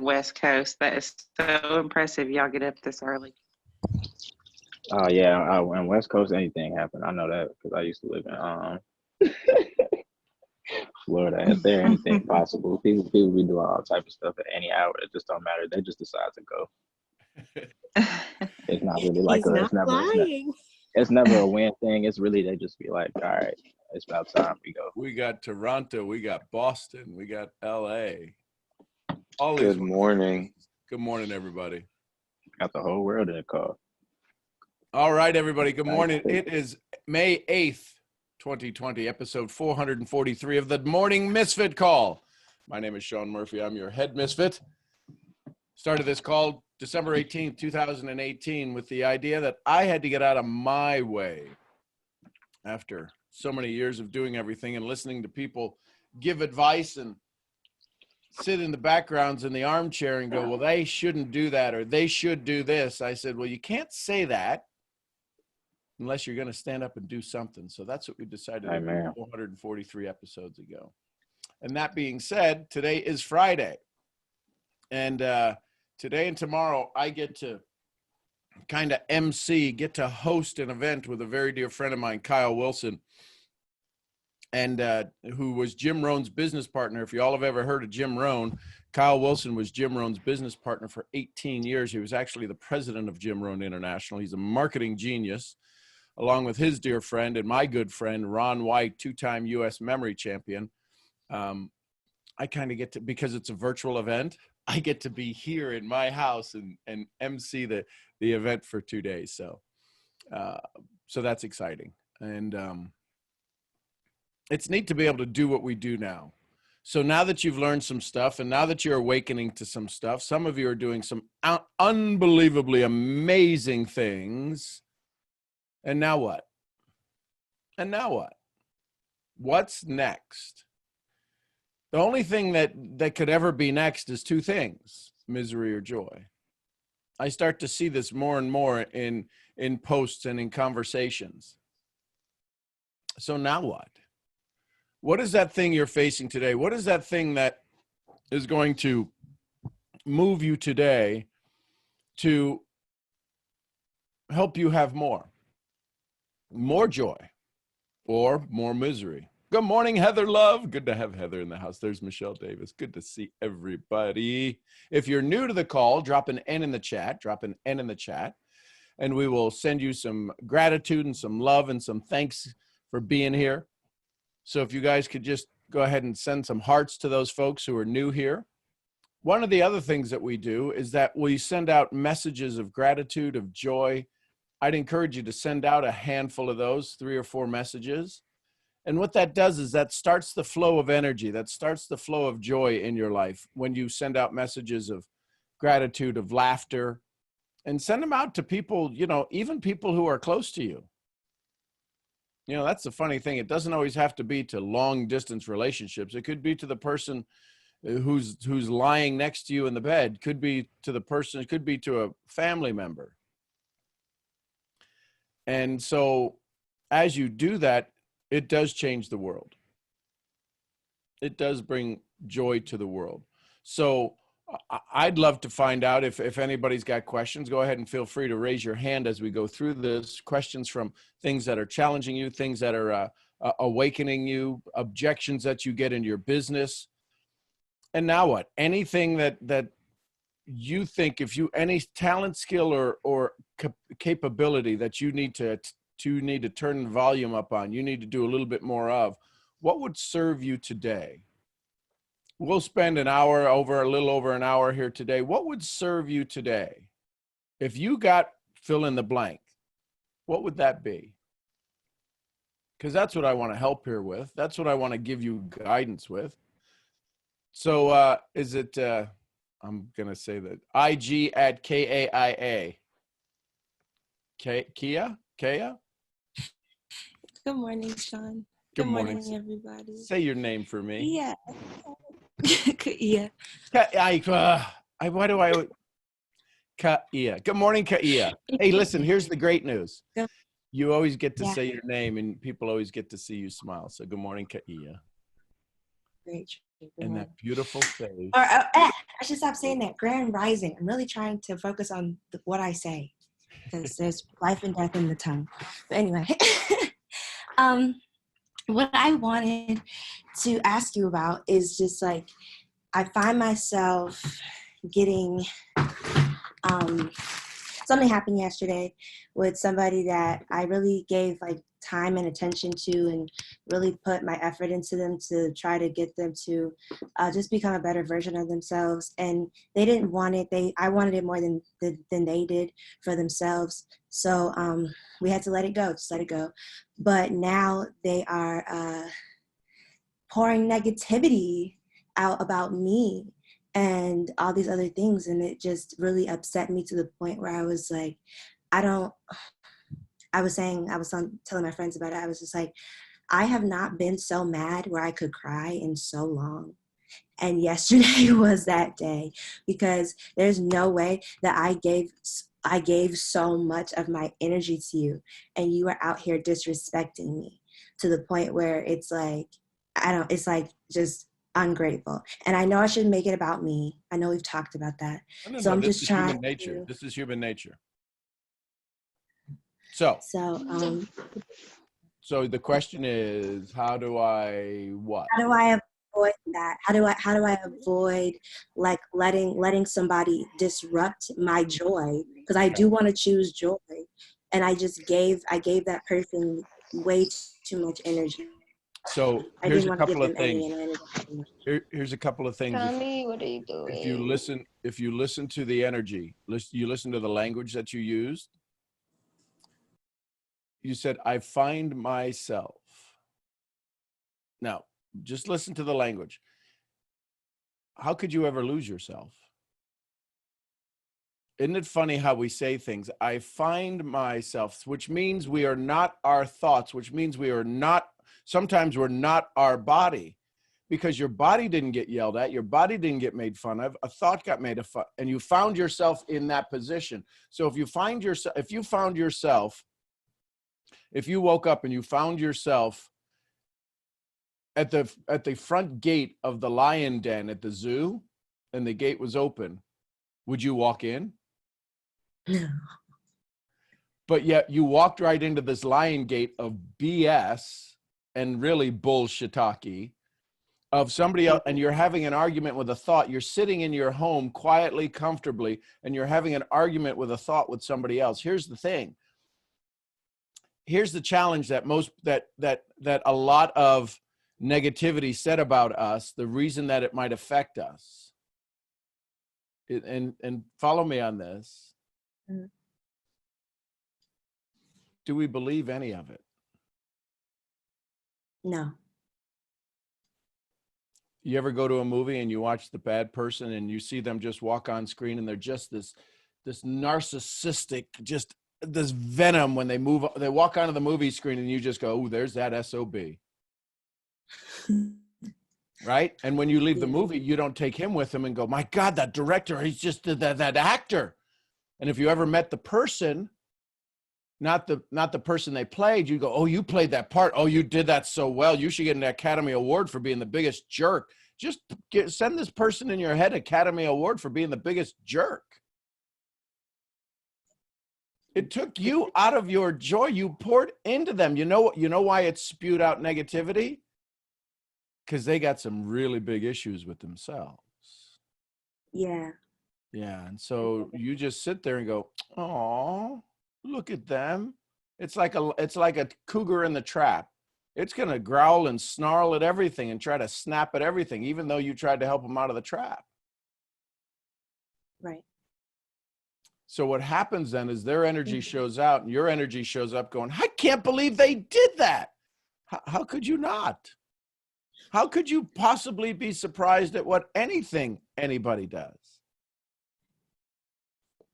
West Coast. That is so impressive. Y'all get up this early. Oh yeah, on West Coast, anything happen. I know that because I used to live in Florida. If there anything possible, people be doing all type of stuff at any hour. It just don't matter. They just decide to go. It's not really like He's not lying. It's never a win thing. It's really they just be like, all right, it's about time we go. We got Toronto, we got Boston, we got LA. All Good morning. Good morning, everybody. Got the whole world in the call. All right, everybody. Good morning. It is May 8th, 2020, episode 443 of the Morning Misfit Call. My name is Sean Murphy. I'm your head misfit. Started this call December 18th, 2018 with the idea that I had to get out of my way after so many years of doing everything and listening to people give advice and sit in the backgrounds in the armchair and go, well, they shouldn't do that or they should do this. I said, well, you can't say that unless you're going to stand up and do something. So that's what we decided to do 443 episodes ago. And that being said, today is Friday. And today and tomorrow, I get to kind of get to host an event with a very dear friend of mine, Kyle Wilson, and who was Jim Rohn's business partner. If you all have ever heard of Jim Rohn, Kyle Wilson was Jim Rohn's business partner for 18 years. He was actually the president of Jim Rohn International. He's a marketing genius, along with his dear friend and my good friend, Ron White, two-time U.S. memory champion. I kind of get to, because it's a virtual event, I get to be here in my house and MC the event for 2 days. So that's exciting. And it's neat to be able to do what we do now. So now that you've learned some stuff and now that you're awakening to some stuff, some of you are doing some unbelievably amazing things. And now what? And now what? What's next? The only thing that could ever be next is two things, misery or joy. I start to see this more and more in posts and in conversations. So now what? What is that thing you're facing today? What is that thing that is going to move you today to help you have more joy or more misery? Good morning, Heather Love. Good to have Heather in the house. There's Michelle Davis. Good to see everybody. If you're new to the call, drop an N in the chat. And we will send you some gratitude and some love and some thanks for being here. So if you guys could just go ahead and send some hearts to those folks who are new here. One of the other things that we do is that we send out messages of gratitude, of joy. I'd encourage you to send out a handful of those, 3 or 4 messages. And what that does is that starts the flow of energy, that starts the flow of joy in your life when you send out messages of gratitude, of laughter, and send them out to people, even people who are close to you. That's the funny thing. It doesn't always have to be to long distance relationships. It could be to the person who's lying next to you in the bed. Could be to the person, it could be to a family member. And so as you do that, it does change the world. It does bring joy to the world. So I'd love to find out if anybody's got questions. Go ahead and feel free to raise your hand as we go through this. Questions from things that are challenging you, things that are awakening you, objections that you get in your business. And now what? Anything that you think, any talent, skill, or capability that you need to turn the volume up on, you need to do a little bit more of, what would serve you today? We'll spend a little over an hour here today. What would serve you today? If you got fill in the blank, what would that be? Because that's what I want to help here with. That's what I want to give you guidance with. So is it, I'm going to say that, IG@KAIA. Kaia? Good morning, Sean. Good morning, everybody. Say your name for me. Yeah. Kaia. Kaia. Good morning, Kaia. Hey, listen, here's the great news. Good. You always get to say your name and people always get to see you smile. So good morning, Kaia. Great, And that beautiful face. Or I should stop saying that. Grand rising. I'm really trying to focus on what I say because there's life and death in the tongue. But anyway, what I wanted to ask you about is just like I find myself getting something happened yesterday with somebody that I really gave like time and attention to and really put my effort into them to try to get them to just become a better version of themselves. And they didn't want it. I wanted it more than they did for themselves. So we had to let it go, just let it go. But now they are pouring negativity out about me and all these other things. And it just really upset me to the point where I was like, telling my friends about it. I was just like, I have not been so mad where I could cry in so long. And yesterday was that day because there's no way that I gave so much of my energy to you and you are out here disrespecting me to the point where it's like, it's like just ungrateful. And I know I shouldn't make it about me. I know we've talked about that. So I'm just trying. Human nature. This is human nature. So the question is, how do I what? How do I avoid that? How do I avoid like letting somebody disrupt my joy? Because I do want to choose joy, and I gave that person way too much energy. So here's a couple of things. Here's a couple of things. Tommy, what are you doing? If you listen to the energy, you listen to the language that you used. You said, I find myself. Now, just listen to the language. How could you ever lose yourself? Isn't it funny how we say things? I find myself, which means we are not our thoughts, which means sometimes we're not our body, because your body didn't get yelled at, your body didn't get made fun of, a thought got made fun, and you found yourself in that position. So if you woke up and you found yourself at the front gate of the lion den at the zoo and the gate was open, would you walk in? No. But yet you walked right into this lion gate of BS and really bullshitaki of somebody else, and you're having an argument with a thought. You're sitting in your home quietly, comfortably, and you're having an argument with a thought with somebody else. Here's the thing. Here's the challenge that a lot of negativity said about us, the reason that it might affect us. And follow me on this. Mm. Do we believe any of it? No. You ever go to a movie and you watch the bad person and you see them just walk on screen and they're just this narcissistic, just this venom when they walk onto the movie screen and you just go, oh, there's that SOB. Right? And when you leave the movie, you don't take him with him and go, my God, that director, he's just that actor. And if you ever met the person, not the person they played, you go, oh, you played that part. Oh, you did that so well. You should get an Academy Award for being the biggest jerk. Just send this person in your head Academy Award for being the biggest jerk. It took you out of your joy. You poured into them. You know why it spewed out negativity? Because they got some really big issues with themselves. Yeah. Yeah. And so you just sit there and go, oh, look at them. It's like a cougar in the trap. It's going to growl and snarl at everything and try to snap at everything, even though you tried to help them out of the trap. Right. So what happens then is their energy shows out and your energy shows up going, I can't believe they did that. How could you not? How could you possibly be surprised at what anything anybody does?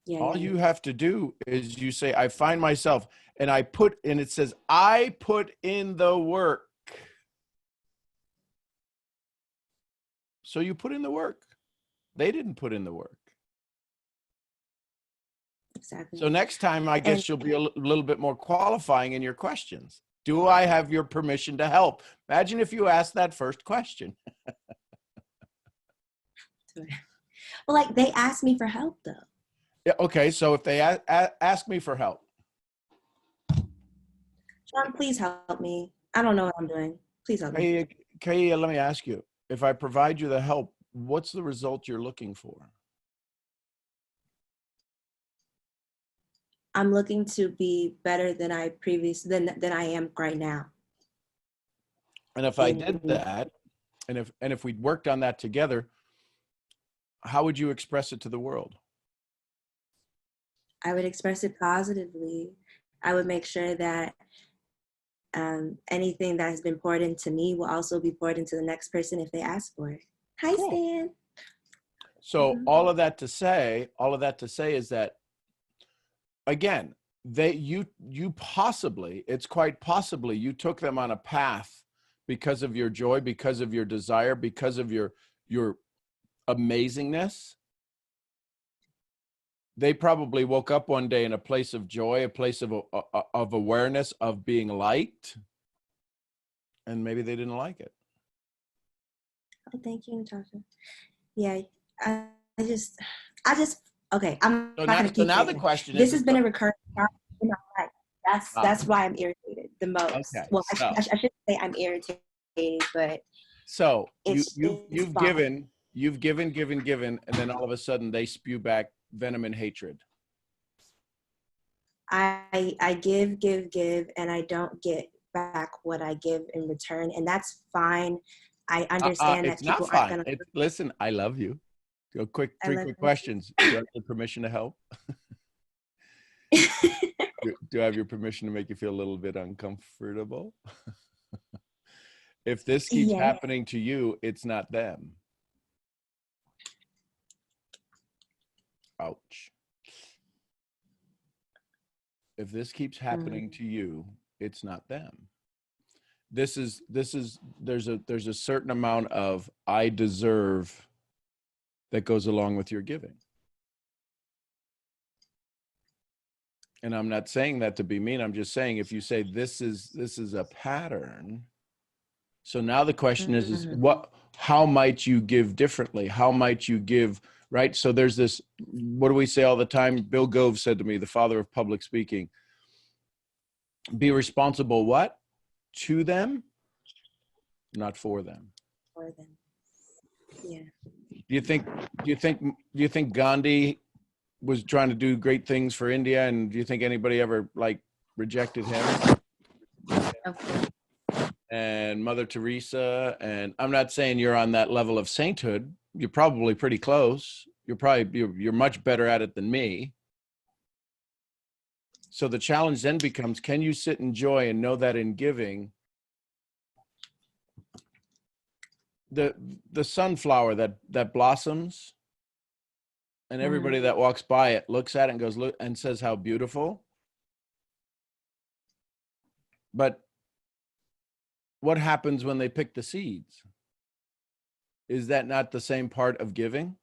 Yeah. All you have to do is you say, I find myself, and it says, I put in the work. So you put in the work. They didn't put in the work. Exactly. So next time, I guess you'll be a little bit more qualifying in your questions. Do I have your permission to help? Imagine if you asked that first question. Well, like they asked me for help though. Yeah, okay, so if they ask me for help, Sean, please help me. I don't know what I'm doing. Please help me. Kaia, let me ask you, if I provide you the help, what's the result you're looking for? I'm looking to be better than I am right now. And if I did that, and if we worked on that together, how would you express it to the world? I would express it positively. I would make sure that anything that has been poured into me will also be poured into the next person if they ask for it. Hi, Cool. Stan. So Mhm. all of that to say is that, again, you possibly, it's quite possibly you took them on a path because of your joy, because of your desire, because of your amazingness. They probably woke up one day in a place of joy, a place of awareness of being liked, and maybe they didn't like it. Oh, thank you, Natasha. Yeah, I just, okay. I'm So not gonna keep now the saying it. question This is, has been a recurring problem in my life. That's why I'm irritated the most. okay, Well, so I shouldn't say I'm irritated, but so it's you've fine. given, and then all of a sudden they spew back venom and hatred. I give, and I don't get back what I give in return, and that's fine. I understand that It's not people aren't fine. gonna. Listen, I love you. Three I quick love questions. Do I have your permission to help? you. Do I have your permission to make you feel a little bit uncomfortable? If this keeps Yeah. happening to you, it's not them. Ouch. If this keeps happening to you, it's not them. There's a certain amount of I deserve that goes along with your giving. And I'm not saying that to be mean. I'm just saying if you say this is a pattern. So now the question is how might you give differently? How might you give, right? So there's this, what do we say all the time? Bill Gove said to me, the father of public speaking, be responsible what? To them, not for them. For them. Yeah. Do you think Gandhi was trying to do great things for India, and do you think anybody ever like rejected him? Of course. And Mother Teresa, and I'm not saying you're on that level of sainthood. You're probably pretty close. You're much better at it than me. So the challenge then becomes, can you sit in joy and know that in giving, the sunflower that blossoms, and everybody that walks by it looks at it and goes, look, and says how beautiful. But what happens when they pick the seeds? Is that not the same part of giving?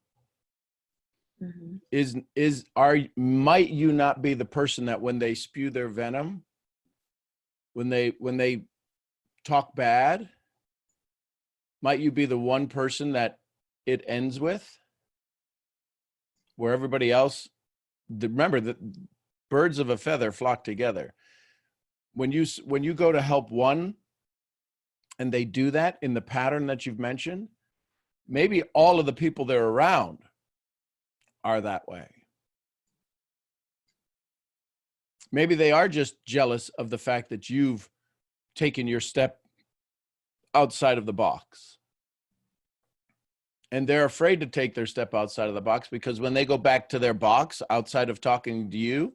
Might you not be the person that when they spew their venom, when they talk bad, might you be the one person that it ends with, where everybody else, remember that birds of a feather flock together. When you go to help one and they do that in the pattern that you've mentioned, maybe all of the people they're around are that way. Maybe they are just jealous of the fact that you've taken your step outside of the box. And they're afraid to take their step outside of the box because when they go back to their box outside of talking to you,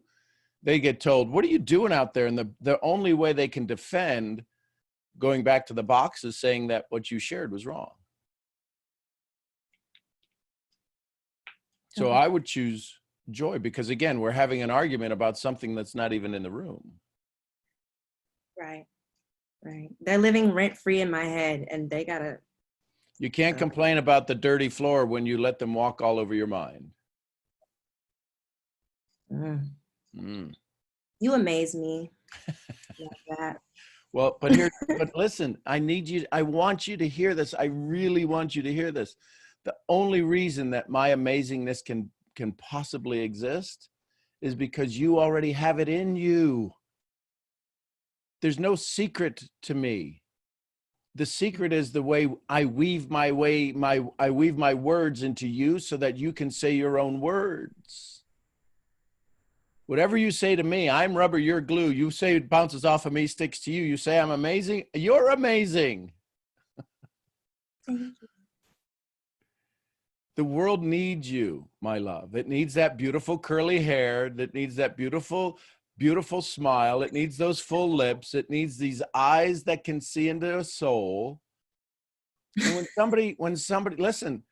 they get told, what are you doing out there? And the only way they can defend going back to the box is saying that what you shared was wrong. So I would choose joy because, again, we're having an argument about something that's not even in the room. Right. They're living rent free in my head, and they gotta. You can't complain about the dirty floor when you let them walk all over your mind. You amaze me. Like that. Well, but listen, I want you to hear this. I really want you to hear this. The only reason that my amazingness can possibly exist is because you already have it in you. There's no secret to me. The secret is the way I weave my words into you so that you can say your own words. Whatever you say to me, I'm rubber, you're glue. You say it bounces off of me, sticks to you. You say I'm amazing. You're amazing. The world needs you, my love. It needs that beautiful curly hair. That needs that beautiful, beautiful smile. It needs those full lips. It needs these eyes that can see into a soul. And when somebody, listen,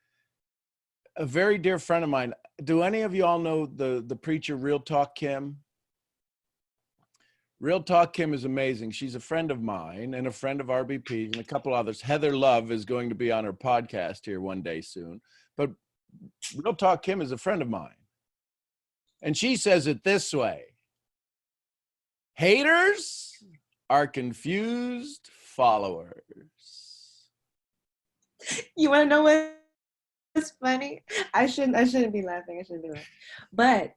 a very dear friend of mine, do any of you all know the preacher Real Talk Kim? Real Talk Kim is amazing. She's a friend of mine and a friend of RBP and a couple others. Heather Love is going to be on her podcast here one day soon. But Real Talk Kim is a friend of mine. And she says it this way: haters are confused followers. You want to know what's funny? I shouldn't be laughing. But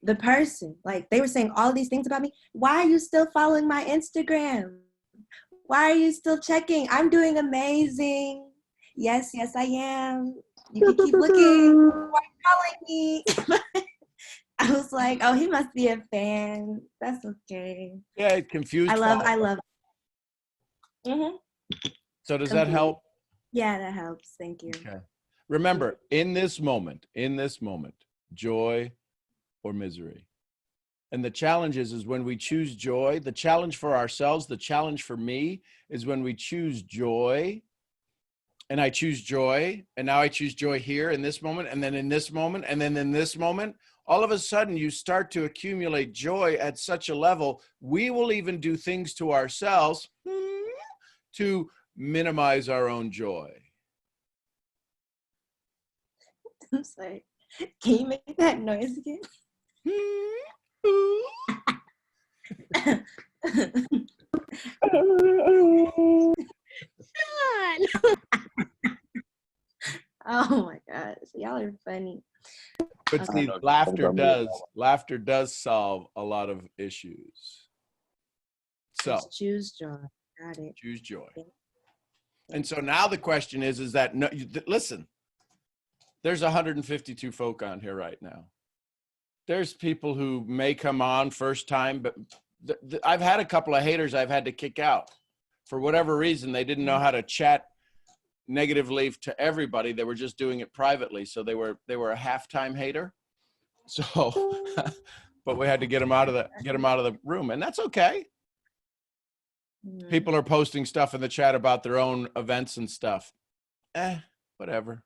the person, like, they were saying all these things about me. Why are you still following my Instagram? Why are you still checking? I'm doing amazing. Yes, I am. You can keep looking. Why are you calling me? I was like, oh, he must be a fan. That's okay. Yeah, it confused. I love. Mm-hmm. So does that help? Yeah, that helps. Thank you. Okay. Remember, in this moment, joy or misery. And the challenge is when we choose joy, the challenge for ourselves, the challenge for me is when we choose joy, and I choose joy, and now I choose joy here in this moment, and then in this moment, and then in this moment, all of a sudden you start to accumulate joy at such a level, we will even do things to ourselves to minimize our own joy. I'm sorry. Can you make that noise again? Oh my gosh, y'all are funny. But see, laughter does solve a lot of issues. So just choose joy. Got it. Choose joy. And so now the question is that, no, listen, there's 152 folk on here right now. There's people who may come on first time, but I've had a couple of haters I've had to kick out. For whatever reason, they didn't know how to chat negatively to everybody. They were just doing it privately. So they were a halftime hater. So, but we had to get them out of the room, and that's okay. People are posting stuff in the chat about their own events and stuff. Whatever.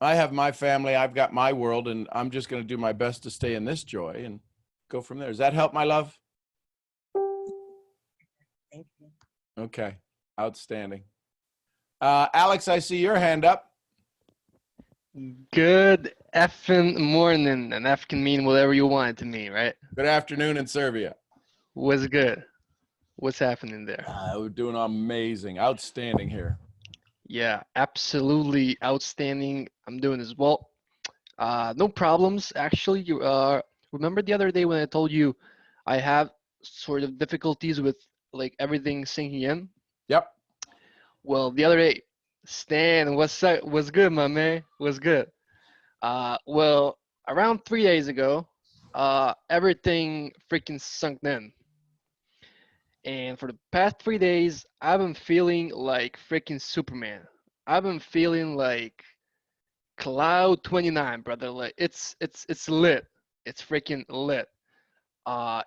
I have my family, I've got my world, and I'm just going to do my best to stay in this joy and go from there. Does that help, my love? Thank you. Okay. Outstanding. Alex, I see your hand up. Good effing morning, and F can mean whatever you want it to mean, right? Good afternoon in Serbia. What's good? What's happening there? We're doing amazing. Outstanding here. Yeah, absolutely outstanding. I'm doing as well. No problems, actually. You remember the other day when I told you I have sort of difficulties with like everything sinking in? Yep. Well, the other day, Stan, what's up? What's good, my man? What's good? Well, around 3 days ago, everything freaking sunk in. And for the past 3 days, I've been feeling like freaking Superman. I've been feeling like Cloud 29, brother. Like it's lit. It's freaking lit.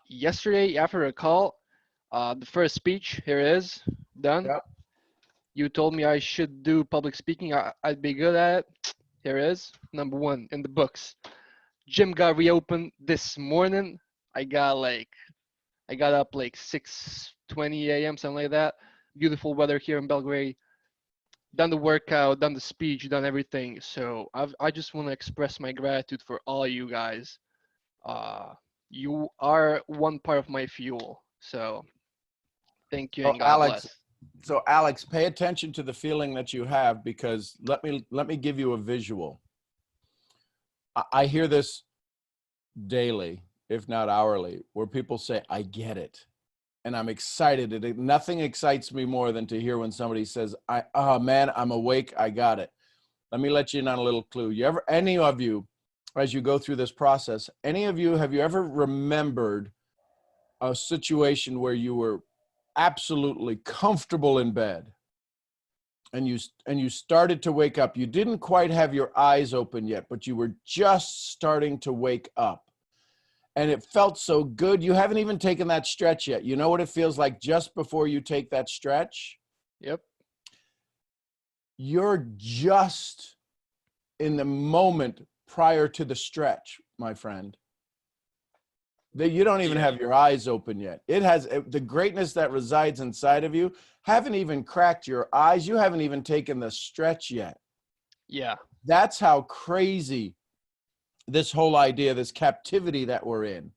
Yesterday after a call, the first speech here is done. Yep. You told me I should do public speaking. I'd be good at it. Here is number 1 in the books. Gym got reopened this morning. I got up like 6:20 a.m., something like that. Beautiful weather here in Belgrade. Done the workout, done the speech, done everything. So I just want to express my gratitude for all you guys. You are one part of my fuel. So thank you and God Alex, bless. So Alex, pay attention to the feeling that you have, because let me give you a visual. I hear this daily, if not hourly, where people say, I get it. And I'm excited. Nothing excites me more than to hear when somebody says, oh man, I'm awake, I got it. Let me let you in on a little clue. Any of you, as you go through this process, have you ever remembered a situation where you were absolutely comfortable in bed and you started to wake up? You didn't quite have your eyes open yet, but you were just starting to wake up. And it felt so good. You haven't even taken that stretch yet. You know what it feels like just before you take that stretch? Yep. You're just in the moment prior to the stretch, my friend. That you don't even have your eyes open yet. It has the greatness that resides inside of you. Haven't even cracked your eyes. You haven't even taken the stretch yet. Yeah. That's how crazy this whole idea, this captivity that we're in.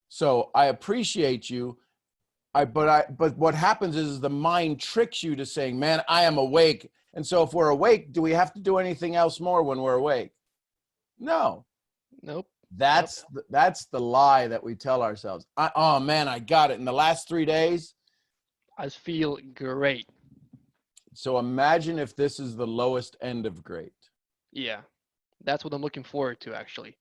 So I appreciate you. But what happens is the mind tricks you to saying, man, I am awake. And so if we're awake, do we have to do anything else more when we're awake? No. Nope. That's the lie that we tell ourselves. Oh man, I got it. In the last 3 days, I feel great. So imagine if this is the lowest end of great. Yeah. That's what I'm looking forward to, actually.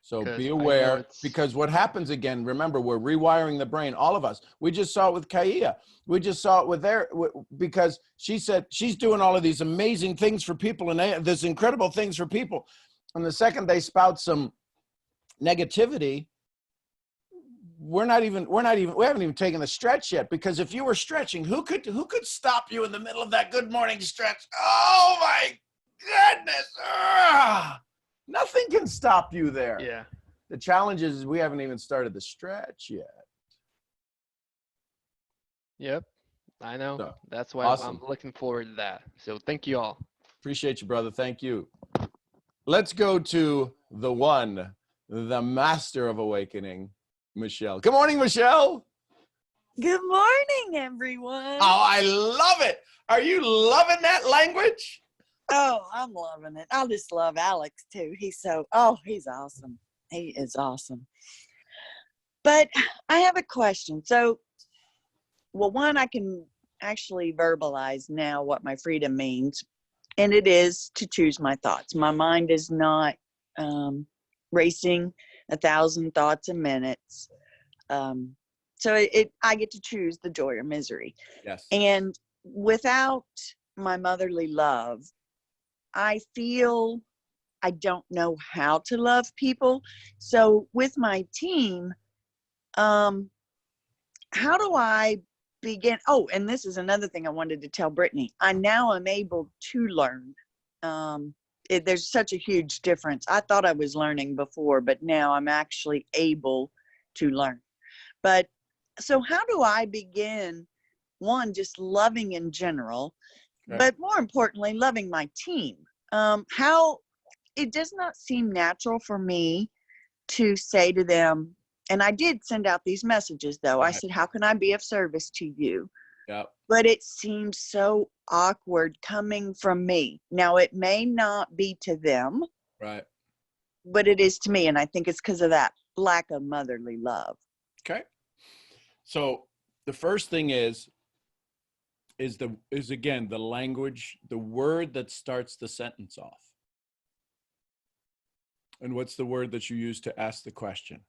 So 'Cause be I know aware, because what happens again, remember, we're rewiring the brain, all of us. We just saw it with Kaia. We just saw it with because she said she's doing all of these amazing things for people and this incredible things for people. And the second they spout some negativity, we haven't even taken the stretch yet, because if you were stretching, who could stop you in the middle of that good morning stretch? Oh my goodness. Nothing can stop you there. Yeah. The challenge is we haven't even started the stretch yet. Yep. I know. So, That's why awesome. I'm looking forward to that. So thank you all. Appreciate you, brother. Thank you. Let's go to the one, the master of awakening, Michelle. Good morning, Michelle. Good morning, everyone. Oh, I love it. Are you loving that language? Oh, I'm loving it. I just love Alex too. He's awesome. He is awesome. But I have a question. So, well, one, I can actually verbalize now what my freedom means, and it is to choose my thoughts. My mind is not racing 1,000 thoughts a minute. So I get to choose the joy or misery. Yes. And without my motherly love, I feel I don't know how to love people. So with my team, how do I begin? Oh, and this is another thing I wanted to tell Brittany. I now am able to learn. There's such a huge difference. I thought I was learning before, but now I'm actually able to learn. But so how do I begin, one, just loving in general, Okay. but more importantly, loving my team? How it does not seem natural for me to say to them, and I did send out these messages though. Right. I said, how can I be of service to you? Yep. But it seems so awkward coming from me. Now, it may not be to them, Right. but it is to me. And I think it's because of that lack of motherly love. Okay. So the first thing is again, the language, the word that starts the sentence off. And what's the word that you use to ask the question?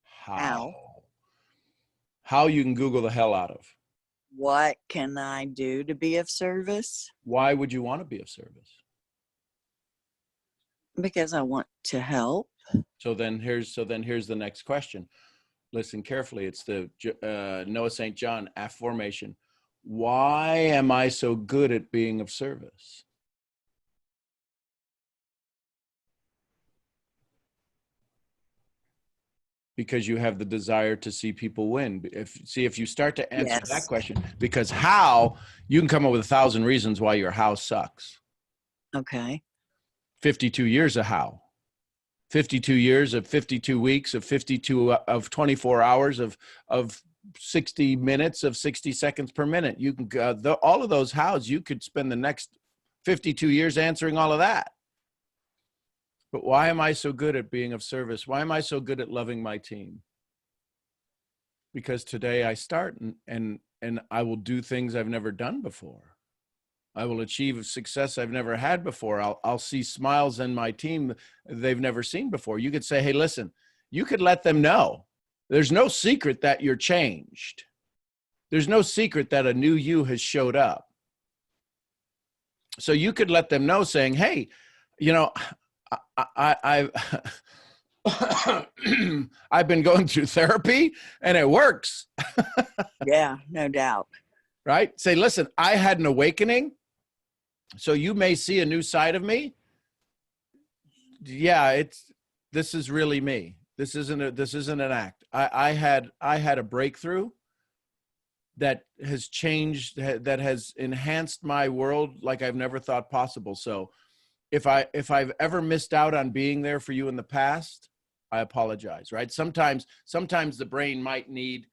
How? How you can Google the hell out of. What can I do to be of service? Why would you want to be of service? Because I want to help. So then here's the next question. Listen carefully. It's the Noah St. John affirmation. Why am I so good at being of service? Because you have the desire to see people win. If you start to answer Yes. that question, because how, you can come up with 1,000 reasons why your how sucks. Okay. 52 years of how. 52 years of 52 weeks of 24 hours of 60 minutes of 60 seconds per minute. You can, all of those hows, you could spend the next 52 years answering all of that. But why am I so good at being of service? Why am I so good at loving my team? Because today I start and I will do things I've never done before. I will achieve success I've never had before. I'll see smiles in my team they've never seen before. You could say, hey, listen, you could let them know. There's no secret that you're changed. There's no secret that a new you has showed up. So you could let them know saying, hey, you know, I've been going through therapy and it works. Yeah, no doubt. Right? Say, listen, I had an awakening. So you may see a new side of me. Yeah, this is really me. This isn't an act. I had a breakthrough that has changed, that has enhanced my world like I've never thought possible. So if I've ever missed out on being there for you in the past, I apologize, right? Sometimes the brain might need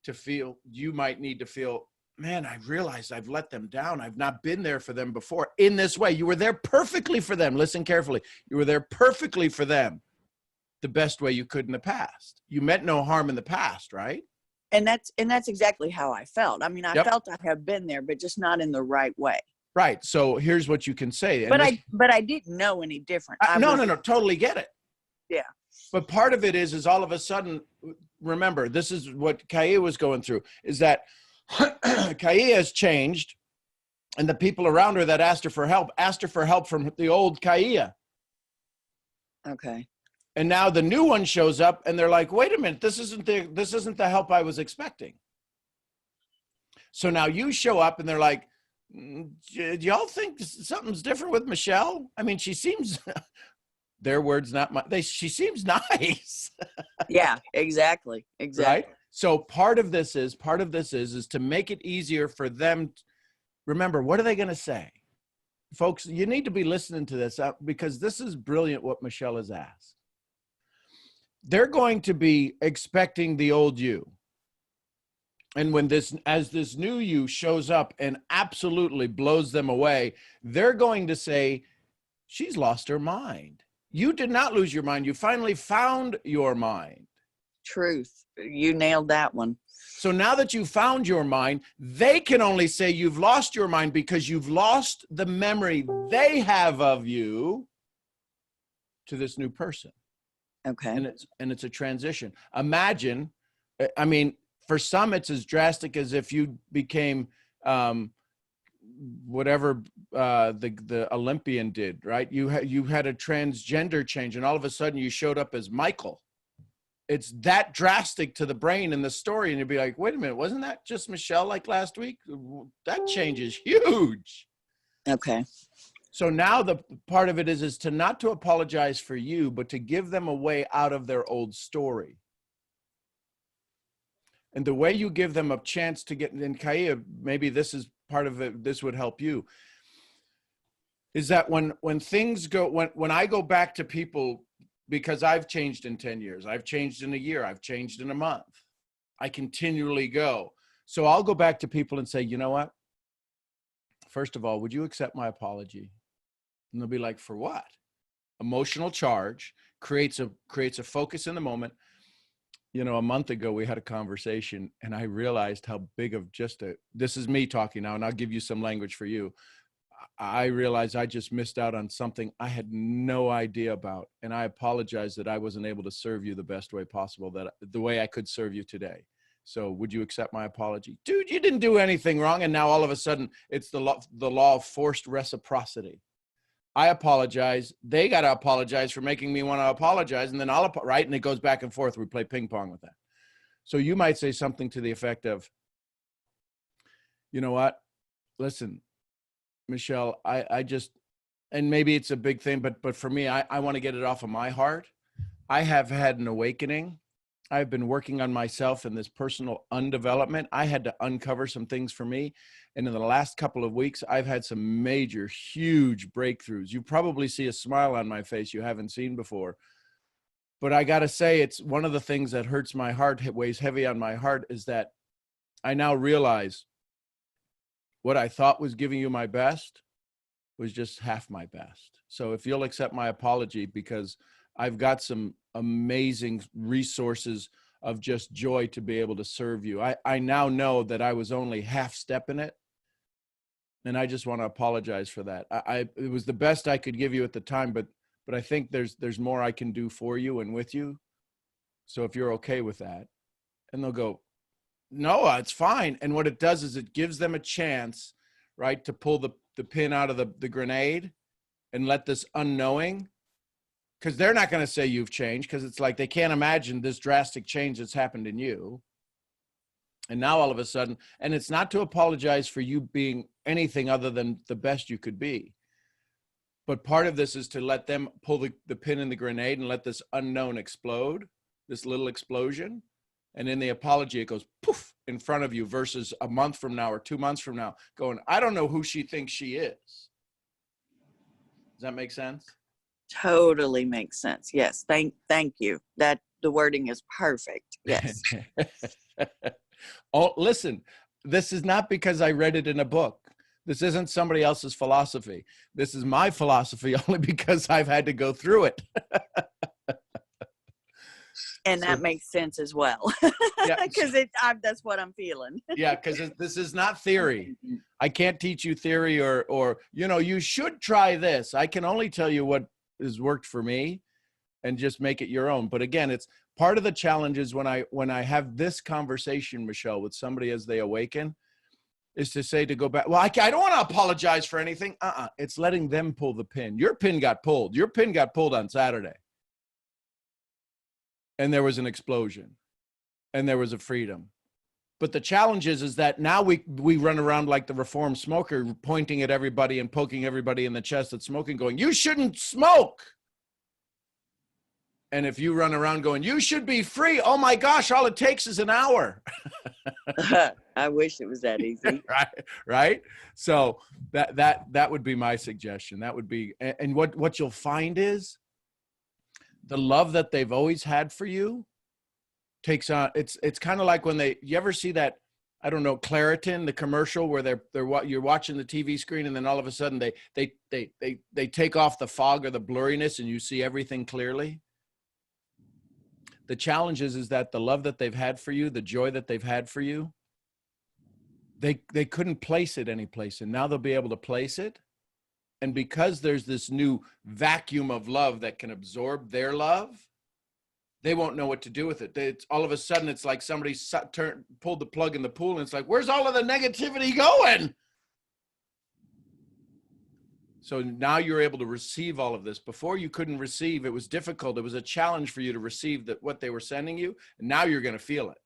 to feel, you might need to feel, man, I realized I've let them down. I've not been there for them before in this way. You were there perfectly for them. Listen carefully. You were there perfectly for them the best way you could in the past. You meant no harm in the past, right? And that's exactly how I felt. I mean, I felt I have been there, but just not in the right way. Right. So here's what you can say. And but I didn't know any different. No, totally get it. Yeah. But part of it is all of a sudden, remember, this is what Kaia was going through, is that Kaia has changed, and the people around her that asked her for help from the old Kaia. Okay. And now the new one shows up and they're like, wait a minute, this isn't the help I was expecting. So now you show up and they're like, do y'all think something's different with Michelle? I mean, she seems, their words, not mine, she seems nice. Yeah, exactly. Right? So part of this is to make it easier for them. Remember, what are they going to say? Folks, you need to be listening to this because this is brilliant what Michelle has asked. They're going to be expecting the old you. And as this new you shows up and absolutely blows them away, they're going to say, she's lost her mind. You did not lose your mind. You finally found your mind. Truth. You nailed that one. So now that you found your mind, they can only say you've lost your mind because you've lost the memory they have of you to this new person. Okay. And it's a transition. Imagine, I mean, for some, it's as drastic as if you became whatever the Olympian did, right? You had a transgender change, and all of a sudden you showed up as Michael. It's that drastic to the brain in the story, and you'd be like, wait a minute, wasn't that just Michelle like last week? That change is huge. Okay. So now the part of it is to not to apologize for you, but to give them a way out of their old story. And the way you give them a chance to get, and Kaia, maybe this is part of it, this would help you, is that when things go, when I go back to people, because I've changed in 10 years, I've changed in a year, I've changed in a month, I continually go. So I'll go back to people and say, you know what? First of all, would you accept my apology? And they'll be like, for what? Emotional charge creates a focus in the moment. You know, a month ago we had a conversation and I realized how big of this is me talking now, and I'll give you some language for you. I realized I just missed out on something I had no idea about. And I apologize that I wasn't able to serve you the best way possible, the way I could serve you today. So would you accept my apology? Dude, you didn't do anything wrong. And now all of a sudden it's the law of forced reciprocity. I apologize. They got to apologize for making me want to apologize. And then right? And it goes back and forth. We play ping pong with that. So you might say something to the effect of, you know what? Listen, Michelle, I just, and maybe it's a big thing, but for me, I want to get it off of my heart. I have had an awakening. I've been working on myself in this personal undevelopment. I had to uncover some things for me. And in the last couple of weeks, I've had some major, huge breakthroughs. You probably see a smile on my face you haven't seen before. But I got to say, it's one of the things that hurts my heart, weighs heavy on my heart, is that I now realize what I thought was giving you my best was just half my best. So if you'll accept my apology, because I've got some amazing resources of just joy to be able to serve you. I now know that I was only half stepping it. And I just want to apologize for that. It was the best I could give you at the time, but I think there's more I can do for you and with you. So if you're okay with that, and they'll go, no, it's fine. And what it does is it gives them a chance, right, to pull the pin out of the grenade and let this unknowing, because they're not going to say you've changed, because it's like they can't imagine this drastic change that's happened in you. And now all of a sudden, and it's not to apologize for you being anything other than the best you could be. But part of this is to let them pull the pin in the grenade and let this unknown explode, this little explosion. And in the apology, it goes poof in front of you versus a month from now or 2 months from now going, I don't know who she thinks she is. Does that make sense? Totally makes sense. Yes. Thank you. That the wording is perfect. Yes. Oh, listen, this is not because I read it in a book. This isn't somebody else's philosophy. This is my philosophy only because I've had to go through it. And that makes sense as well. Yeah. Because that's what I'm feeling. Yeah, because this is not theory. I can't teach you theory or, you should try this. I can only tell you what has worked for me and just make it your own. But again, it's part of the challenge is when I have this conversation, Michelle, with somebody as they awaken, is to say, to go back, well, I don't want to apologize for anything. It's letting them pull the pin. Your pin got pulled. Your pin got pulled on Saturday. And there was an explosion. And there was a freedom. But the challenge is that now we run around like the reformed smoker, pointing at everybody and poking everybody in the chest that's smoking, going, you shouldn't smoke. And if you run around going, you should be free. Oh my gosh, all it takes is an hour. I wish it was that easy. Right. So that would be my suggestion. That would be, and what you'll find is the love that they've always had for you takes on, it's kind of like when you ever see that, I don't know, Claritin, the commercial where you're watching the TV screen and then all of a sudden they take off the fog or the blurriness and you see everything clearly. The challenge is that the love that they've had for you, the joy that they've had for you, they couldn't place it anyplace. And now they'll be able to place it. And because there's this new vacuum of love that can absorb their love, they won't know what to do with it. All of a sudden, it's like somebody pulled the plug in the pool and it's like, where's all of the negativity going? So now you're able to receive all of this. Before you couldn't receive, it was difficult. It was a challenge for you to receive what they were sending you. And now you're going to feel it.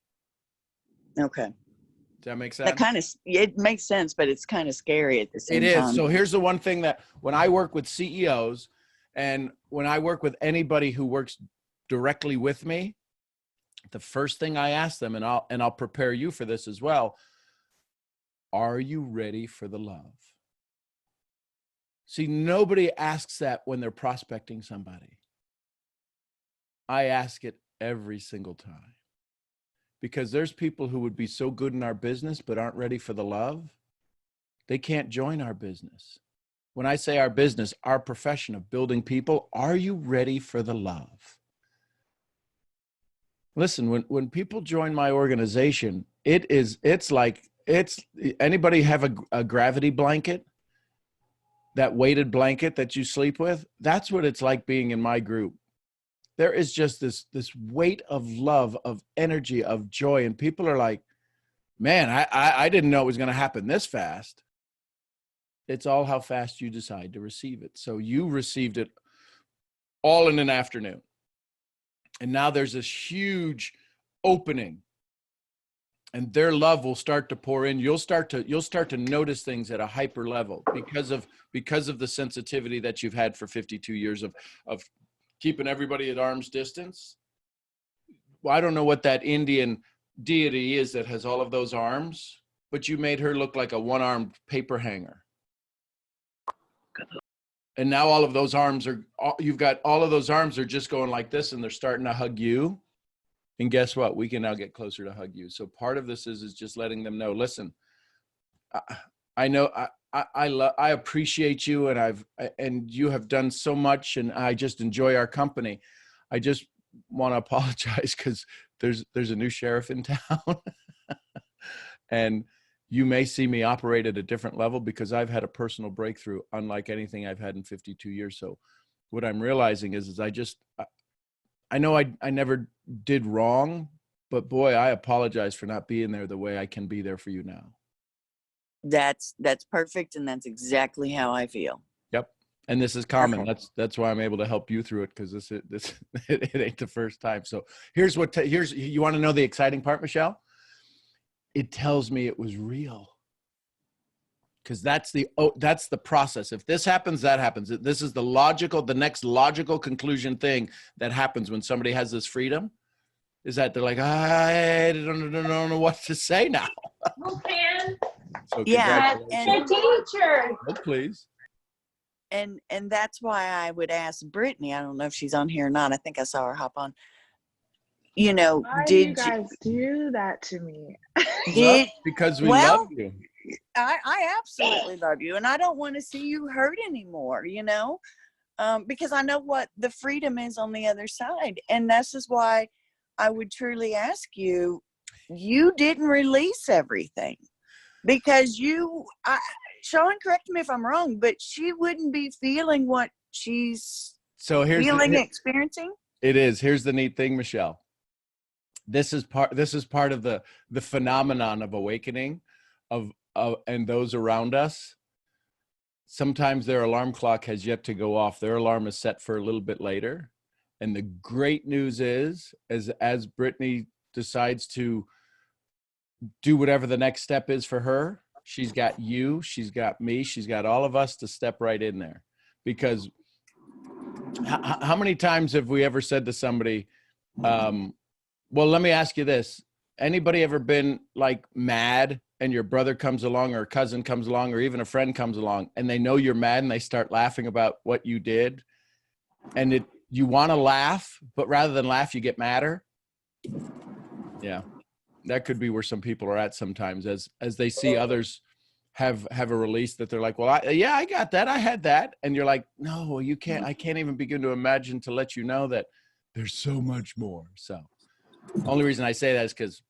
Okay. Does that make sense? It makes sense, but it's kind of scary at the same time. It is. So here's the one thing that when I work with CEOs and when I work with anybody who works directly with me, the first thing I ask them, and I'll prepare you for this as well, are you ready for the love? See, nobody asks that when they're prospecting somebody. I ask it every single time because there's people who would be so good in our business but aren't ready for the love. They can't join our business. When I say our business, our profession of building people, are you ready for the love? Listen, when people join my organization, it's anybody have a gravity blanket? That weighted blanket that you sleep with, that's what it's like being in my group. There is just this weight of love, of energy, of joy. And people are like, man, I didn't know it was going to happen this fast. It's all how fast you decide to receive it. So you received it all in an afternoon. And now there's this huge opening. And their love will start to pour in. You'll start to notice things at a hyper level because of the sensitivity that you've had for 52 years of keeping everybody at arm's distance. Well, I don't know what that Indian deity is that has all of those arms, but you made her look like a one-armed paper hanger. And now all of those arms are, you've got all of those arms are just going like this, and they're starting to hug you. And guess what? We can now get closer to hug you. So part of this is just letting them know, listen, I know I appreciate you, and you have done so much, and I just enjoy our company. I just want to apologize because there's a new sheriff in town, and you may see me operate at a different level because I've had a personal breakthrough unlike anything I've had in 52 years. So what I'm realizing is I know I never did wrong, but boy, I apologize for not being there the way I can be there for you now. That's perfect, and that's exactly how I feel. Yep. And this is common. Okay. That's why I'm able to help you through it, because it ain't the first time. So here's you want to know the exciting part, Michelle? It tells me it was real. Because that's the process. If this happens, that happens. This is the next logical conclusion thing that happens when somebody has this freedom, is that they're like, I don't know what to say now. Okay. So Yeah, The teacher. Oh, please. And that's why I would ask Brittany. I don't know if she's on here or not. I think I saw her hop on. You know, Why do you guys do that to me? Because we love you. I absolutely love you, and I don't want to see you hurt anymore, because I know what the freedom is on the other side. And this is why I would truly ask you, you didn't release everything, because Sean, correct me if I'm wrong, but she wouldn't be feeling what she's experiencing. It is. Here's the neat thing, Michelle. This is part of the phenomenon of awakening and those around us. Sometimes their alarm clock has yet to go off. Their alarm is set for a little bit later. And the great news is, as Brittany decides to do whatever the next step is for her, she's got you, she's got me, she's got all of us to step right in there. Because how many times have we ever said to somebody, well, let me ask you this. Anybody ever been like mad and your brother comes along or a cousin comes along or even a friend comes along and they know you're mad and they start laughing about what you did? And you want to laugh, but rather than laugh, you get madder. Yeah, that could be where some people are at sometimes as they see others have a release that they're like, well, I got that. I had that. And you're like, no, you can't. I can't even begin to imagine to let you know that there's so much more. So only reason I say that is because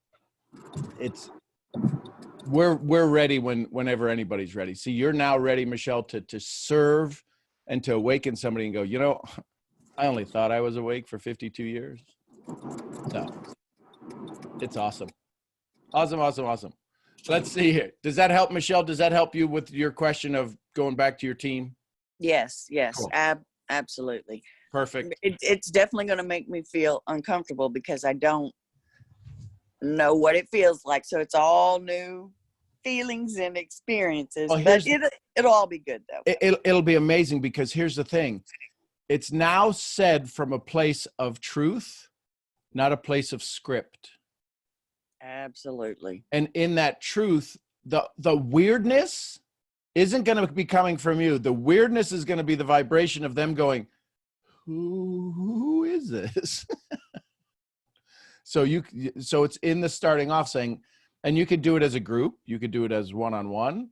we're ready whenever anybody's ready. See, you're now ready, Michelle, to serve and to awaken somebody and go, I only thought I was awake for 52 years. So it's awesome. Awesome. Let's see here. Does that help, Michelle? Does that help you with your question of going back to your team? Yes. Cool. Absolutely. Perfect. It's definitely going to make me feel uncomfortable because I don't know what it feels like. So it's all new feelings and experiences. Well, but it'll all be good, though. It'll be amazing, because here's the thing. It's now said from a place of truth, not a place of script. Absolutely. And in that truth, the weirdness isn't going to be coming from you. The weirdness is going to be the vibration of them going, who is this? So it's in the starting off saying, and you could do it as a group, you could do it as one-on-one,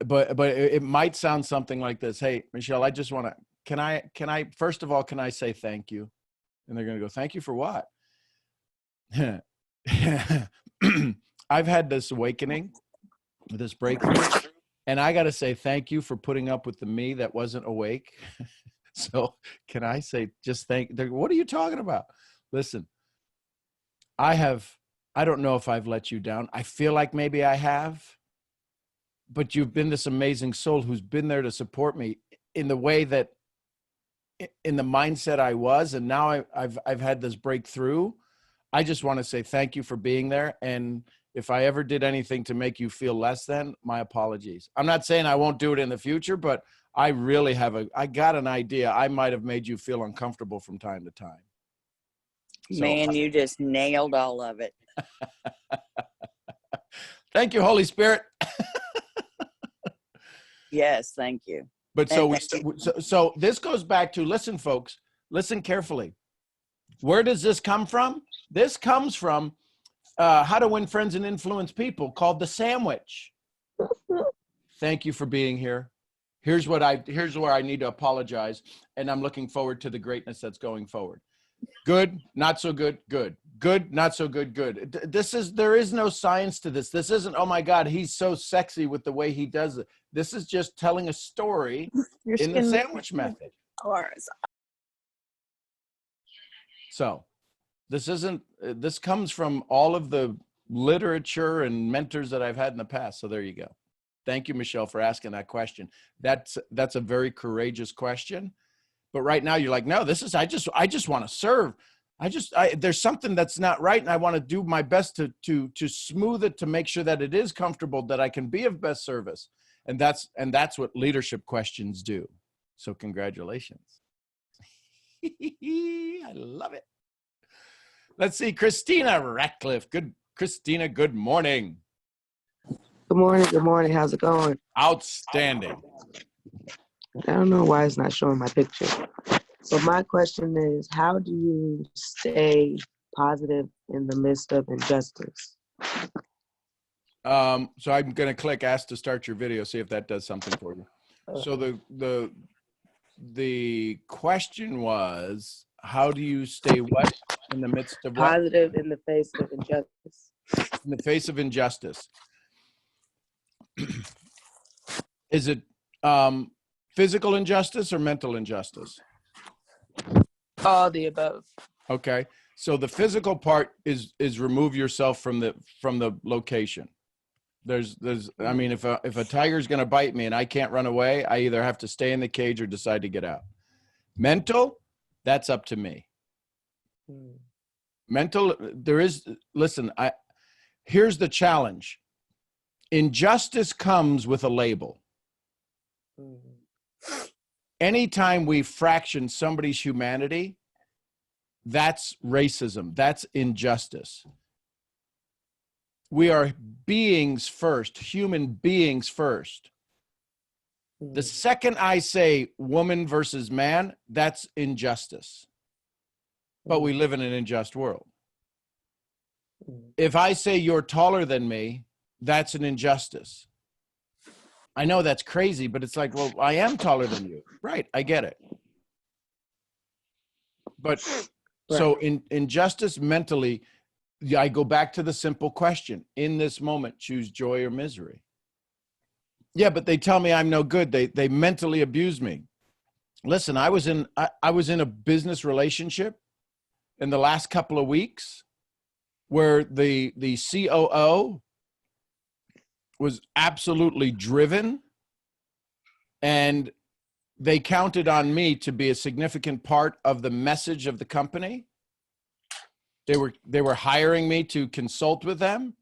but it might sound something like this. Hey, Michelle, I just want to, can I, first of all, can I say thank you? And they're going to go, thank you for what? I've had this awakening, this breakthrough, and I got to say thank you for putting up with the me that wasn't awake. So can I say just what are you talking about? Listen, I don't know if I've let you down. I feel like maybe I have, but you've been this amazing soul who's been there to support me in the way that, in the mindset I was, and now I've had this breakthrough. I just want to say thank you for being there. And if I ever did anything to make you feel less than, my apologies. I'm not saying I won't do it in the future, but I really I got an idea. I might have made you feel uncomfortable from time to time. So, man, you just nailed all of it. Thank you, Holy Spirit. Yes, thank you. But so this goes back to, listen, folks, listen carefully. Where does this come from? This comes from How to Win Friends and Influence People, called The Sandwich. Thank you for being here. Here's where I need to apologize, and I'm looking forward to the greatness that's going forward. Good, not so good, good. Good, not so good, good. There is no science to this. This isn't, oh my God, he's so sexy with the way he does it. This is just telling a story in the sandwich method. So this comes from all of the literature and mentors that I've had in the past. So there you go. Thank you, Michelle, for asking that question. That's a very courageous question. But right now you're like, no, I just want to serve. There's something that's not right, and I want to do my best to smooth it, to make sure that it is comfortable, that I can be of best service. And that's what leadership questions do. So congratulations. I love it. Let's see, Christina Ratcliffe. Christina, good morning. Good morning. Good morning. How's it going? Outstanding. I don't know why it's not showing my picture. So my question is, how do you stay positive in the midst of injustice? So I'm going to click ask to start your video, see if that does something for you. So the question was, how do you stay what in the midst of what? Positive in the face of injustice. In the face of injustice. Is it physical injustice or mental injustice? All the above. Okay. So the physical part is remove yourself from the location. I mean, if a tiger's going to bite me and I can't run away, I either have to stay in the cage or decide to get out. Mental, that's up to me. Mental, here's the challenge. Injustice comes with a label. Anytime we fraction somebody's humanity, that's racism. That's injustice. We are beings first, human beings first. The second I say woman versus man, that's injustice. But we live in an unjust world. If I say you're taller than me, that's an injustice. I know that's crazy, but it's like, well, I am taller than you. Right, I get it. But so in injustice mentally, I go back to the simple question. In this moment, choose joy or misery. Yeah, but they tell me I'm no good. They mentally abuse me. Listen, I was in a business relationship in the last couple of weeks where the COO was absolutely driven, and they counted on me to be a significant part of the message of the company. They were hiring me to consult with them.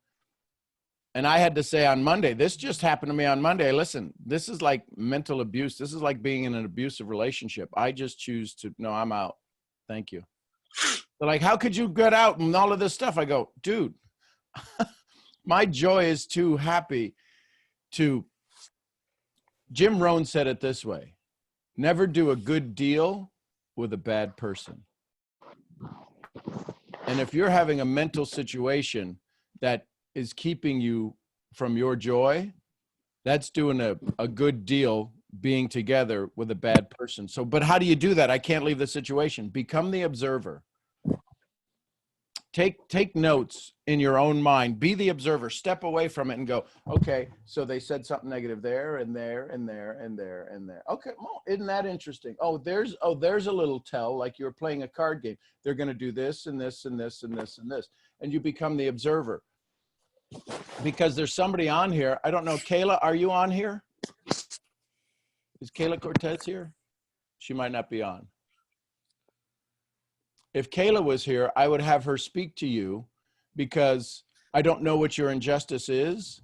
And I had to say on Monday, this just happened to me on Monday. Listen, this is like mental abuse. This is like being in an abusive relationship. I just choose to, no, I'm out. Thank you. They're like, how could you get out and all of this stuff? I go, dude, my joy is too happy to. Jim Rohn said it this way: never do a good deal with a bad person. And if you're having a mental situation that is keeping you from your joy, that's doing a good deal being together with a bad person. So, but how do you do that? I can't leave the situation. Become the observer. Take notes in your own mind. Be the observer. Step away from it and go, okay, so they said something negative there and there and there and there and there. Okay, well, isn't that interesting? There's a little tell, like you're playing a card game. They're going to do this and this and this and this and this. And you become the observer. Because there's somebody on here. I don't know. Kayla, are you on here? Is Kayla Cortez here? She might not be on. If Kayla was here, I would have her speak to you, because I don't know what your injustice is,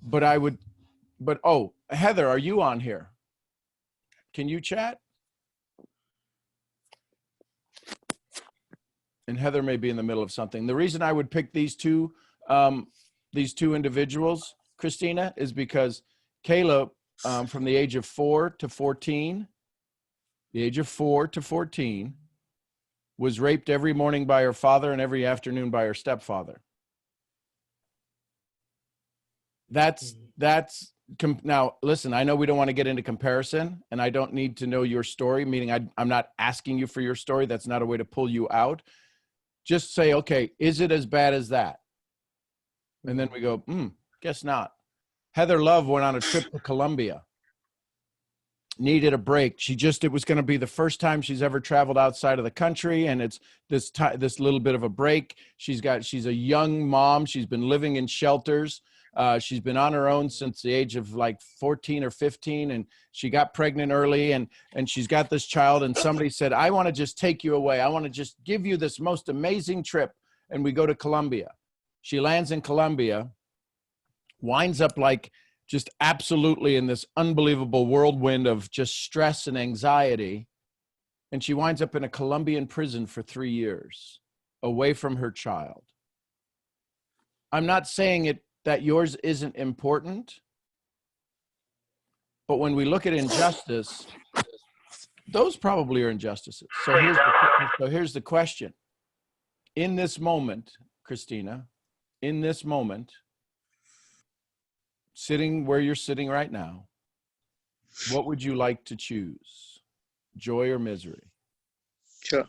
but Heather, are you on here? Can you chat? And Heather may be in the middle of something. The reason I would pick these two individuals, Christina, is because Kayla from the age of 4 to 14, the age of 4 to 14, was raped every morning by her father and every afternoon by her stepfather. Now, listen, I know we don't want to get into comparison, and I don't need to know your story, meaning I'm not asking you for your story. That's not a way to pull you out. Just say, okay, is it as bad as that? And then we go, guess not. Heather Love went on a trip to Colombia, needed a break. It was going to be the first time she's ever traveled outside of the country. And it's this little bit of a break. She's a young mom. She's been living in shelters. She's been on her own since the age of like 14 or 15. And she got pregnant early and she's got this child. And somebody said, I want to just take you away. I want to just give you this most amazing trip. And we go to Colombia. She lands in Colombia, winds up like just absolutely in this unbelievable whirlwind of just stress and anxiety. And she winds up in a Colombian prison for 3 years, away from her child. I'm not saying that yours isn't important, but when we look at injustice, those probably are injustices. So here's the question. In this moment, Christina, in this moment, sitting where you're sitting right now, what would you like to choose? Joy or misery? Sure.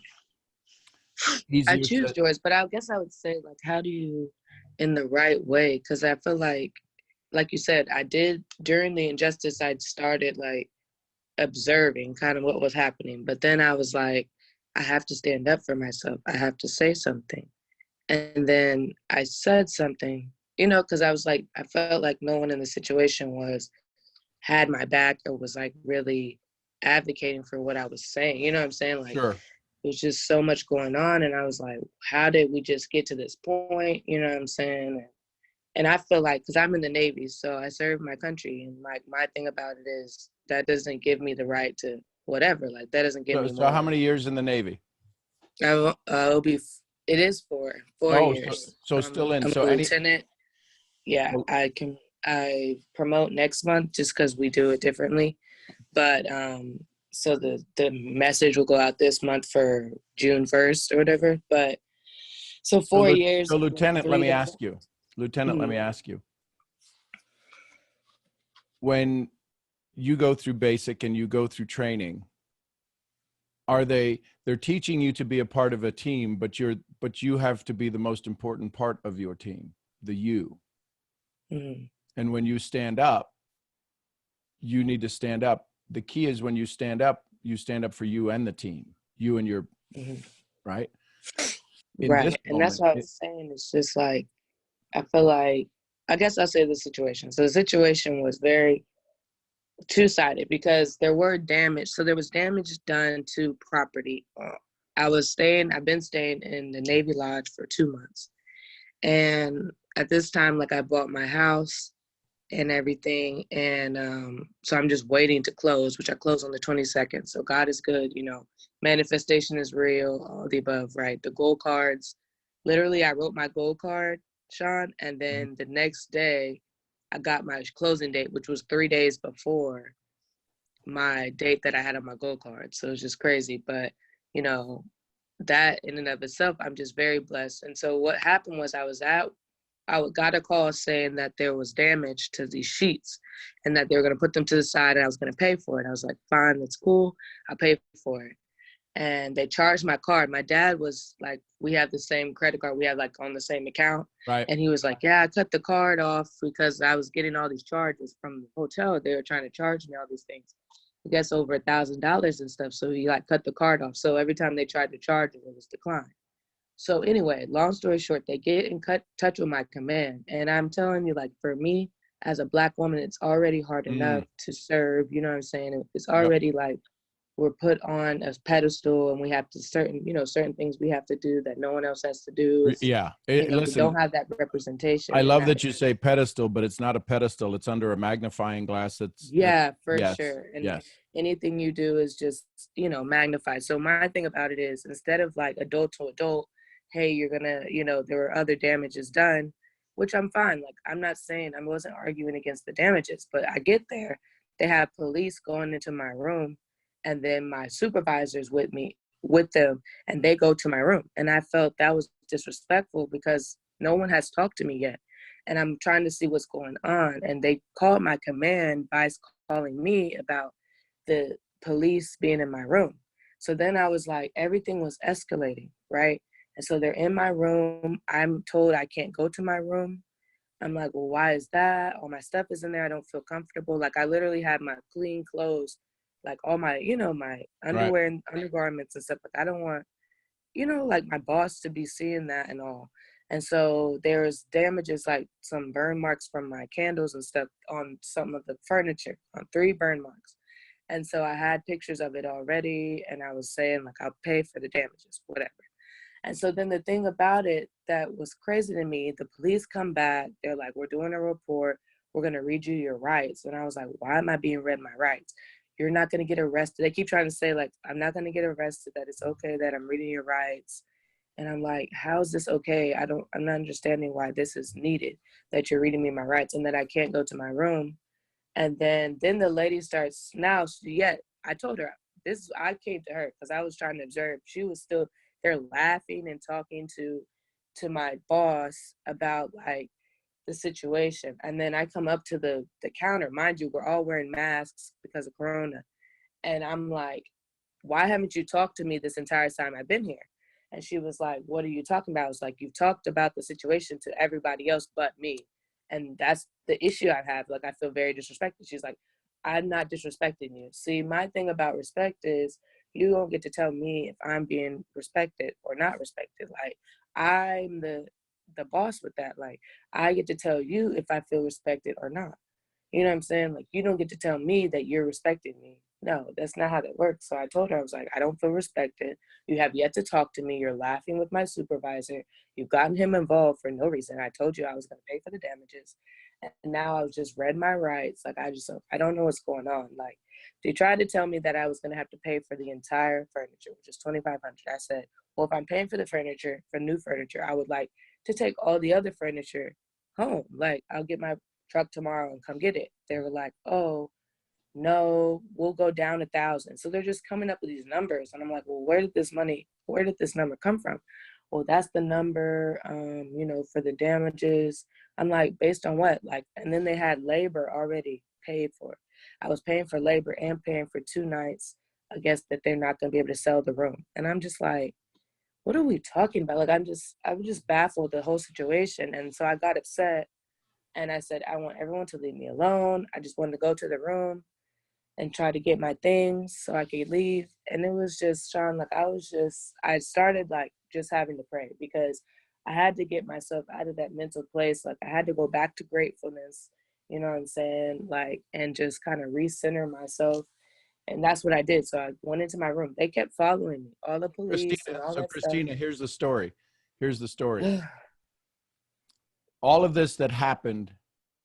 I choose joys, but I guess I would say, like, how do you, in the right way? Because I feel like you said, I did, during the injustice, I'd started, like, observing kind of what was happening. But then I was like, I have to stand up for myself. I have to say something. And then I said something, because I was like, I felt like no one in the situation had my back or was like really advocating for what I was saying. You know what I'm saying? Like, sure. There's just so much going on. And I was like, how did we just get to this point? You know what I'm saying? And I feel like, because I'm in the Navy, so I serve my country. And like, my thing about it is that doesn't give me the right to whatever. Like, that doesn't give me So how many years in the Navy? It is 4 years. So still in. I'm so a lieutenant. Yeah, I promote next month just because we do it differently. But so the message will go out this month for June 1st or whatever. But so 4 years. So Lieutenant, let me ask you. Lieutenant, let me ask you. When you go through basic and you go through training, they're teaching you to be a part of a team, but you have to be the most important part of your team, the you. Mm-hmm. And when you stand up, you need to stand up. The key is when you stand up for you and the team, you and your, right? Right. And that's what I was saying. It's just like, I feel like, I guess I'll say the situation. So the situation was very two-sided because there were damage. So there was damage done to property. I've been staying in the Navy Lodge for 2 months. And at this time, like, I bought my house and everything. And so I'm just waiting to close, which I close on the 22nd. So God is good, manifestation is real, all the above, right? The gold cards, literally I wrote my gold card, Sean, and then the next day I got my closing date, which was 3 days before my date that I had on my gold card. So it's just crazy. But, that in and of itself, I'm just very blessed. And so what happened was I got a call saying that there was damage to these sheets and that they were going to put them to the side and I was going to pay for it. I was like, fine, that's cool. I'll pay for it. And they charged my card. My dad was like, we have the same credit card. We have like on the same account. Right. And he was like, yeah, I cut the card off because I was getting all these charges from the hotel. They were trying to charge me all these things. I guess over $1,000 and stuff. So he like cut the card off. So every time they tried to charge it, it was declined. So anyway, long story short, they get in touch with my command. And I'm telling you, like, for me as a Black woman, it's already hard enough to serve. You know what I'm saying? It's already like we're put on a pedestal and we have to certain things we have to do that no one else has to do. Yeah. Listen, we don't have that representation. I love that you say pedestal, but it's not a pedestal. It's under a magnifying glass. Sure. And anything you do is just, magnified. So my thing about it is instead of like adult to adult, hey, you're gonna, there were other damages done, which I'm fine. Like, I'm not saying I wasn't arguing against the damages, but I get there they have police going into my room, and then my supervisor's with them, and they go to my room. And I felt that was disrespectful because no one has talked to me yet. And I'm trying to see what's going on. And they called my command by calling me about the police being in my room. So then I was like, everything was escalating, right? And so they're in my room. I'm told I can't go to my room. I'm like, well, why is that? All my stuff is in there. I don't feel comfortable. Like, I literally had my clean clothes, like all my, my underwear and undergarments and stuff. Like, I don't want, like my boss to be seeing that and all. And so there's damages, like some burn marks from my candles and stuff on some of the furniture, on 3 burn marks. And so I had pictures of it already. And I was saying, like, I'll pay for the damages, whatever. And so then the thing about it that was crazy to me, the police come back. They're like, we're doing a report. We're going to read you your rights. And I was like, why am I being read my rights? You're not going to get arrested. They keep trying to say, like, I'm not going to get arrested, that it's okay that I'm reading your rights. And I'm like, how is this okay? I'm not understanding why this is needed, that you're reading me my rights and that I can't go to my room. And then the lady starts, I told her, I came to her because I was trying to observe. She was still there laughing and talking to my boss about, like, the situation. And then I come up to the counter. Mind you, we're all wearing masks because of Corona. And I'm like, why haven't you talked to me this entire time I've been here? And she was like, what are you talking about? I was like, you've talked about the situation to everybody else but me. And that's the issue I have. Like, I feel very disrespected. She's like, I'm not disrespecting you. See, my thing about respect is you don't get to tell me if I'm being respected or not respected. Like, I'm the boss with that. Like, I get to tell you if I feel respected or not. You know what I'm saying? Like, you don't get to tell me that you're respecting me. No, that's not how that works. So I told her, I was like, I don't feel respected. You have yet to talk to me. You're laughing with my supervisor. You've gotten him involved for no reason. I told you I was going to pay for the damages. And now I was just read my rights. Like, I don't know what's going on. Like, they tried to tell me that I was going to have to pay for the entire furniture, which is $2,500. I said, well, if I'm paying for the furniture, for new furniture, I would like to take all the other furniture home. Like, I'll get my truck tomorrow and come get it. They were like, oh, no, we'll go down 1,000. So they're just coming up with these numbers. And I'm like, well, where did this number come from? Well, that's the number, for the damages. I'm like, based on what? Like, and then they had labor already paid for. I was paying for labor and paying for 2 nights. I guess that they're not going to be able to sell the room. And I'm just like, what are we talking about? Like, I'm just baffled the whole situation. And so I got upset and I said, I want everyone to leave me alone. I just wanted to go to the room and try to get my things so I could leave. And it was just, Sean, like, I started like just having to pray because I had to get myself out of that mental place. Like, I had to go back to gratefulness, you know what I'm saying? Like, and just kind of recenter myself. And that's what I did. So I went into my room. They kept following me, all the police and all that Christina, stuff. here's the story. All of this that happened,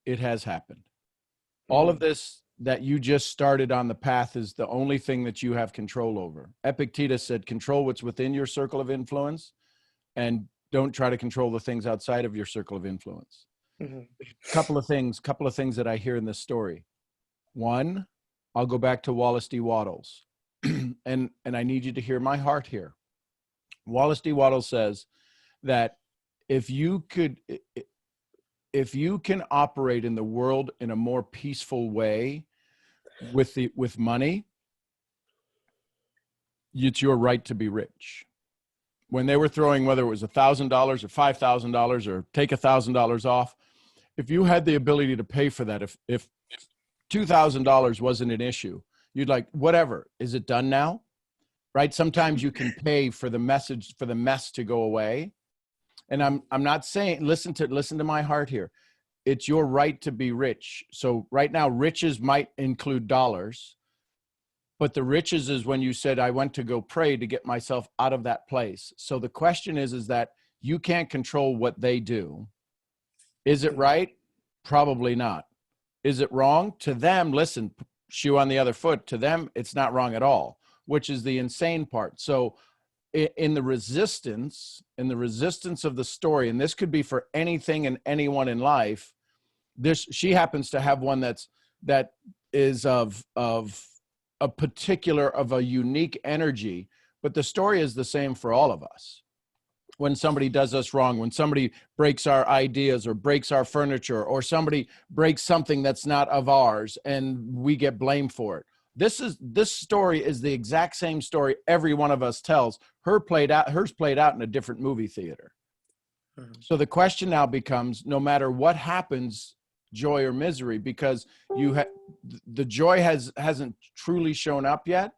it has happened. All of this that you just started on the path is the only thing that you have control over. Epictetus said, control what's within your circle of influence and don't try to control the things outside of your circle of influence. Couple of things that I hear in this story. One, I'll go back to Wallace D. Wattles. and I need you to hear my heart here. Wallace D. Wattles says that if you can operate in the world in a more peaceful way with money, it's your right to be rich. When they were throwing, whether it was $1,000 or $5,000 or take $1,000 off, if you had the ability to pay for that, if $2,000 wasn't an issue, you'd like, whatever, is it done now? Right? Sometimes you can pay for the mess to go away. And I'm not saying, listen to my heart here. It's your right to be rich. So right now, riches might include dollars, but the riches is when you said, I went to go pray to get myself out of that place. So the question is that you can't control what they do. Is it right? Probably not. Is it wrong? To them, listen, shoe on the other foot, to them, it's not wrong at all, which is the insane part. So in the resistance of the story, and this could be for anything and anyone in life, she happens to have one that's that is of a particular, of a unique energy, but the story is the same for all of us. When somebody does us wrong, when somebody breaks our ideas or breaks our furniture, or somebody breaks something that's not of ours and we get blamed for it. This story is the exact same story every one of us tells. Hers played out in a different movie theater. So the question now becomes, no matter what happens, joy or misery, because the joy hasn't truly shown up yet,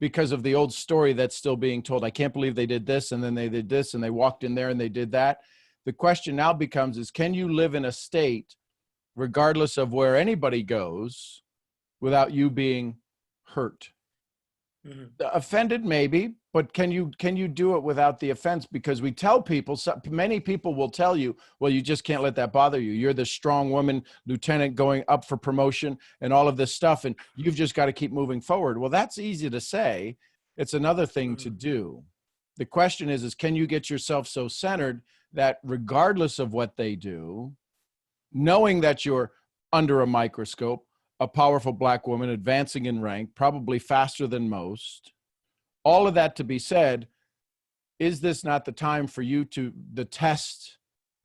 because of the old story that's still being told. I can't believe they did this, and then they did this, and they walked in there and they did that. The question now becomes is, can you live in a state, regardless of where anybody goes, without you being hurt? Offended, maybe, but can you do it without the offense? Because we tell people, many people will tell you, well, you just can't let that bother you. You're the strong woman, lieutenant, going up for promotion and all of this stuff, and you've just got to keep moving forward. Well, that's easy to say. It's another thing to do. The question is can you get yourself so centered that regardless of what they do, knowing that you're under a microscope, a powerful Black woman advancing in rank, probably faster than most, all of that to be said, is this not the time for you the test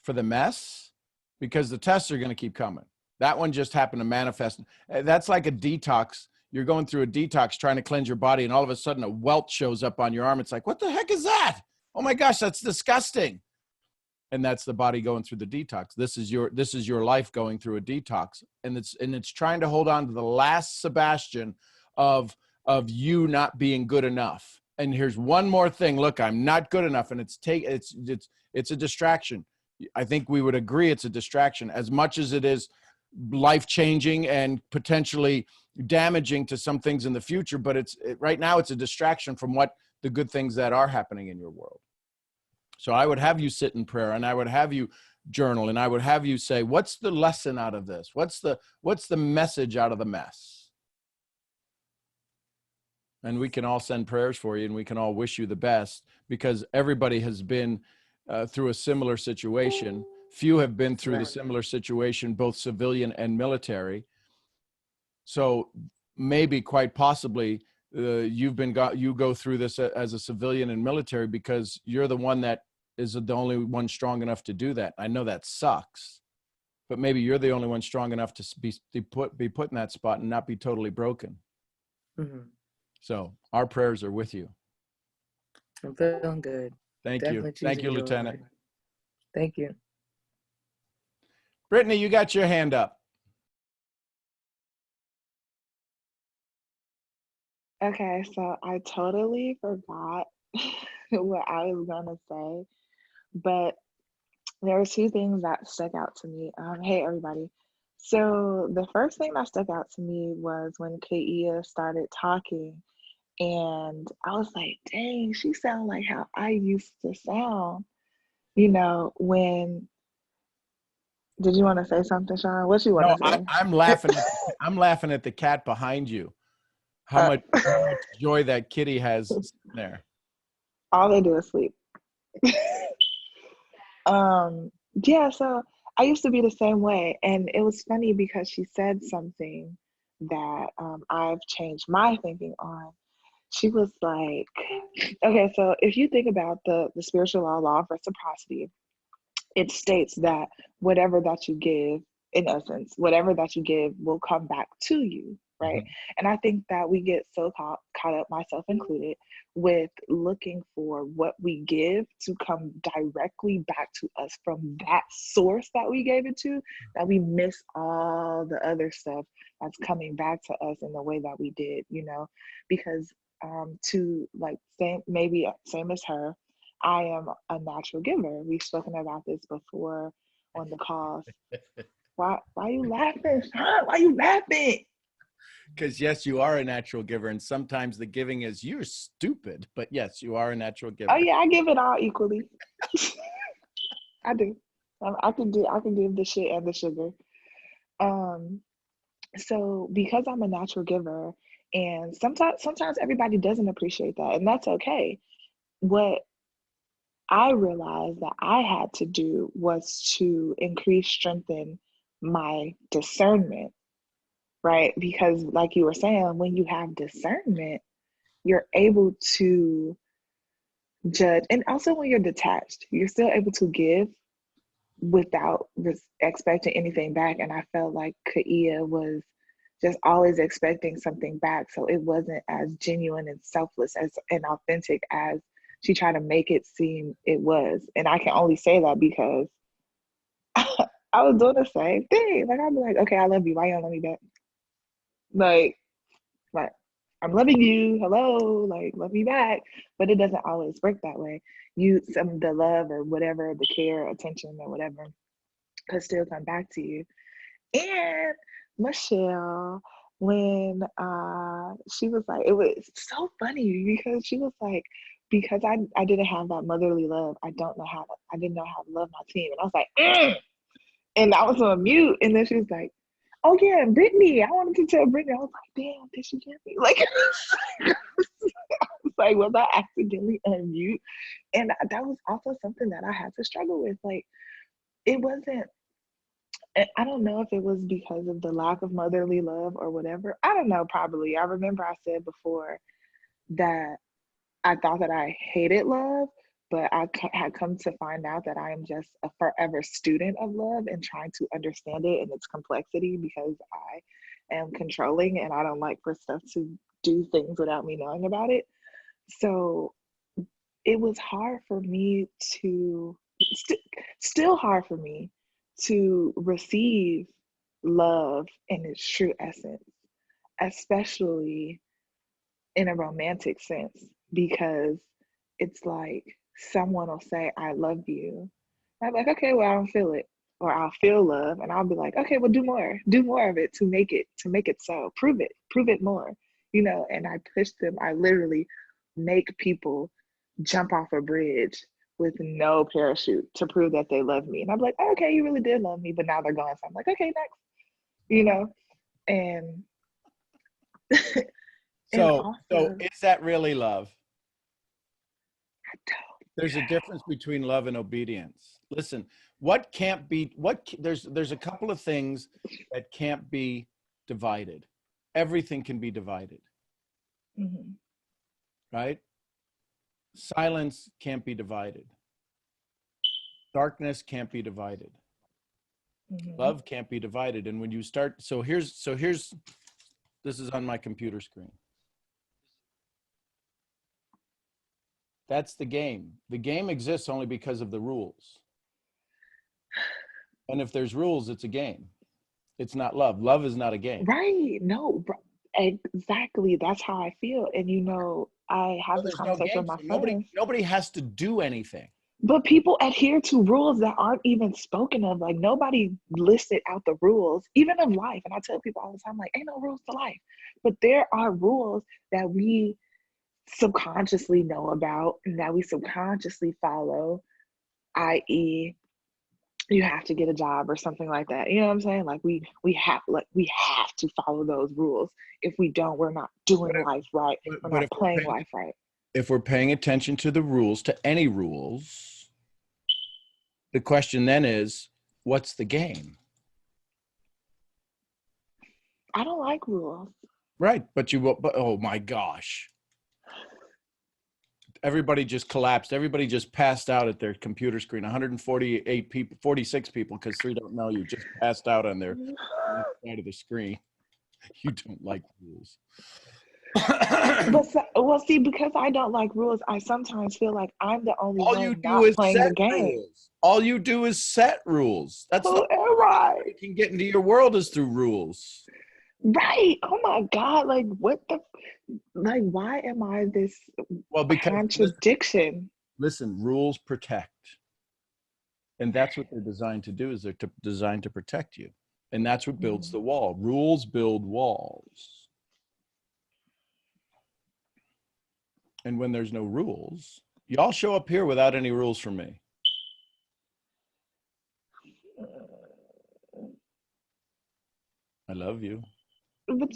for the mess? Because the tests are going to keep coming. That one just happened to manifest. That's like a detox. You're going through a detox trying to cleanse your body, and all of a sudden a welt shows up on your arm. It's like, what the heck is that? Oh my gosh, that's disgusting. And that's the body going through the detox. This is your life going through a detox, and it's trying to hold on to the last Sebastian of you not being good enough. And here's one more thing. Look, I'm not good enough, and it's a distraction. I think we would agree it's a distraction, as much as it is life-changing and potentially damaging to some things in the future. But right now it's a distraction from the good things that are happening in your world. So I would have you sit in prayer, and I would have you journal, and I would have you say, what's the lesson out of this? What's the message out of the mess? And we can all send prayers for you, and we can all wish you the best, because everybody has been through a similar situation. Few have been through the similar situation, both civilian and military. So maybe, quite possibly, you go through this as a civilian and military because you're the one that is the only one strong enough to do that. I know that sucks, but maybe you're the only one strong enough to be put in that spot and not be totally broken. So our prayers are with you. I'm feeling good. Thank Definitely you. Thank you, Lieutenant. Thank you. Brittany, you got your hand up. Okay, so I totally forgot what I was gonna say, but there were two things that stuck out to me. Hey everybody. So the first thing that stuck out to me was when Kaia started talking, and I was like, dang, she sounds like how I used to sound, when. Did you want to say something, Sean? What you want to say? I'm laughing at the cat behind you. How much joy that kitty has there. All they do is sleep. Yeah, so I used to be the same way, and it was funny because she said something that I've changed my thinking on. She was like, okay, so if you think about the spiritual law of reciprocity, it states that whatever that you give, in essence, whatever that you give will come back to you, right? And I think that we get so caught up, myself included, with looking for what we give to come directly back to us from that source that we gave it to, that we miss all the other stuff that's coming back to us in the way that we did, because to like same as her, I am a natural giver. We've spoken about this before on the calls. Why you laughing, Sean? Why you laughing? Because yes, you are a natural giver, and sometimes the giving is you're stupid, but yes, you are a natural giver. Oh yeah, I give it all equally. I do. I can give the shit and the sugar. So because I'm a natural giver, and sometimes everybody doesn't appreciate that, and that's okay. What I realized that I had to do was to strengthen my discernment, right? Because like you were saying, when you have discernment, you're able to judge. And also when you're detached, you're still able to give without expecting anything back. And I felt like Kaia was just always expecting something back. So it wasn't as genuine and selfless as and authentic as she tried to make it seem it was. And I can only say that because I was doing the same thing. Like I'd be like, okay, I love you. Why you don't love me back? Like I'm loving you. Hello, like love me back. But it doesn't always work that way. Some of the love or whatever, the care, attention or whatever, could still come back to you. And Michelle, when she was like, it was so funny because she was like, because I didn't have that motherly love, I didn't know how to love my team. And I was like, and I was on mute. And then she was like, oh yeah, Brittany, I wanted to tell Brittany. I was like, damn, did she get me? Like, I was like, was I accidentally unmute? And that was also something that I had to struggle with. Like, it wasn't, I don't know if it was because of the lack of motherly love or whatever. I don't know, probably. I remember I said before that I thought that I hated love, but I had come to find out that I am just a forever student of love and trying to understand it and its complexity because I am controlling and I don't like for stuff to do things without me knowing about it. So it was hard for me to, still hard for me to receive love in its true essence, especially in a romantic sense, because it's like someone will say, I love you. And I'm like, okay, well, I don't feel it. Or I'll feel love and I'll be like, okay, well, do more of it to make it so. Prove it more, and I push them. I literally make people jump off a bridge with no parachute to prove that they love me. And I'm like, okay, you really did love me, but now they're gone. So I'm like, okay, next, and so is that really love? I don't. There's a difference between love and obedience. Listen, there's a couple of things that can't be divided. Everything can be divided. Mm-hmm. Right? Silence can't be divided. Darkness can't be divided. Mm-hmm. Love can't be divided. And when you start, this is on my computer screen. That's the game. The game exists only because of the rules. And if there's rules, it's a game. It's not love. Love is not a game. Right. No, exactly. That's how I feel. And I have this conversation with my friends. Nobody has to do anything. But people adhere to rules that aren't even spoken of. Like nobody listed out the rules, even of life. And I tell people all the time, like, ain't no rules to life. But there are rules that we subconsciously know about and that we subconsciously follow, i.e., you have to get a job or something like that. You know what I'm saying? Like we have to follow those rules. If we don't, we're not doing life right. We're not playing life right. If we're paying attention to the rules, to any rules, the question then is, what's the game? I don't like rules. Right, but oh my gosh. Everybody just collapsed. Everybody just passed out at their computer screen. 148 people, 46 people, because 3 don't know you, just passed out on their side of the screen. You don't like rules. Well, see, because I don't like rules, I sometimes feel like I'm the only one not playing the game. Rules. All you do is set rules. That's the only way you can get into your world is through rules. Right. Oh my God. Like why am I this contradiction? Listen, rules protect. And that's what they're designed to do, is they're designed to protect you. And that's what builds the wall. Rules build walls. And when there's no rules, y'all show up here without any rules from me. I love you. But,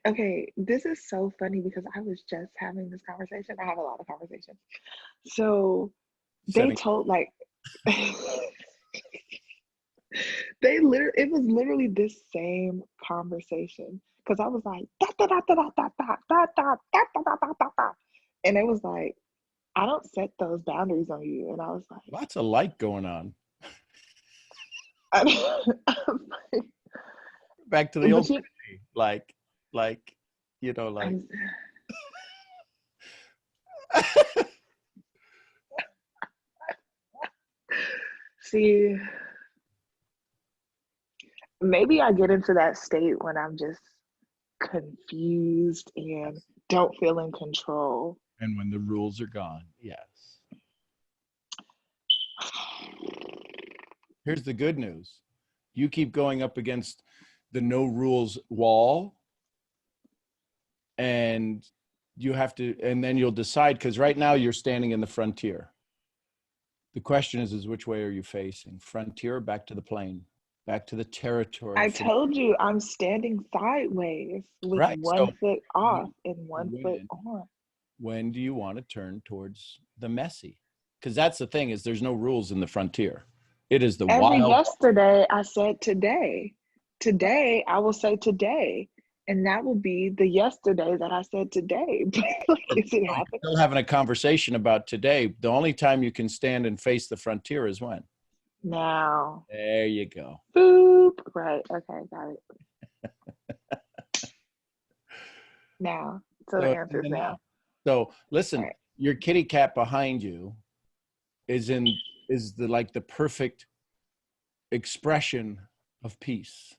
okay, this is so funny because I was just having this conversation. I have a lot of conversations. So they told It was literally this same conversation because I was like da, da, da, da, da, da, da, da, da, da, da, da, da, da. And it was like, I don't set those boundaries on you. And I was like, Lots of light going on. I was like, Back to the old but you, like you know, like I'm- see, maybe I get into that state when I'm just confused and don't feel in control. and when the rules are gone. Yes. Here's the good news. You keep going up against the no rules wall, and you have to, and then you'll decide, because right now you're standing in the frontier. The question is which way are you facing? Frontier, back to the plain, back to the territory. I told you I'm standing sideways with Right, one so foot off and one foot when- on. When do you want to turn towards the messy? Because that's the thing, is there's no rules in the frontier. It is the Every wild. yesterday I said today. Today I will say today. And that will be the yesterday that I said today. Like, is it happening? Still having a conversation about today. The only time you can stand and face the frontier is when? Now. There you go. Boop. Right. Okay, got it. Now. So the answer is now. So listen, Right. your kitty cat behind you is the perfect expression of peace.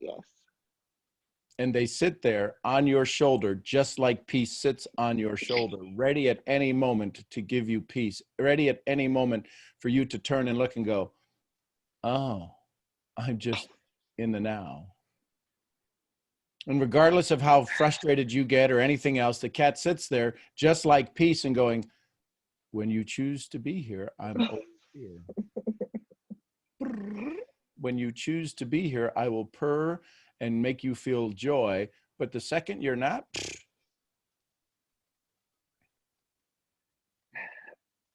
Yes. And they sit there on your shoulder, just like peace sits on your shoulder, ready at any moment to give you peace, ready at any moment for you to turn and look and go, oh, I'm just in the now. And regardless of how frustrated you get or anything else, the cat sits there just like peace and going, when you choose to be here, I'm always here. When you choose to be here, I will purr and make you feel joy. But the second you're not,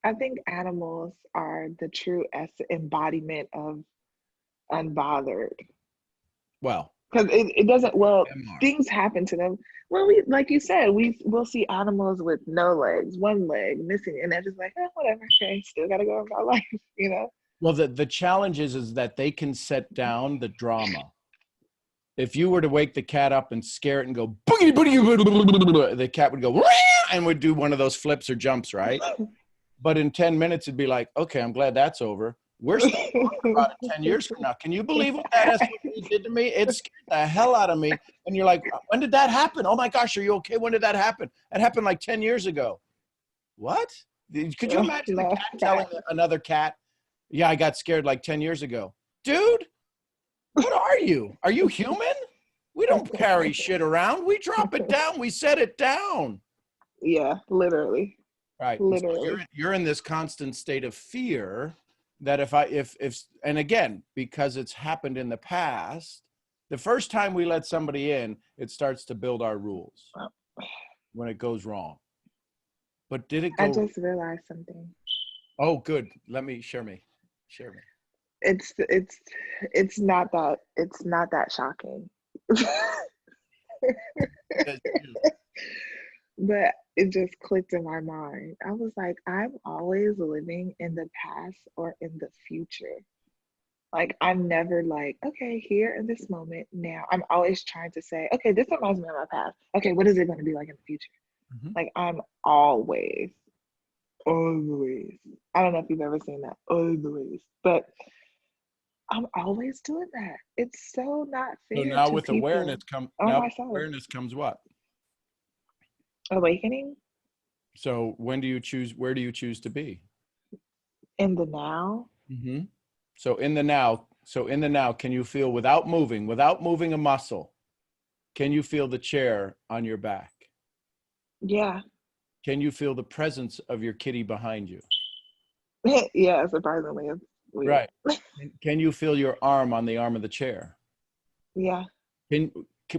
I think animals are the true embodiment of unbothered. well, Because it doesn't, well, MR. things happen to them. Well, like you said, we'll see animals with no legs, one leg missing, and they're just like, whatever, okay, still gotta go about life, you know? Well, the challenge is that they can set down the drama. If you were to wake the cat up and scare it and go, boogie, boogie, the cat would go, and would do one of those flips or jumps, right? But in 10 minutes, it'd be like, okay, I'm glad that's over. We're still talking about it 10 years from now. Can you believe what that SUV did to me? It scared the hell out of me. And you're like, when did that happen? Oh my gosh, are you okay? When did that happen? That happened like 10 years ago. What? Could you imagine the cat telling another cat, yeah, I got scared like 10 years ago. Dude, what are you? Are you human? We don't carry shit around. We drop it down. We set it down. Yeah, literally. Right. Literally. So you're in this constant state of fear that if and again, because it's happened in the past, the first time we let somebody in, it starts to build our rules when it goes wrong. But did it go? I just realized something. Oh, good. Share me. It's not that shocking. But it just clicked in my mind. I was like, I'm always living in the past or in the future. Like, I'm never like, okay, here in this moment now. I'm always trying to say, okay, this reminds me of my past. Okay, what is it going to be like in the future? Mm-hmm. Like, I'm always. I don't know if you've ever seen that. Always. But I'm always doing that. It's so not fair. So now to with people awareness comes what? Awakening. So where do you choose to be? In the now. Mm-hmm. So in the now, can you feel without moving a muscle, can you feel the chair on your back? Yeah. Can you feel the presence of your kitty behind you? Yeah, surprisingly. It's weird. Right. Can you feel your arm on the arm of the chair? Yeah.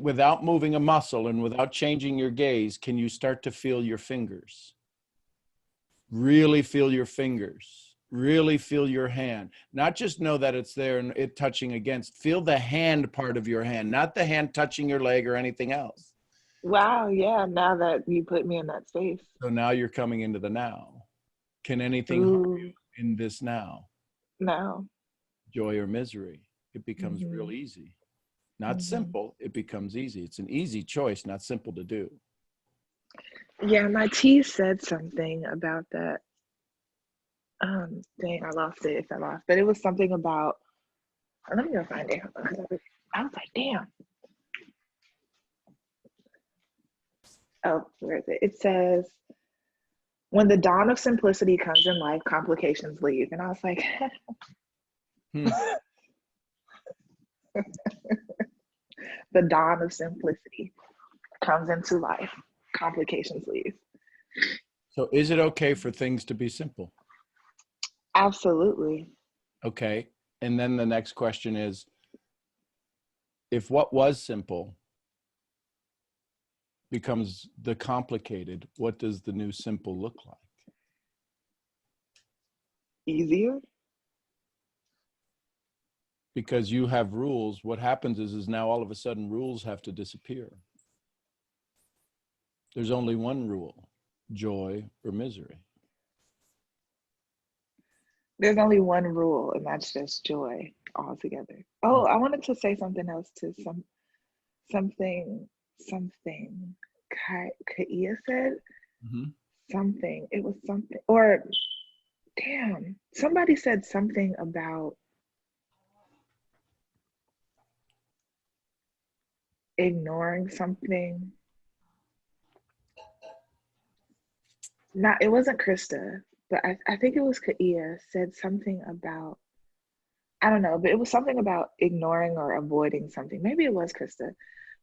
Without moving a muscle and without changing your gaze, can you start to feel your fingers? Really feel your fingers. Really feel your hand. Not just know that it's there and it touching against. Feel the hand part of your hand, not the hand touching your leg or anything else. Wow, yeah, now that you put me in that space. So now you're coming into the now. Can anything harm you in this now? No. Joy or misery? It becomes real easy. Not simple, it becomes easy. It's an easy choice, not simple to do. Yeah, my T said something about that. Dang, I lost it. It fell off. But it was something about, let me go find it. I was like, damn. Oh, where is it? It says, when the dawn of simplicity comes in life, complications leave. And I was like, the dawn of simplicity comes into life, complications leave. So is it okay for things to be simple? Absolutely. Okay. And then the next question is, if what was simple becomes the complicated, what does the new simple look like? Easier. Because you have rules. What happens is now all of a sudden rules have to disappear. There's only one rule, joy or misery. There's only one rule, and that's just joy altogether. Oh, I wanted to say something else to something Kaia said. Something. It was something, or damn, somebody said something about ignoring something. Not, it wasn't Krista, but I think it was Kaia said something about, I don't know, but it was something about ignoring or avoiding something. Maybe it was Krista,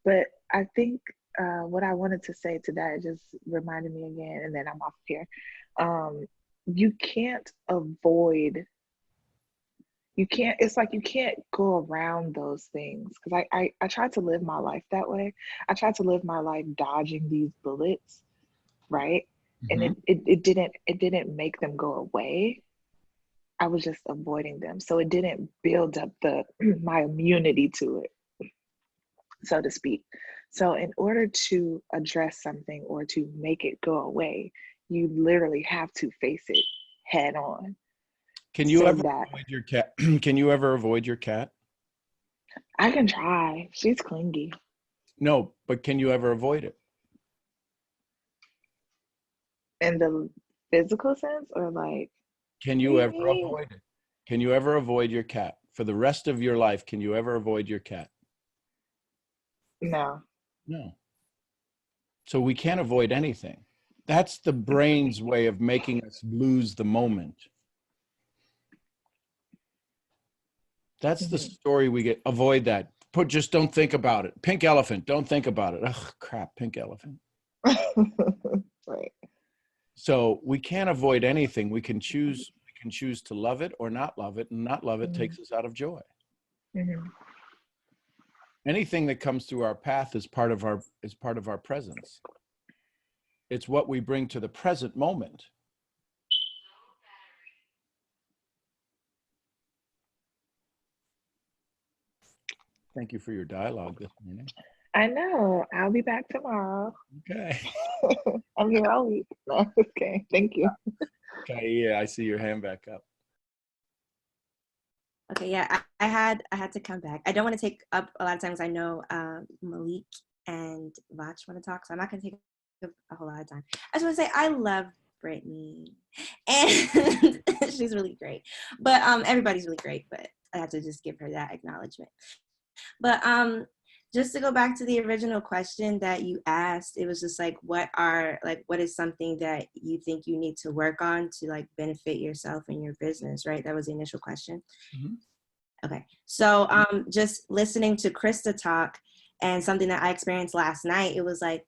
but I think what I wanted to say to that just reminded me again, and then I'm off here. You can't avoid, it's like you can't go around those things. Because I tried to live my life that way. I tried to live my life dodging these bullets, right? And it didn't make them go away. I was just avoiding them. So it didn't build up my immunity to it, so to speak. So in order to address something or to make it go away, you literally have to face it head on. Can you ever avoid your cat? Can you ever avoid your cat? I can try. She's clingy. No, but can you ever avoid it? In the physical sense, or like? Can you ever avoid it? Can you ever avoid your cat? For the rest of your life, can you ever avoid your cat? No. No. So we can't avoid anything. That's the brain's way of making us lose the moment. That's the story we get. Avoid that. Just don't think about it. Pink elephant, don't think about it. Ugh, crap, pink elephant. Right. So we can't avoid anything. We can choose to love it or not love it, and not love it takes us out of joy. Anything that comes through our path is part of our presence. It's what we bring to the present moment. Thank you for your dialogue this morning. I know. I'll be back tomorrow. Okay. I'm here all week. No, okay. Thank you. Kaia, I see your hand back up. Okay, yeah, I had to come back. I don't want to take up a lot of times. I know Malik and Vach want to talk, so I'm not going to take up a whole lot of time. I just want to say I love Brittany, and she's really great. But everybody's really great, but I have to just give her that acknowledgement. But just to go back to the original question that you asked, it was just like, what is something that you think you need to work on to like benefit yourself and your business, right? That was the initial question. Okay, so just listening to Krista talk and something that I experienced last night, it was like,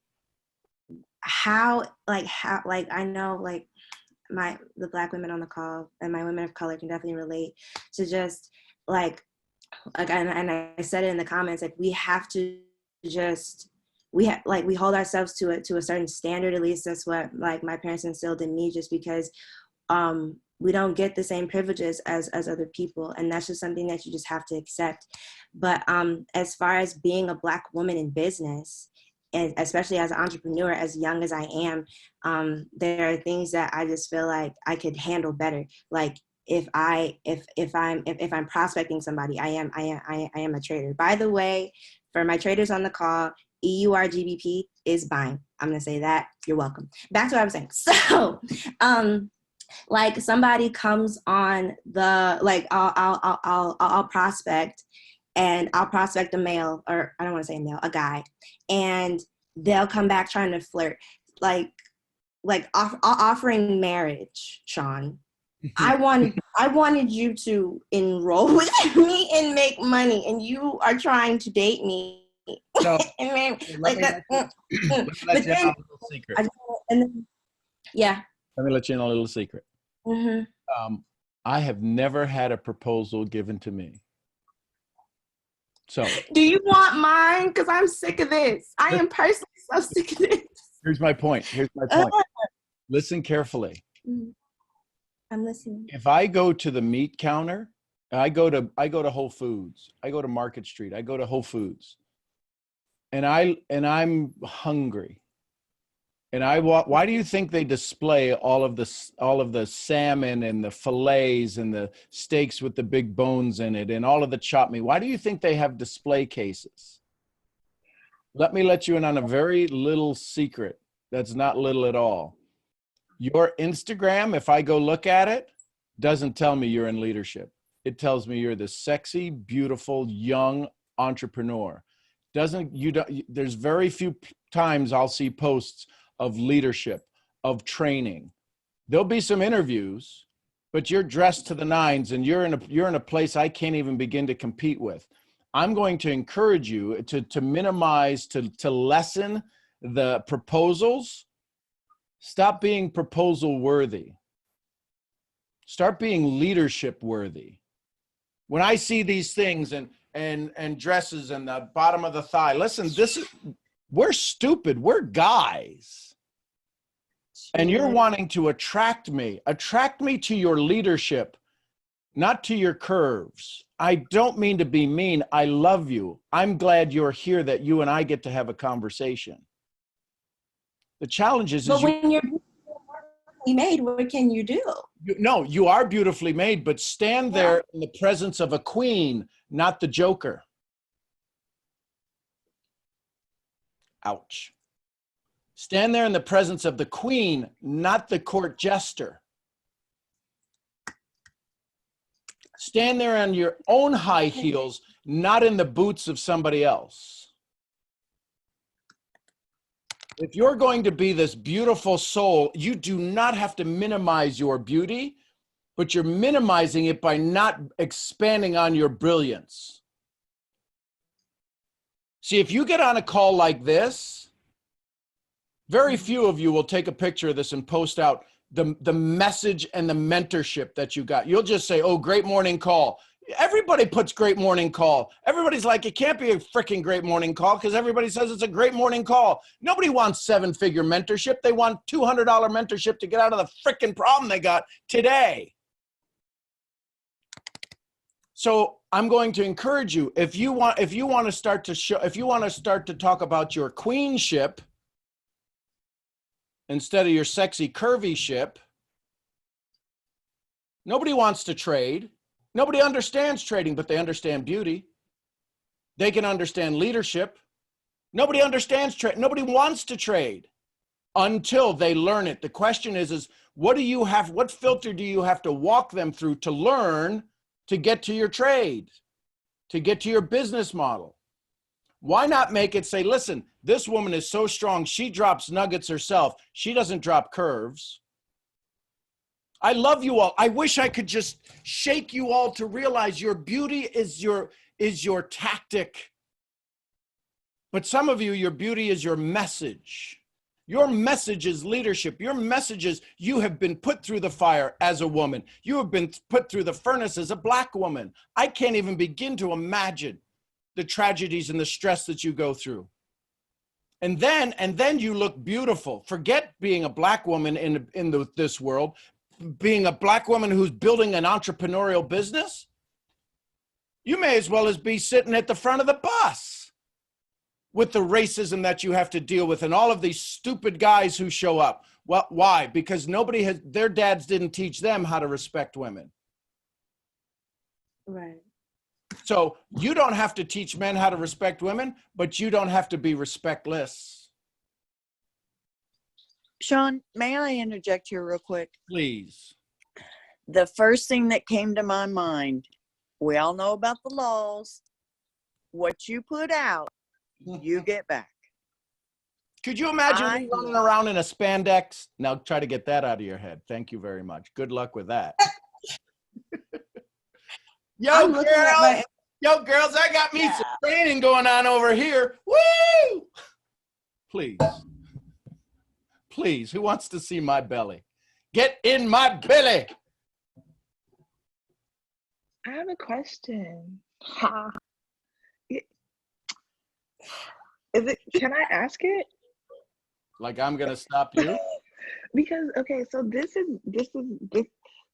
how I know like the Black women on the call and my women of color can definitely relate to just like and I said it in the comments, like we have to just we hold ourselves to a certain standard. At least that's what like my parents instilled in me, just because we don't get the same privileges as other people, and that's just something that you just have to accept. But as far as being a Black woman in business, and especially as an entrepreneur, as young as I am, there are things that I just feel like I could handle better. Like if I'm prospecting somebody, I am a trader. By the way, for my traders on the call, EURGBP is buying. I'm gonna say that. You're welcome. Back to what I was saying. So, like somebody comes on the, like I'll prospect, and I'll prospect a male, or I don't want to say a male, a guy, and they'll come back trying to flirt, like offering marriage, Sean. I wanted you to enroll with me and make money, and you are trying to date me. So, And then, let me let you in on a little secret. Yeah. Let me let you in on a little secret. Mm-hmm. I have never had a proposal given to me. So, do you want mine? Because I'm sick of this. I am personally so sick of this. Here's my point. Listen carefully. I'm listening. If I go to the meat counter, I go to Whole Foods, I go to Market Street, I go to Whole Foods, and I'm hungry, and I walk. Why do you think they display all of the salmon and the fillets and the steaks with the big bones in it and all of the chopped meat? Why do you think they have display cases? Let me let you in on a very little secret that's not little at all. Your Instagram, if I go look at it, doesn't tell me you're in leadership. It tells me you're the sexy, beautiful, young entrepreneur. There's very few times I'll see posts of leadership, of training. There'll be some interviews, but you're dressed to the nines and you're in a place I can't even begin to compete with. I'm going to encourage you to minimize, to lessen the proposals. Stop being proposal worthy. Start being leadership worthy. When I see these things and dresses and the bottom of the thigh, listen, we're stupid. We're guys. And you're wanting to attract me to your leadership, not to your curves. I don't mean to be mean. I love you. I'm glad you're here, that you and I get to have a conversation. The challenge is when you're beautifully made, what can you do? No, you are beautifully made, but stand there in the presence of a queen, not the Joker. Ouch. Stand there in the presence of the queen, not the court jester. Stand there on your own high heels, not in the boots of somebody else. If you're going to be this beautiful soul, you do not have to minimize your beauty, but you're minimizing it by not expanding on your brilliance. See, if you get on a call like this, very few of you will take a picture of this and post out the message and the mentorship that you got. You'll just say, oh, great morning call. Everybody puts great morning call. Everybody's like, it can't be a freaking great morning call because everybody says it's a great morning call. Nobody wants 7-figure mentorship. They want $200 mentorship to get out of the freaking problem they got today. So I'm going to encourage you, if you want to start to talk about your queenship instead of your sexy curvy ship, nobody wants to trade. Nobody understands trading, but they understand beauty. They can understand leadership. Nobody understands trade. Nobody wants to trade until they learn it. The question is what filter do you have to walk them through to learn to get to your trade, to get to your business model? Why not make it say, listen, this woman is so strong, she drops nuggets herself. She doesn't drop curves. I love you all. I wish I could just shake you all to realize your beauty is your tactic. But some of you, your beauty is your message. Your message is leadership. Your message is you have been put through the fire as a woman. You have been put through the furnace as a Black woman. I can't even begin to imagine the tragedies and the stress that you go through. And then you look beautiful. Forget being a Black woman in this world. being a black woman who's building an entrepreneurial business, you may as well as be sitting at the front of the bus with the racism that you have to deal with and all of these stupid guys who show up. Well, why? Because their dads didn't teach them how to respect women. Right. So you don't have to teach men how to respect women, but you don't have to be respectless. Sean, may I interject here real quick? Please. The first thing that came to my mind, we all know about the laws. What you put out, you get back. Could you imagine me running around in a spandex? Now try to get that out of your head. Thank you very much. Good luck with that. Yo, girls, I got me some training going on over here. Woo! Please. Please, who wants to see my belly? Get in my belly. I have a question. Can I ask it? Like I'm gonna stop you? Because okay, so this is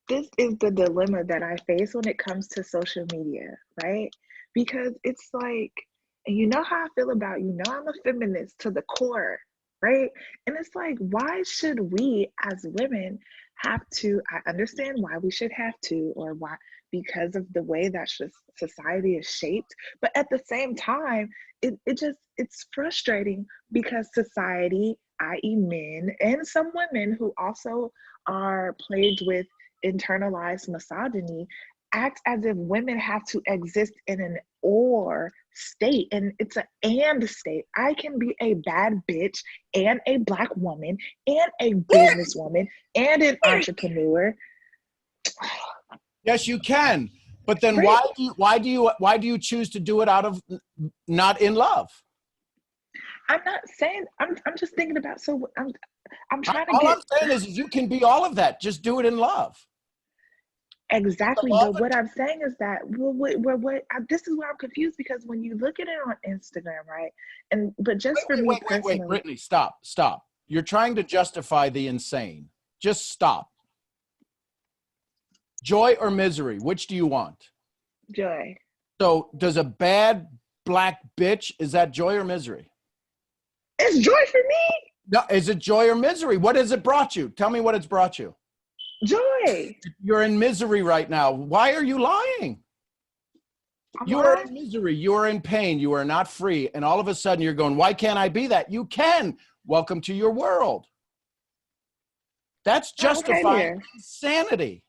the dilemma that I face when it comes to social media, right? Because it's like, and you know how I feel about, I'm a feminist to the core, right? And it's like, why should we as women have to, I understand why we should have to, or why, because of the way that society is shaped. But at the same time, it's frustrating because society, i.e. men and some women who also are plagued with internalized misogyny, act as if women have to exist in an or state, and it's an and state. I can be a bad bitch and a black woman and a businesswoman and an entrepreneur. Yes, you can. But then why do you choose to do it out of not in love? I'm not saying, I'm just thinking about, so I'm trying to all I'm saying is you can be all of that. Just do it in love. Exactly, but what I'm saying is that this is where I'm confused, because when you look at it on Instagram, right? But just for me personally, wait, Brittany, stop. You're trying to justify the insane. Just stop. Joy or misery? Which do you want? Joy. So does a bad black bitch, is that joy or misery? It's joy for me. No, is it joy or misery? What has it brought you? Tell me what it's brought you. Joy. You're in misery right now. Why are you lying? You are in misery. You are in pain. You are not free. And all of a sudden you're going, why can't I be that? You can. Welcome to your world. That's justifying insanity.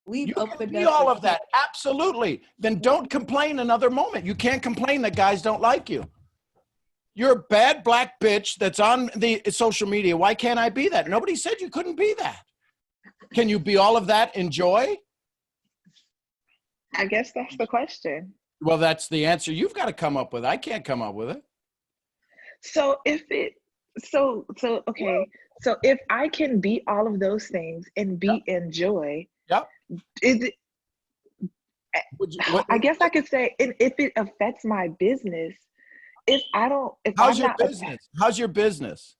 We've opened up all of that. Absolutely. Then don't complain another moment. You can't complain that guys don't like you. You're a bad black bitch that's on the social media. Why can't I be that? Nobody said you couldn't be that. Can you be all of that in joy? I guess that's the question. Well, that's the answer you've got to come up with. I can't come up with it. So if I can be all of those things and be in joy, is it? I guess I could say, if it affects my business. How's your business?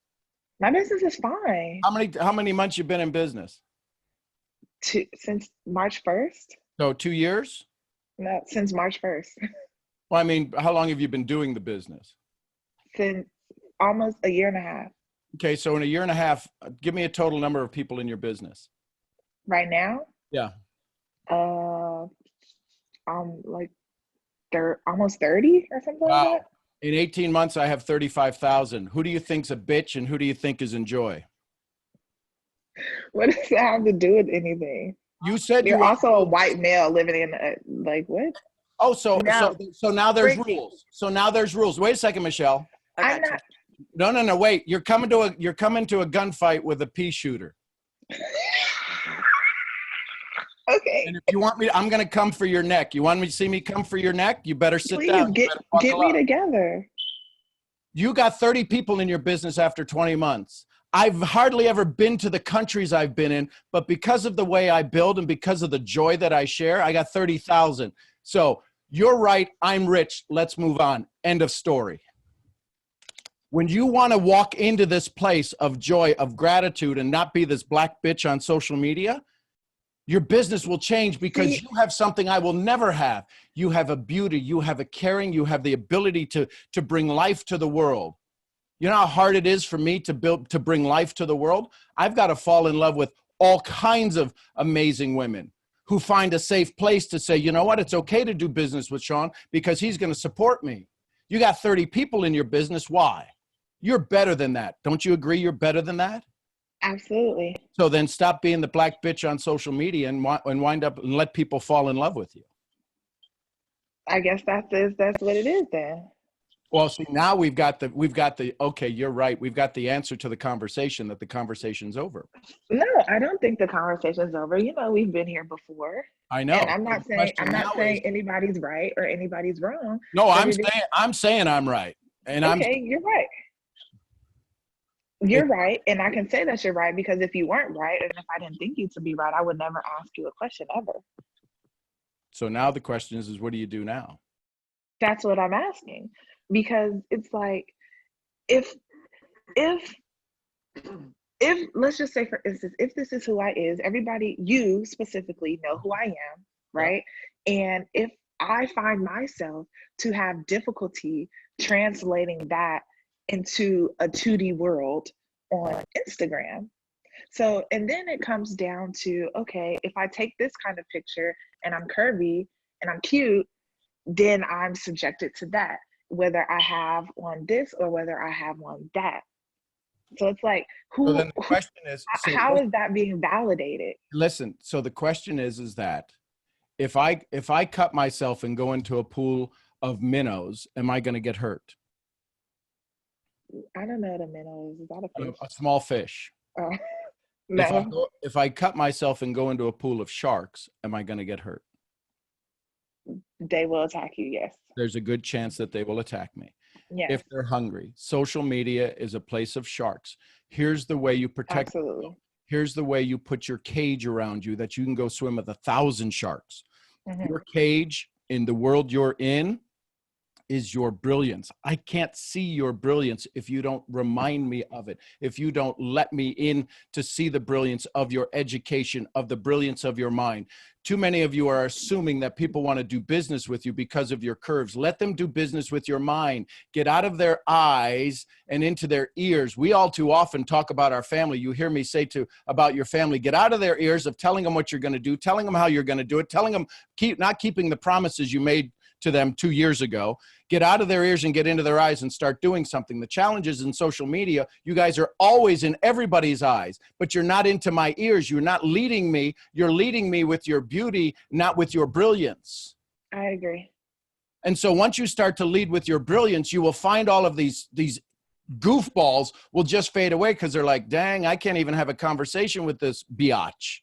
My business is fine. How many months you been in business? Since March 1st. So 2 years? No, since March 1st. Well, I mean, how long have you been doing the business? Since almost a year and a half. Okay, so in a year and a half, give me a total number of people in your business. Right now? Yeah. Like they're almost 30 or something like that. In 18 months, I have 35,000. Who do you think's a bitch and who do you think is in joy? What does that have to do with anything? You said you're also a white male living in like what? Oh, so now there's rules. So now there's rules. Wait a second, Michelle. I'm not. No. Wait. You're coming to a gunfight with a pea shooter. Okay. And if you want me, I'm going to come for your neck. You want me to see me come for your neck? You better sit down. Please get me together. You got 30 people in your business after 20 months. I've hardly ever been to the countries I've been in, but because of the way I build and because of the joy that I share, I got 30,000. So you're right. I'm rich. Let's move on. End of story. When you want to walk into this place of joy, of gratitude, and not be this black bitch on social media, your business will change because you have something I will never have. You have a beauty, you have a caring, you have the ability to bring life to the world. You know how hard it is for me to bring life to the world? I've got to fall in love with all kinds of amazing women who find a safe place to say, you know what, it's okay to do business with Sean because he's going to support me. You got 30 people in your business. Why? You're better than that. Don't you agree you're better than that? Absolutely. So then stop being the black bitch on social media and wind up and let people fall in love with you. I guess that's what it is then. Well, see, now we've got the, okay, you're right. We've got the answer to the conversation, that the conversation's over. No, I don't think the conversation's over. You know, we've been here before. I know. And I'm not saying anybody's right or anybody's wrong. No, I'm saying I'm right. And okay, you're right. You're right. And I can say that you're right because if you weren't right, and if I didn't think you to be right, I would never ask you a question ever. So now the question is what do you do now? That's what I'm asking. Because it's like, if let's just say, for instance, if this is who I is, everybody, you specifically know who I am, right? And if I find myself to have difficulty translating that into a 2D world on Instagram. So, and then it comes down to, okay, if I take this kind of picture and I'm curvy and I'm cute, then I'm subjected to that, whether I have on this or whether I have on that. So it's like, so then the question is, how is that being validated? Listen, so the question is that if I cut myself and go into a pool of minnows, am I going to get hurt? I don't know what a minnow is. Is that a fish? A small fish. No. If I cut myself and go into a pool of sharks, am I going to get hurt? They will attack you, yes. There's a good chance that they will attack me. Yes. If they're hungry. Social media is a place of sharks. Here's the way you protect. Absolutely. Yourself. Here's the way you put your cage around you that you can go swim with 1,000 sharks. Mm-hmm. Your cage in the world you're in is your brilliance. I can't see your brilliance if you don't remind me of it, if you don't let me in to see the brilliance of your education, of the brilliance of your mind. Too many of you are assuming that people want to do business with you because of your curves. Let them do business with your mind. Get out of their eyes and into their ears. We all too often talk about our family. You hear me say about your family, get out of their ears of telling them what you're going to do, telling them how you're going to do it, telling them not keeping the promises you made to them 2 years ago. Get out of their ears and get into their eyes and start doing something. The challenge is in social media, you guys are always in everybody's eyes, but you're not into my ears. You're not leading me. You're leading me with your beauty, not with your brilliance. I agree. And so once you start to lead with your brilliance, you will find all of these goofballs will just fade away because they're like, dang, I can't even have a conversation with this biatch.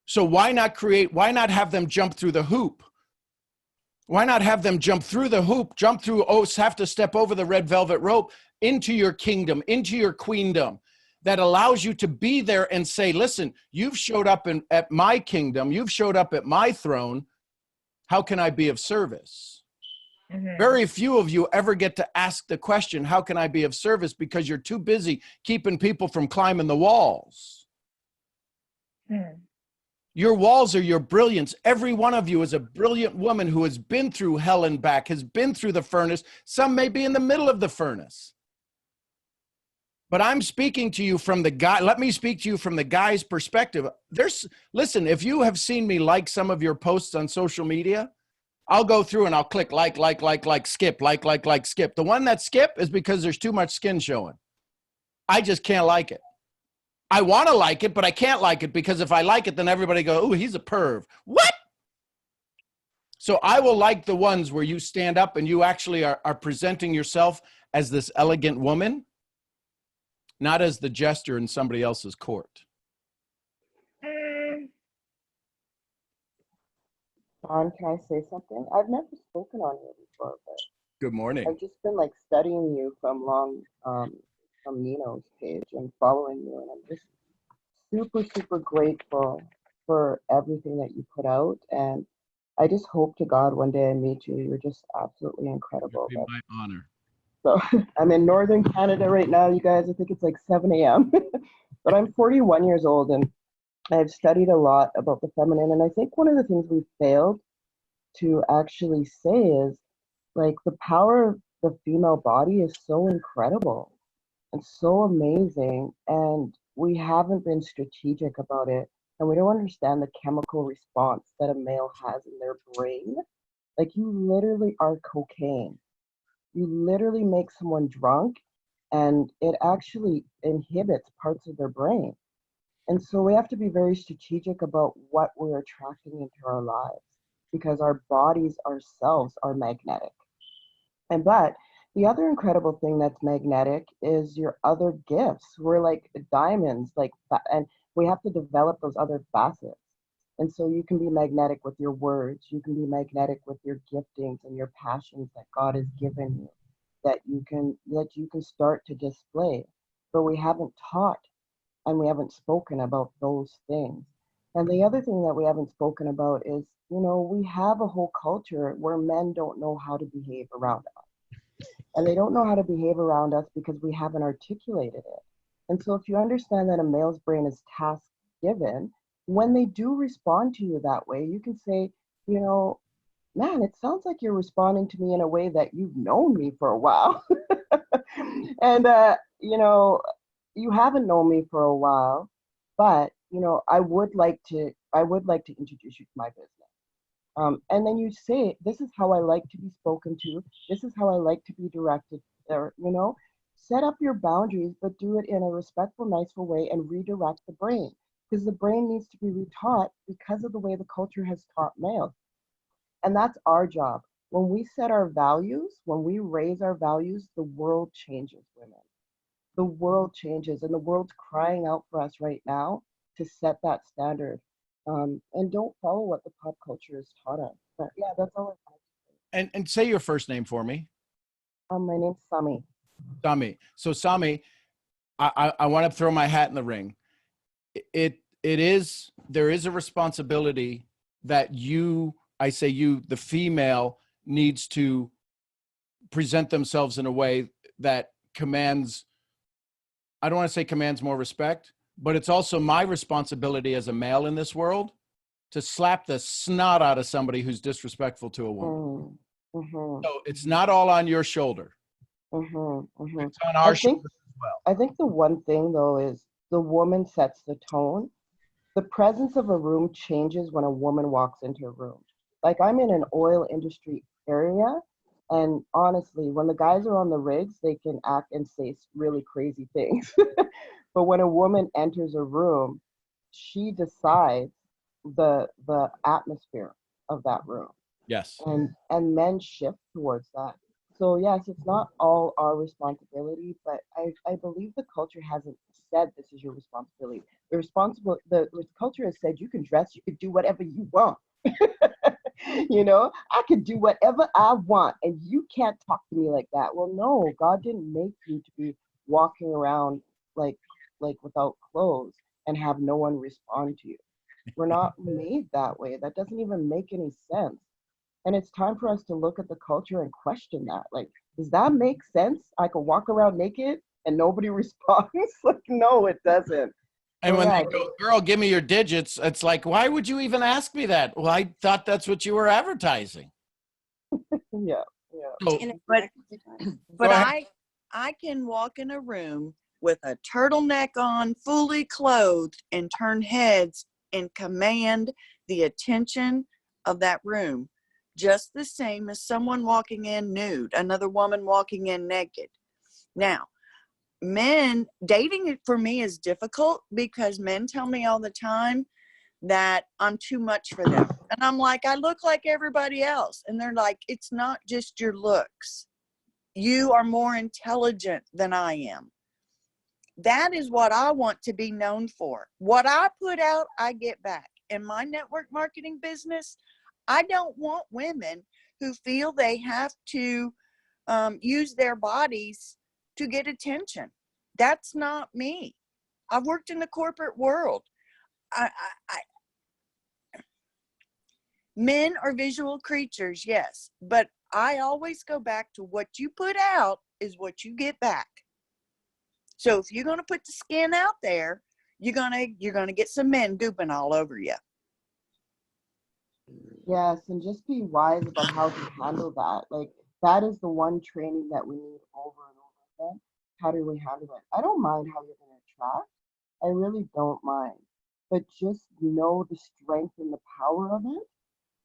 So why not have them jump through the hoop? Why not have them jump through the hoop, have to step over the red velvet rope into your kingdom, into your queendom that allows you to be there and say, listen, you've showed up at my kingdom. You've showed up at my throne. How can I be of service? Mm-hmm. Very few of you ever get to ask the question, how can I be of service? Because you're too busy keeping people from climbing the walls. Mm. Your walls are your brilliance. Every one of you is a brilliant woman who has been through hell and back, has been through the furnace. Some may be in the middle of the furnace. But I'm speaking to you from the guy. Let me speak to you from the guy's perspective. Listen, if you have seen me like some of your posts on social media, I'll go through and I'll click like, skip, like, skip. The one that skip is because there's too much skin showing. I just can't like it. I want to like it, but I can't like it because if I like it, then everybody go, oh, he's a perv. What? So I will like the ones where you stand up and you actually are presenting yourself as this elegant woman, not as the jester in somebody else's court. Ron, can I say something? I've never spoken on here before, but good morning. I've just been like studying you from Nino's page and following you, and I'm just super grateful for everything that you put out, and I just hope to God one day I meet you. You're just absolutely incredible. It'd be my honor. So I'm in Northern Canada right now, you guys. I think it's like 7 a.m. But I'm 41 years old, and I've studied a lot about the feminine. And I think one of the things we failed to actually say is like the power of the female body is so incredible and so amazing. And we haven't been strategic about it. And we don't understand the chemical response that a male has in their brain. Like you literally are cocaine. You literally make someone drunk and it actually inhibits parts of their brain. And so we have to be very strategic about what we're attracting into our lives because our bodies ourselves are magnetic. And but the other incredible thing that's magnetic is your other gifts. We're like diamonds, and we have to develop those other facets. And so you can be magnetic with your words, you can be magnetic with your giftings and your passions that God has given you, that you can start to display. But we haven't taught and we haven't spoken about those things. And the other thing that we haven't spoken about is, we have a whole culture where men don't know how to behave around us. And they don't know how to behave around us because we haven't articulated it. And so if you understand that a male's brain is task given, when they do respond to you that way, you can say, man, it sounds like you're responding to me in a way that you've known me for a while. And, you haven't known me for a while, but, I would like to introduce you to my business. And then you say, this is how I like to be spoken to. This is how I like to be directed. Or, set up your boundaries, but do it in a respectful, nice way and redirect the brain. Because the brain needs to be retaught because of the way the culture has taught males. And that's our job. When we set our values, when we raise our values, the world changes, women. The world changes, and the world's crying out for us right now to set that standard. And don't follow what the pop culture has taught us. But yeah, that's all I have. And say your first name for me. My name's Sami. Sami. So Sami, I want to throw my hat in the ring. There is a responsibility that the female needs to present themselves in a way that commands, I don't want to say commands more respect, but it's also my responsibility as a male in this world to slap the snot out of somebody who's disrespectful to a woman. Mm-hmm. So it's not all on your shoulder. Mm-hmm. Mm-hmm. It's on our shoulders as well. I think the one thing though is the woman sets the tone. The presence of a room changes when a woman walks into a room. Like I'm in an oil industry area, and honestly, when the guys are on the rigs, they can act and say really crazy things. But when a woman enters a room, she decides the atmosphere of that room. Yes. And men shift towards that. So yes, it's not all our responsibility, but I believe the culture hasn't said this is your responsibility. The culture has said you can dress, you can do whatever you want. I can do whatever I want, and you can't talk to me like that. Well, no, God didn't make you to be walking around like without clothes and have no one respond to you. We're not made that way. That doesn't even make any sense. And it's time for us to look at the culture and question that. Like, does that make sense? I can walk around naked and nobody responds? Like, no, it doesn't. And when they go, girl, give me your digits, it's like, why would you even ask me that? Well, I thought that's what you were advertising. Yeah. So, but I can walk in a room with a turtleneck on, fully clothed, and turn heads and command the attention of that room, just the same as someone walking in nude, another woman walking in naked. Now, men, dating for me is difficult because men tell me all the time that I'm too much for them. And I'm like, I look like everybody else. And they're like, it's not just your looks. You are more intelligent than I am. That is what I want to be known for. What I put out, I get back. In my network marketing business, I don't want women who feel they have to use their bodies to get attention. That's not me. I've worked in the corporate world. Men are visual creatures, yes, but I always go back to what you put out is what you get back. So if you're going to put the skin out there, you're going to get some men gooping all over you. Yes, and just be wise about how to handle that. Like, that is the one training that we need over and over again. How do we handle it? I don't mind how you're going to attract. I really don't mind. But just know the strength and the power of it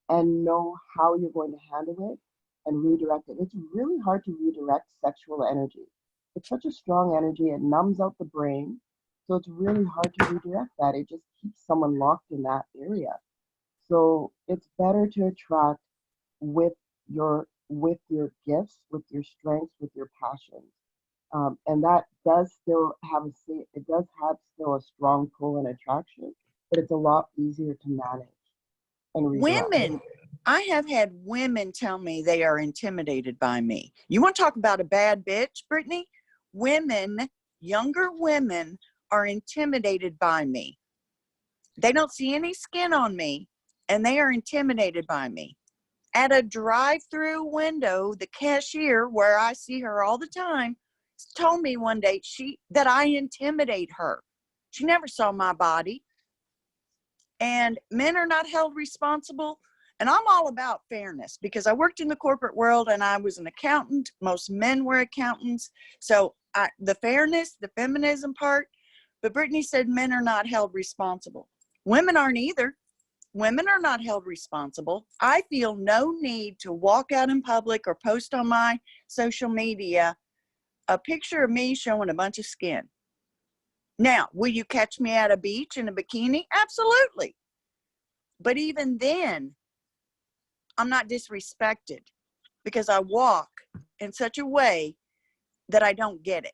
and know how you're going to handle it and redirect it. It's really hard to redirect sexual energy. It's such a strong energy, it numbs out the brain. So it's really hard to redirect that. It just keeps someone locked in that area. So it's better to attract with your gifts, with your strengths, with your passions. And that does still have it does have still a strong pull and attraction, but it's a lot easier to manage and redirect. Women, I have had women tell me they are intimidated by me. You want to talk about a bad bitch, Brittany? Women, younger women, are intimidated by me. They don't see any skin on me, and they are intimidated by me. At a drive-through window, the cashier, where I see her all the time, told me one day that I intimidate her. She never saw my body. And men are not held responsible. And I'm all about fairness because I worked in the corporate world and I was an accountant. Most men were accountants. So the fairness, the feminism part. But Brittany said men are not held responsible. Women aren't either. Women are not held responsible. I feel no need to walk out in public or post on my social media a picture of me showing a bunch of skin. Now, will you catch me at a beach in a bikini? Absolutely. But even then, I'm not disrespected because I walk in such a way that I don't get it.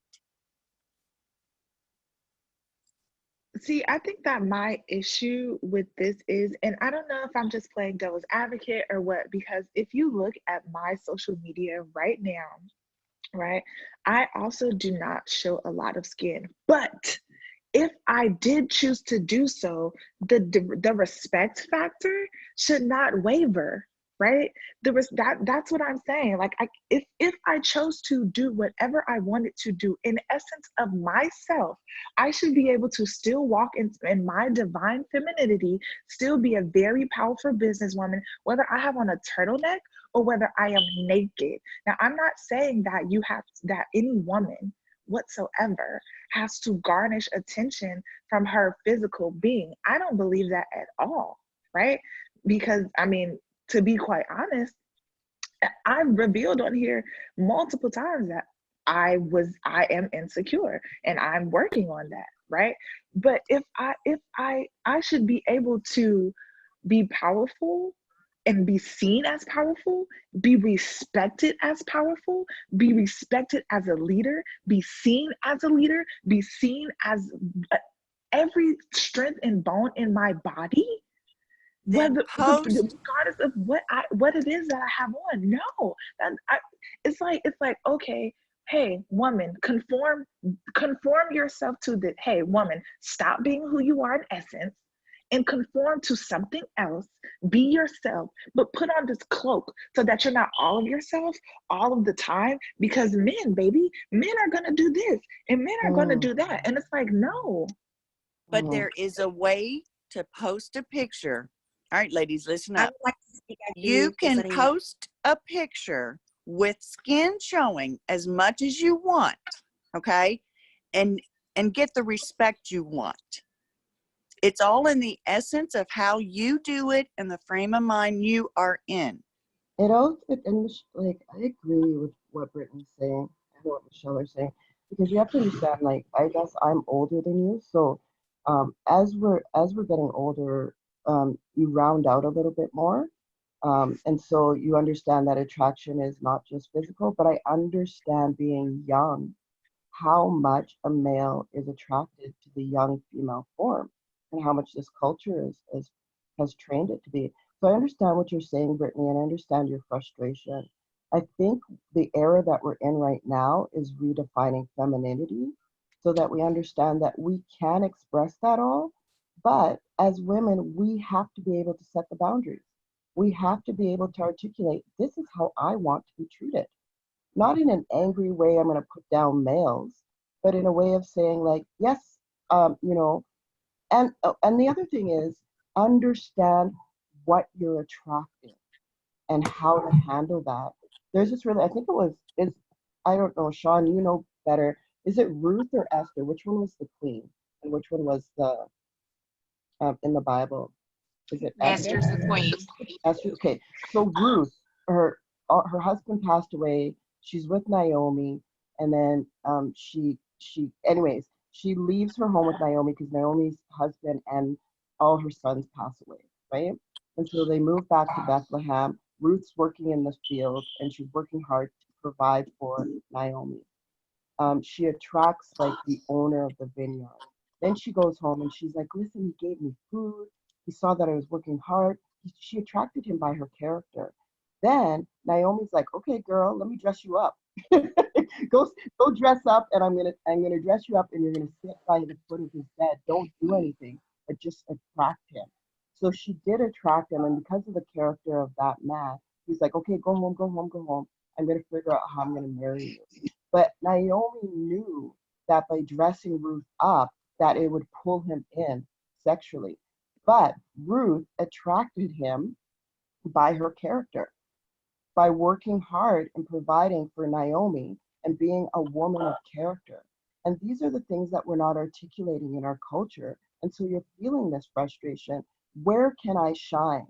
See, I think that my issue with this is, and I don't know if I'm just playing devil's advocate or what, because if you look at my social media right now, right, I also do not show a lot of skin. But if I did choose to do so, the respect factor should not waver, right? That's what I'm saying. Like, if I chose to do whatever I wanted to do, in essence of myself, I should be able to still walk in my divine femininity, still be a very powerful businesswoman, whether I have on a turtleneck or whether I am naked. Now, I'm not saying that any woman whatsoever has to garnish attention from her physical being. I don't believe that at all, right? Because, I mean, to be quite honest, I've revealed on here multiple times that I am insecure and I'm working on that, right? But if I should be able to be powerful and be seen as powerful, be respected as powerful, be respected as a leader, be seen as a leader, be seen as every strength and bone in my body, whether regardless of what it is that I have on. No, it's like okay, hey woman, conform yourself to the, hey woman, stop being who you are in essence and conform to something else. Be yourself, but put on this cloak so that you're not all of yourself all of the time, because men are gonna do this and men are gonna do that, and it's like, no. But there is a way to post a picture. All right, ladies, listen up. You can post a picture with skin showing as much as you want, okay? And get the respect you want. It's all in the essence of how you do it and the frame of mind you are in. It also, like, I agree with what Brittany's saying and what Michelle is saying, because you have to understand, like, I guess I'm older than you, so as we're getting older, you round out a little bit more, and so you understand that attraction is not just physical. But I understand, being young, how much a male is attracted to the young female form and how much this culture has trained it to be. So I understand what you're saying, Brittany, and I understand your frustration. I think the era that we're in right now is redefining femininity so that we understand that we can express that all, but as women, we have to be able to set the boundaries. we have to be able to articulate, this is how I want to be treated. Not in an angry way, I'm going to put down males, but in a way of saying like, yes, you know, and the other thing is understand what you're attracting and how to handle that. There's this really, I think I don't know, Sean, you know better. Is it Ruth or Esther? Which one was the queen and which one was the in the Bible? Is it Esther? Esther's the queen. Esther. Okay. So Ruth, her husband passed away. She's with Naomi, and then anyways, she leaves her home with Naomi because Naomi's husband and all her sons pass away, right? And so they move back to Bethlehem. Ruth's working in the field, and she's working hard to provide for Naomi. She attracts like the owner of the vineyard. Then she goes home and she's like, listen, he gave me food. He saw that I was working hard. She attracted him by her character. Then Naomi's like, okay, girl, let me dress you up. go dress up, and I'm gonna dress you up, and you're gonna sit by the foot of his bed. Don't do anything, but just attract him. So she did attract him, and because of the character of that man, he's like, okay, go home, go home, go home. I'm gonna figure out how I'm gonna marry you. But Naomi knew that by dressing Ruth up, that it would pull him in sexually. But Ruth attracted him by her character, by working hard and providing for Naomi and being a woman of character. And these are the things that we're not articulating in our culture. And so you're feeling this frustration. Where can I shine?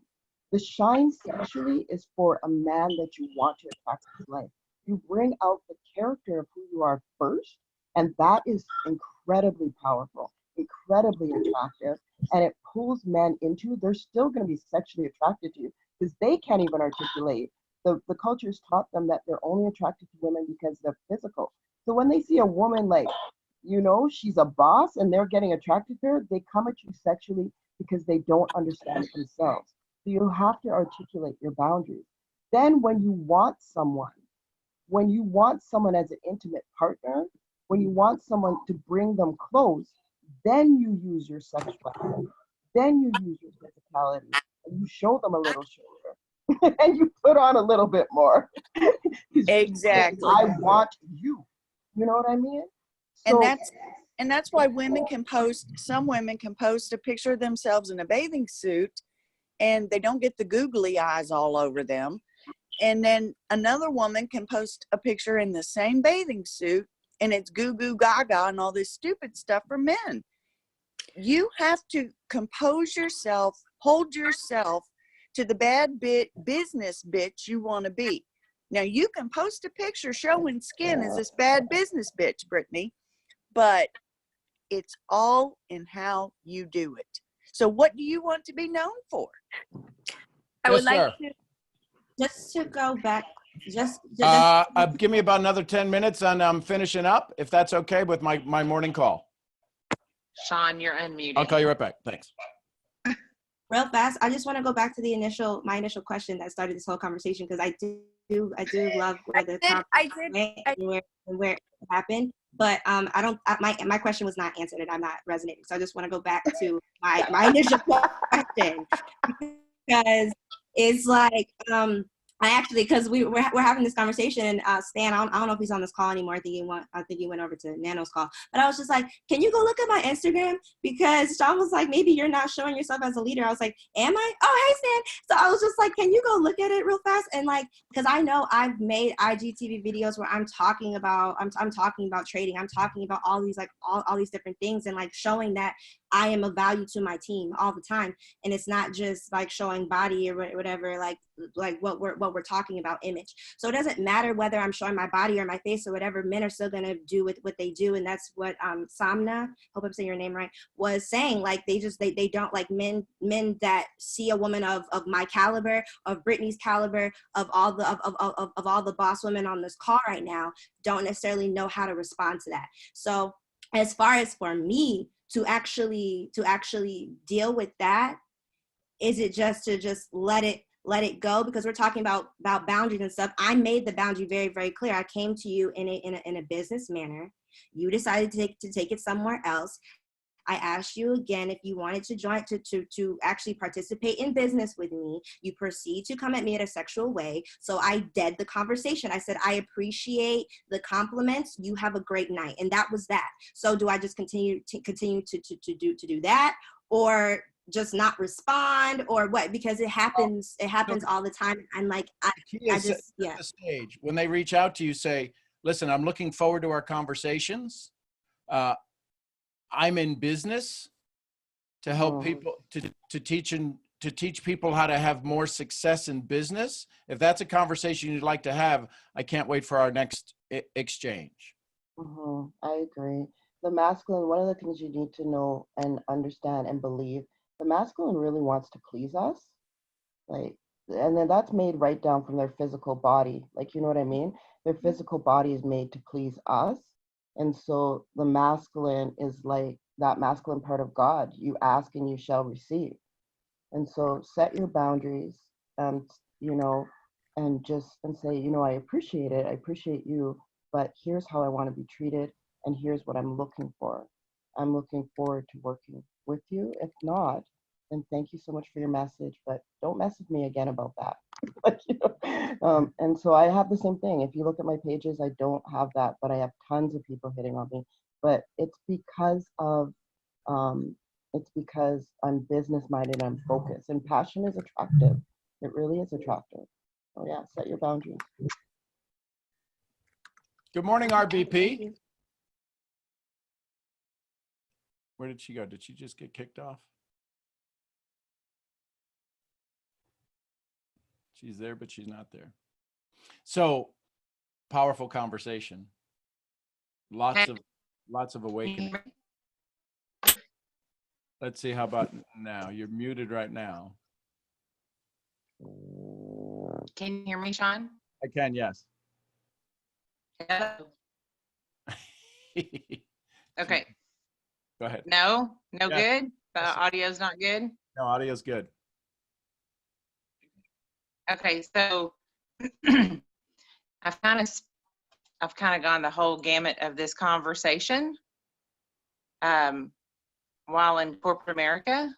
The shine sexually is for a man that you want to attract to his life. You bring out the character of who you are first, and that is incredibly powerful, incredibly attractive, and it pulls men into, they're still going to be sexually attracted to you because they can't even articulate. The culture has taught them that they're only attracted to women because they're physical. So when they see a woman like, you know, she's a boss and they're getting attracted to her, they come at you sexually because they don't understand it themselves. So you have to articulate your boundaries. Then when you want someone as an intimate partner, when you want someone to bring them close, then you use your sexuality, then you use your physicality, and you show them a little shoulder, and you put on a little bit more. Exactly. I want you. You know what I mean? So, and that's why some women can post a picture of themselves in a bathing suit, and they don't get the googly eyes all over them. And then another woman can post a picture in the same bathing suit, and it's goo goo gaga and all this stupid stuff for men. You have to compose yourself, hold yourself to the bad business bitch you want to be. Now, you can post a picture showing skin as this bad business bitch, Brittany, but it's all in how you do it. So what do you want to be known for? I would like to. Just to go back, give me about another 10 minutes and I'm finishing up, if that's okay with my morning call. Sean, you're unmuted. I'll call you right back. Thanks. Real fast, I just want to go back to my initial question that started this whole conversation, because I do love where the conversation went and where it happened. But my question was not answered and I'm not resonating. So I just want to go back to my initial question, because it's like because we're having this conversation, and Stan, I don't know if he's on this call anymore. I think he went over to Nano's call. But I was just like, can you go look at my Instagram? Because Sean was like, maybe you're not showing yourself as a leader. I was like, am I? Oh, hey, Stan. So I was just like, can you go look at it real fast? And like, because I know I've made IGTV videos where I'm talking about trading. I'm talking about all these all these different things, and like showing that I am of value to my team all the time. And it's not just like showing body or whatever, like what we're talking about, image. So it doesn't matter whether I'm showing my body or my face or whatever, men are still going to do with what they do. And that's what Samna, hope I'm saying your name right, was saying. Like they don't, like men that see a woman of my caliber, of Brittany's caliber, of all the boss women on this call right now, don't necessarily know how to respond to that. So as far as for me to actually deal with that, is it just to let it go? Because we're talking about boundaries and stuff. I made the boundary very, very clear. I came to you in a business manner. You decided to take it somewhere else. I asked you again if you wanted to join, to actually participate in business with me. You proceed to come at me in a sexual way. So I dead the conversation. I said, I appreciate the compliments. You have a great night. And that was that. So do I just continue to do that, or just not respond, or what? Because it happens all the time. I'm like, I just, yeah. The stage, when they reach out to you, say, listen, I'm looking forward to our conversations. I'm in business to help people, to teach people how to have more success in business. If that's a conversation you'd like to have, I can't wait for our next exchange. I agree. The masculine, one of the things you need to know and understand and believe, the masculine really wants to please us. Like, and then that's made right down from their physical body. Like, you know what I mean? Their physical body is made to please us. And so the masculine is like that masculine part of God. You ask and you shall receive. And so set your boundaries, you know, and say, you know, I appreciate it. I appreciate you, but here's how I want to be treated. And here's what I'm looking for. I'm looking forward to working with you. If not, then thank you so much for your message, but don't message me again about that. Like, you know, and so I have the same thing. If you look at my pages, I don't have that, but I have tons of people hitting on me. But it's because I'm business minded, I'm focused, and passion is attractive. It really is attractive. So yeah, set your boundaries. Good morning, RBP. Where did she go? Did she just get kicked off? She's there, but she's not there. So powerful conversation. Lots of awakening. Let's see, how about now? You're muted right now. Can you hear me, Sean? I can, yes. Hello. Okay. Go ahead. No Yeah. Good? The audio's not good? No, audio's good. Okay, so I've kind of gone the whole gamut of this conversation while in corporate America.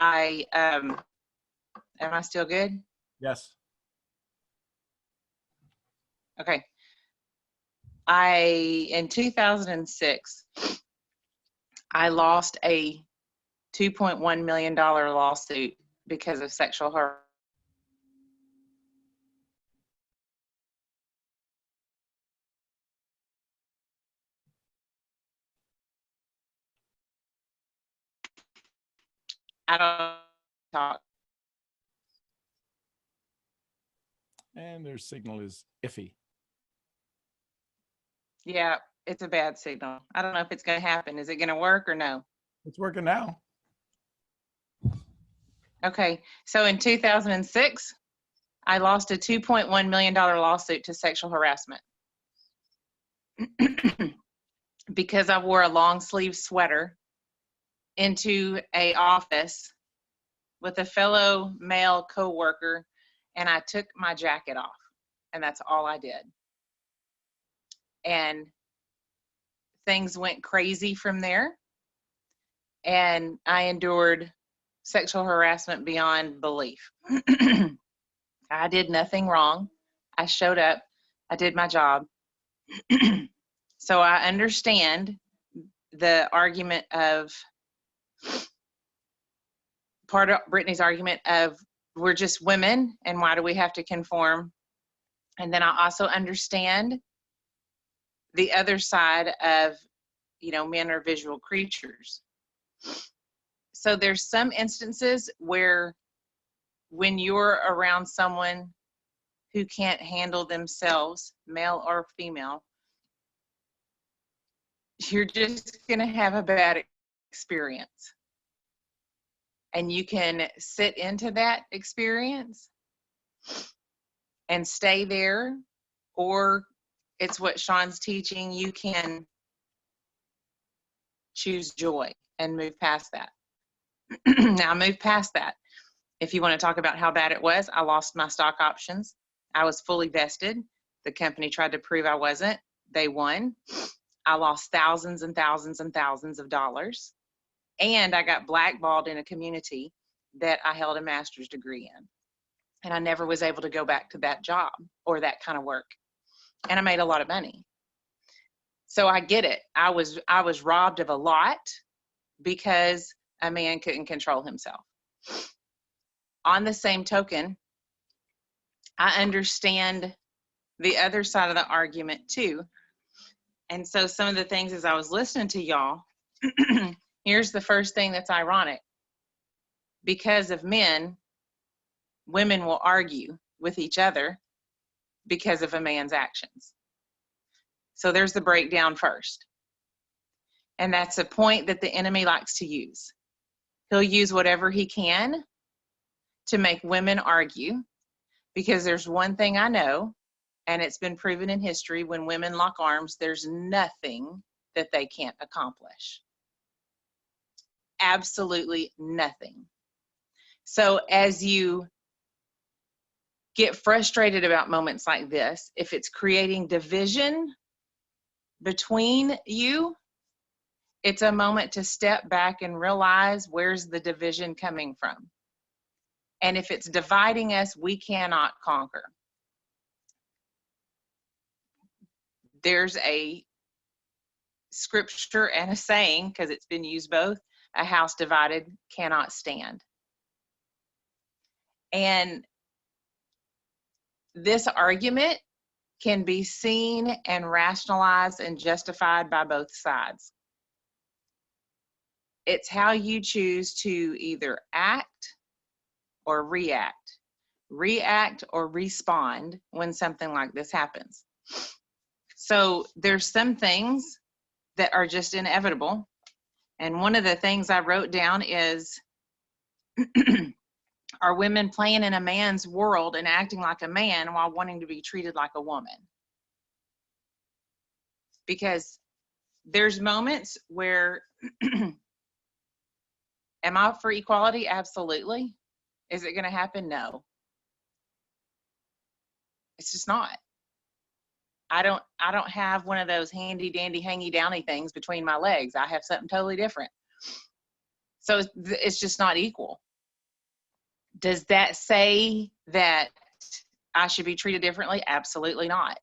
Am I still good? Yes. Okay. In 2006, I lost a $2.1 million lawsuit because of sexual harassment. I don't talk. And their signal is iffy. Yeah, it's a bad signal. I don't know if it's going to happen. Is it going to work or no? It's working now. Okay, so in 2006, I lost a $2.1 million lawsuit to sexual harassment because I wore a long sleeve sweater into an office with a fellow male coworker, and I took my jacket off, and that's all I did. And things went crazy from there, and I endured sexual harassment beyond belief. I did nothing wrong. I showed up. I did my job. So I understand the argument of, part of Brittany's argument of, we're just women and why do we have to conform? And then I also understand the other side of, you know, men are visual creatures. So there's some instances where when you're around someone who can't handle themselves, male or female, you're just gonna have a bad experience. And you can sit into that experience and stay there, or it's what Sean's teaching, you can choose joy and move past that. Now move past that. If you want to talk about how bad it was, I lost my stock options. I was fully vested. The company tried to prove I wasn't. They won. I lost thousands and thousands and thousands of dollars. And I got blackballed in a community that I held a master's degree in. And I never was able to go back to that job or that kind of work. And I made a lot of money. So I get it. I was robbed of a lot because a man couldn't control himself. On the same token, I understand the other side of the argument too. And so some of the things as I was listening to y'all, here's the first thing that's ironic. Because of men, women will argue with each other because of a man's actions. So there's the breakdown first. And that's a point that the enemy likes to use. He'll use whatever he can to make women argue, because there's one thing I know, and it's been proven in history, when women lock arms, there's nothing that they can't accomplish. Absolutely nothing. So as you get frustrated about moments like this, if it's creating division between you, it's a moment to step back and realize, where's the division coming from? And if it's dividing us, we cannot conquer. There's a scripture and a saying, because it's been used both, a house divided cannot stand. And this argument can be seen and rationalized and justified by both sides. It's how you choose to either act or react or respond when something like this happens. So there's some things that are just inevitable. And one of the things I wrote down is, are women playing in a man's world and acting like a man while wanting to be treated like a woman? Because there's moments where, am I for equality? Absolutely. Is it going to happen? No. It's just not. I don't have one of those handy dandy hangy downy things between my legs. I have something totally different. So it's just not equal. Does that say that I should be treated differently? Absolutely not.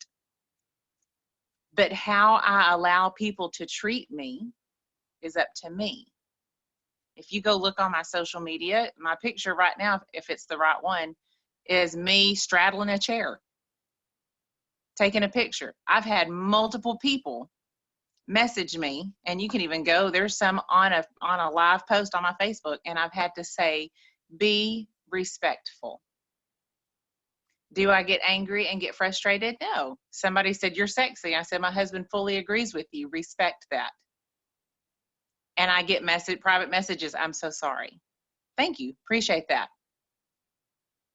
But how I allow people to treat me is up to me. If you go look on my social media, my picture right now, if it's the right one, is me straddling a chair, taking a picture. I've had multiple people message me, and you can even go, there's some on a live post on my Facebook, and I've had to say, be respectful. Do I get angry and get frustrated? No. Somebody said, you're sexy. I said, my husband fully agrees with you. Respect that. And I get private messages, I'm so sorry. Thank you. Appreciate that.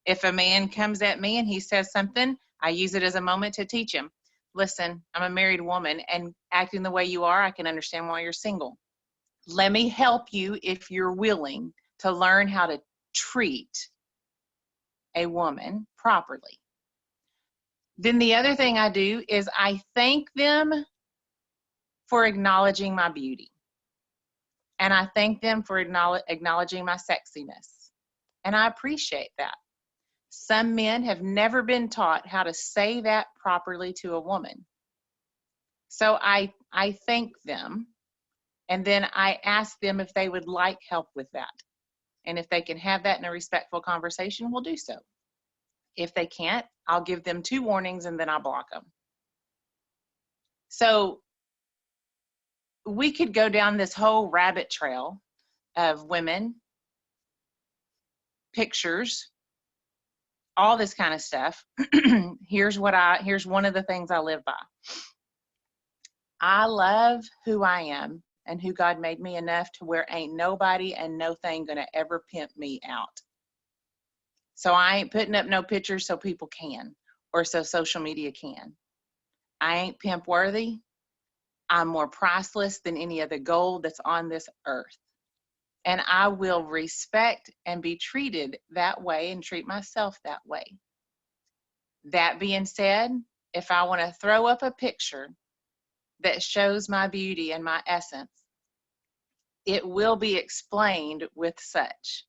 If a man comes at me and he says something, I use it as a moment to teach him. Listen, I'm a married woman, and acting the way you are, I can understand why you're single. Let me help you if you're willing to learn how to treat a woman properly. Then the other thing I do is I thank them for acknowledging my beauty. And I thank them for acknowledging my sexiness. And I appreciate that. Some men have never been taught how to say that properly to a woman. So I thank them, and then I ask them if they would like help with that. And if they can have that in a respectful conversation, we'll do so. If they can't, I'll give them 2 warnings and then I'll block them. So we could go down this whole rabbit trail of women, pictures, all this kind of stuff. Here's one of the things I live by. I love who I am and who God made me enough to where ain't nobody and no thing gonna ever pimp me out. So I ain't putting up no pictures so people can, or so social media can. I ain't pimp worthy. I'm more priceless than any other gold that's on this earth. And I will respect and be treated that way and treat myself that way. That being said, if I want to throw up a picture that shows my beauty and my essence, it will be explained with such.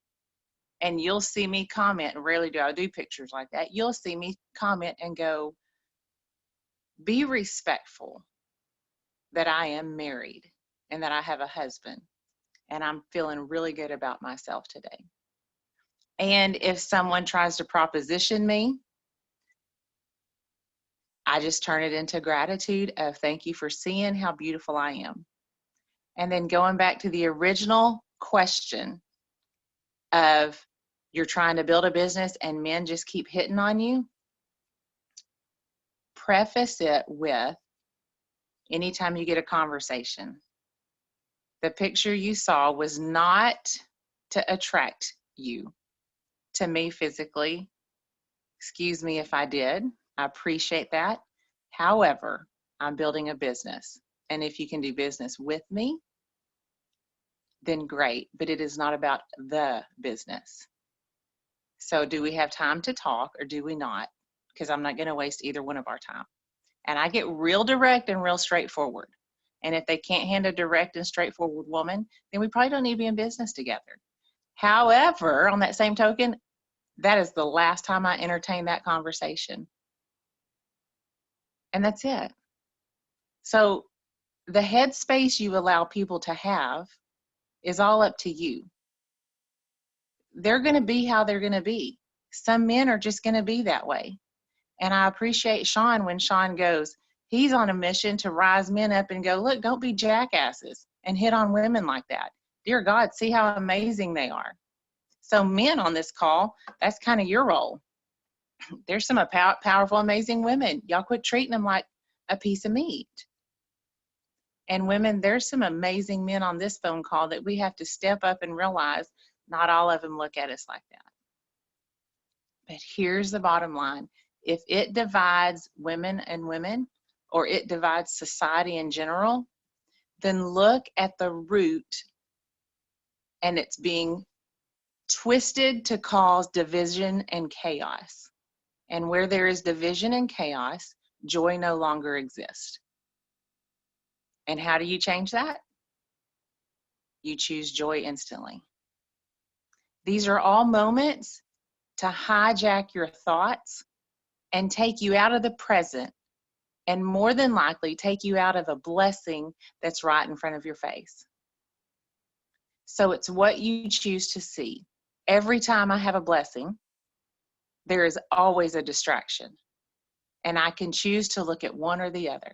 And you'll see me comment, and rarely do I do pictures like that. You'll see me comment and go, be respectful that I am married and that I have a husband, and I'm feeling really good about myself today. And if someone tries to proposition me, I just turn it into gratitude of thank you for seeing how beautiful I am. And then going back to the original question of you're trying to build a business and men just keep hitting on you, preface it with anytime you get a conversation, the picture you saw was not to attract you to me physically. Excuse me if I did. I appreciate that. However, I'm building a business. And if you can do business with me, then great. But it is not about the business. So do we have time to talk or do we not? Because I'm not going to waste either one of our time. And I get real direct and real straightforward. And if they can't handle a direct and straightforward woman, then we probably don't need to be in business together. However, on that same token, that is the last time I entertain that conversation. And that's it. So the headspace you allow people to have is all up to you. They're going to be how they're going to be. Some men are just going to be that way. And I appreciate Sean when Sean goes, he's on a mission to rise men up and go, look, don't be jackasses and hit on women like that. Dear God, see how amazing they are. So men on this call, that's kind of your role. There's some powerful, amazing women. Y'all quit treating them like a piece of meat. And women, there's some amazing men on this phone call that we have to step up and realize not all of them look at us like that. But here's the bottom line. If it divides women and women, or it divides society in general, then look at the root, and it's being twisted to cause division and chaos. And where there is division and chaos, joy no longer exists. And how do you change that? You choose joy instantly. These are all moments to hijack your thoughts and take you out of the present, and more than likely take you out of a blessing that's right in front of your face. So it's what you choose to see. Every time I have a blessing, there is always a distraction, and I can choose to look at one or the other.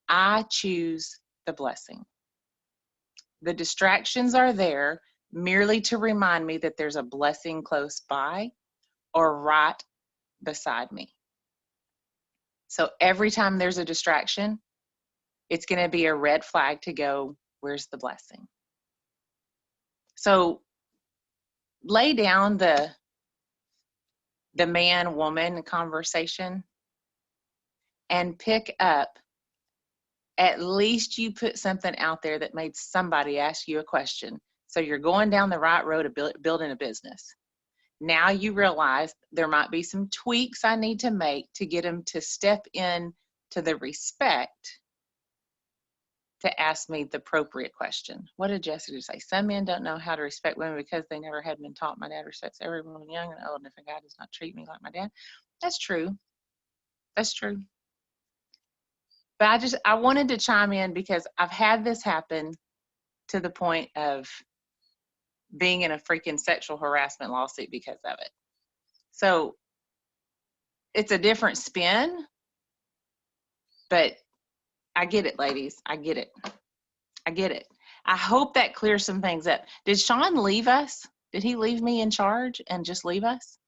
I choose the blessing. The distractions are there merely to remind me that there's a blessing close by or right beside me. So every time there's a distraction, it's going to be a red flag to go, where's the blessing? So lay down the man-woman conversation and pick up, at least you put something out there that made somebody ask you a question. So you're going down the right road of building a business. Now you realize there might be some tweaks I need to make to get them to step in to the respect to ask me the appropriate question. What did Jessica say? Some men don't know how to respect women because they never had been taught. My dad respects every woman, young and old, and if a guy does not treat me like my dad, that's true. That's true. But I wanted to chime in because I've had this happen to the point of being in a freaking sexual harassment lawsuit because of it. So it's a different spin, but I get it, ladies. I get it. I get it. I hope that clears some things up. Did Sean leave us? Did he leave me in charge and just leave us?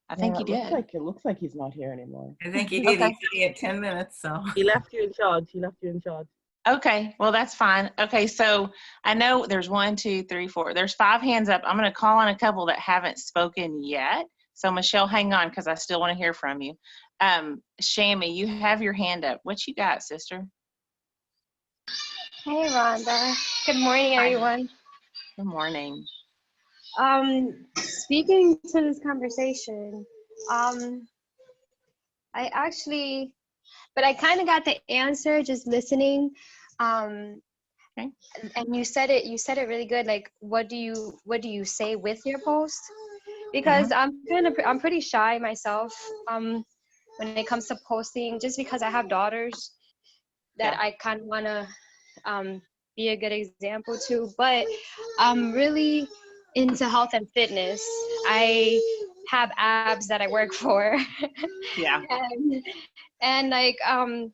I think he did. It looks like he's not here anymore. I think he did. Okay. He said he had 10 minutes, so. He left you in charge. He left you in charge. Okay, well, that's fine. Okay, so I know there's 1, 2, 3, 4. There's 5 hands up. I'm going to call on a couple that haven't spoken yet. So, Michelle, hang on because I still want to hear from you. Shammy, you have your hand up. What you got, sister? Hey, Rhonda. Good morning, everyone. Good morning. Speaking to this conversation, I actually, but I kind of got the answer just listening. Okay. And you said it really good. Like, what do you say with your post? Because I'm pretty shy myself. When it comes to posting, just because I have daughters that I kind of want to be a good example to. But I'm really into health and fitness. I have abs that I work for. Yeah. and like and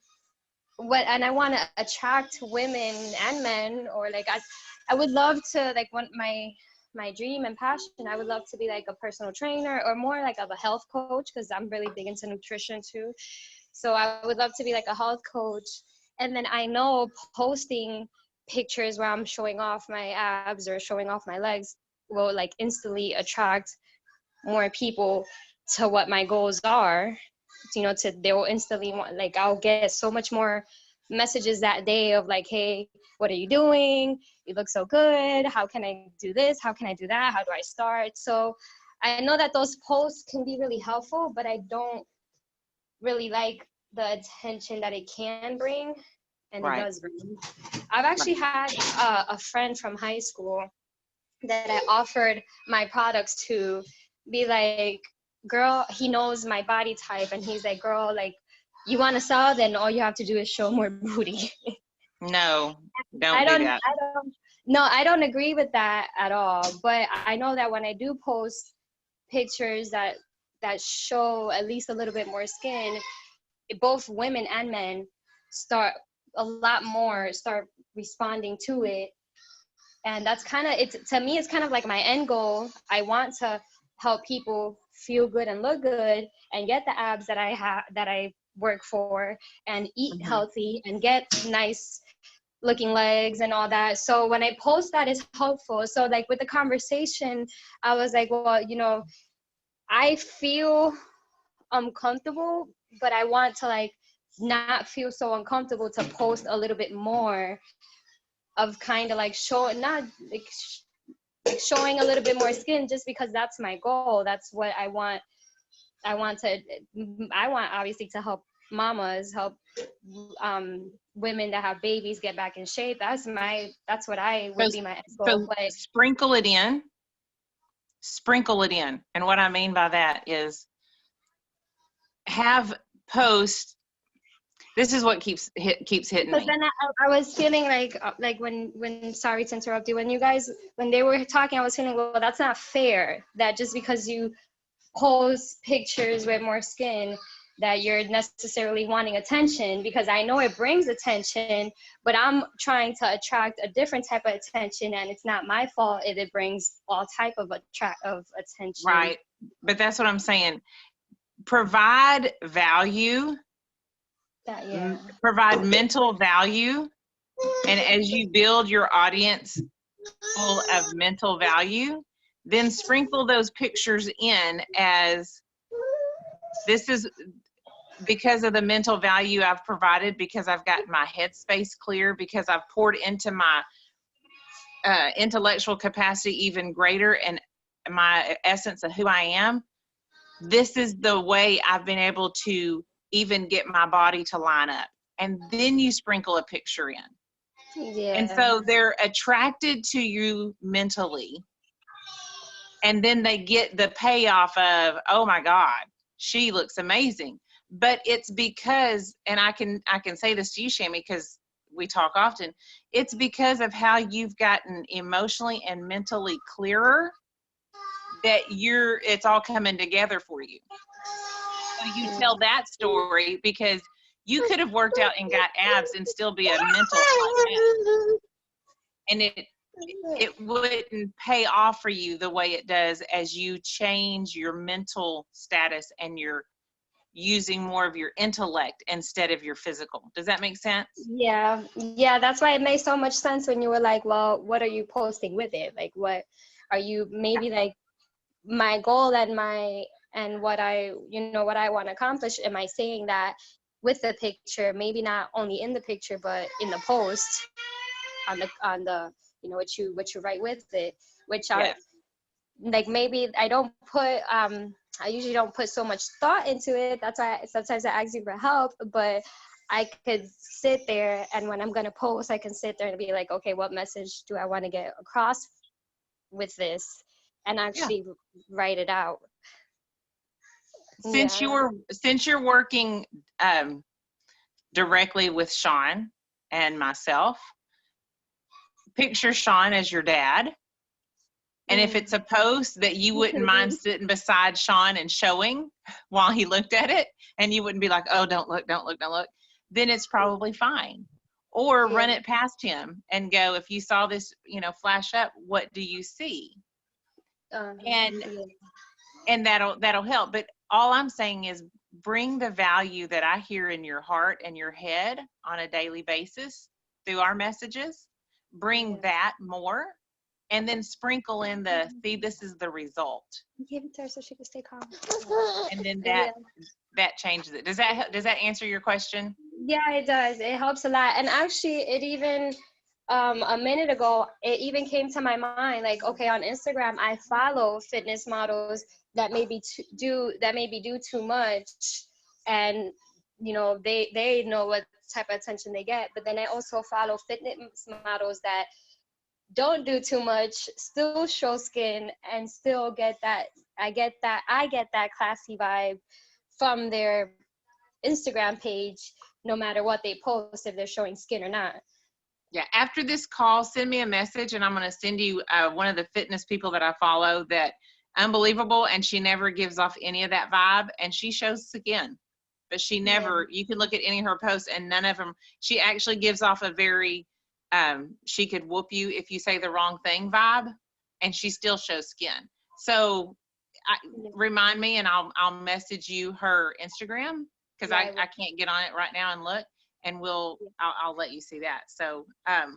I want to attract women and men, or like I would love to, like, want my dream and passion, I would love to be like a personal trainer or more like of a health coach, because I'm really big into nutrition too. So I would love to be like a health coach. And then I know posting pictures where I'm showing off my abs or showing off my legs will like instantly attract more people to what my goals are. They will instantly want, like, I'll get so much more messages that day of like, hey, what are you doing? You look so good. How can I do this? How can I do that? How do I start? So I know that those posts can be really helpful, but I don't really like the attention that it can bring, and it does bring. I've actually had a friend from high school that I offered my products to, be like, girl, he knows my body type, and he's like, girl, like, you want to sell, then all you have to do is show more booty. No, don't do that. I don't agree with that at all. But I know that when I do post pictures that show at least a little bit more skin, both women and men start responding to it. And that's kind of, to me, it's kind of like my end goal. I want to help people feel good and look good and get the abs that I work for, and eat healthy and get nice looking legs and all that. So when I post that, is helpful. So like with the conversation, I was like, well, I feel uncomfortable, but I want to like not feel so uncomfortable to post a little bit more of kind of like showing a little bit more skin, just because that's my goal. That's what I want. I want obviously to help mamas, help women that have babies get back in shape. That's what I would be my end goal. But sprinkle it in. And what I mean by that is have posts. This is what keeps hitting me. Then I was feeling like when sorry to interrupt you, when they were talking, I was feeling, well, that's not fair, that just because you post pictures with more skin that you're necessarily wanting attention, because I know it brings attention, but I'm trying to attract a different type of attention, and it's not my fault if it brings all type of attention. Right, but that's what I'm saying. Provide value. Provide mental value, and as you build your audience full of mental value, then sprinkle those pictures in as, this is because of the mental value I've provided, because I've gotten my headspace clear, because I've poured into my intellectual capacity even greater, and my essence of who I am. This is the way I've been able to even get my body to line up. And then you sprinkle a picture in. Yeah. And so they're attracted to you mentally. And then they get the payoff of, oh my God, she looks amazing. But it's because, and I can say this to you, Shammy, because we talk often, it's because of how you've gotten emotionally and mentally clearer that it's all coming together for you. So you tell that story, because you could have worked out and got abs and still be a mental hot mess. And it wouldn't pay off for you the way it does as you change your mental status and you're using more of your intellect instead of your physical. Does that make sense? Yeah, that's why it made so much sense when you were like, well, what are you posting with it? Like, what are you, maybe like my goal and what I want to accomplish, am I saying that with the picture, maybe not only in the picture, but in the post, on the what you write with it, which yes. I like, maybe I don't put I usually don't put so much thought into it. That's why sometimes I ask you for help, but I could sit there, and when I'm gonna post, I can sit there and be like, okay, what message do I want to get across with this, and actually write it out. Since you're working directly with Sean and myself, picture Sean as your dad. And if it's a post that you wouldn't mind sitting beside Sean and showing while he looked at it, and you wouldn't be like, oh, don't look, then it's probably fine. Or run it past him and go, if you saw this, flash up, what do you see? And that'll help. But all I'm saying is bring the value that I hear in your heart and your head on a daily basis through our messages. Bring that more. And then sprinkle in see, this is the result. Give it to her so she can stay calm. And then that changes it. Does that answer your question? Yeah, it does. It helps a lot. And actually, it even a minute ago, it even came to my mind, like, okay, on Instagram, I follow fitness models that maybe do too much, and they know what type of attention they get. But then I also follow fitness models that don't do too much, still show skin, and still get that. I get that classy vibe from their Instagram page, no matter what they post, if they're showing skin or not. Yeah. After this call, send me a message, and I'm going to send you one of the fitness people that I follow that unbelievable, and she never gives off any of that vibe, and she shows skin, but she never. You can look at any of her posts, and none of them. She actually gives off a very she could whoop you if you say the wrong thing vibe, and she still shows skin. So remind me, and I'll message you her Instagram, because I can't get on it right now and look, and I'll let you see that. So let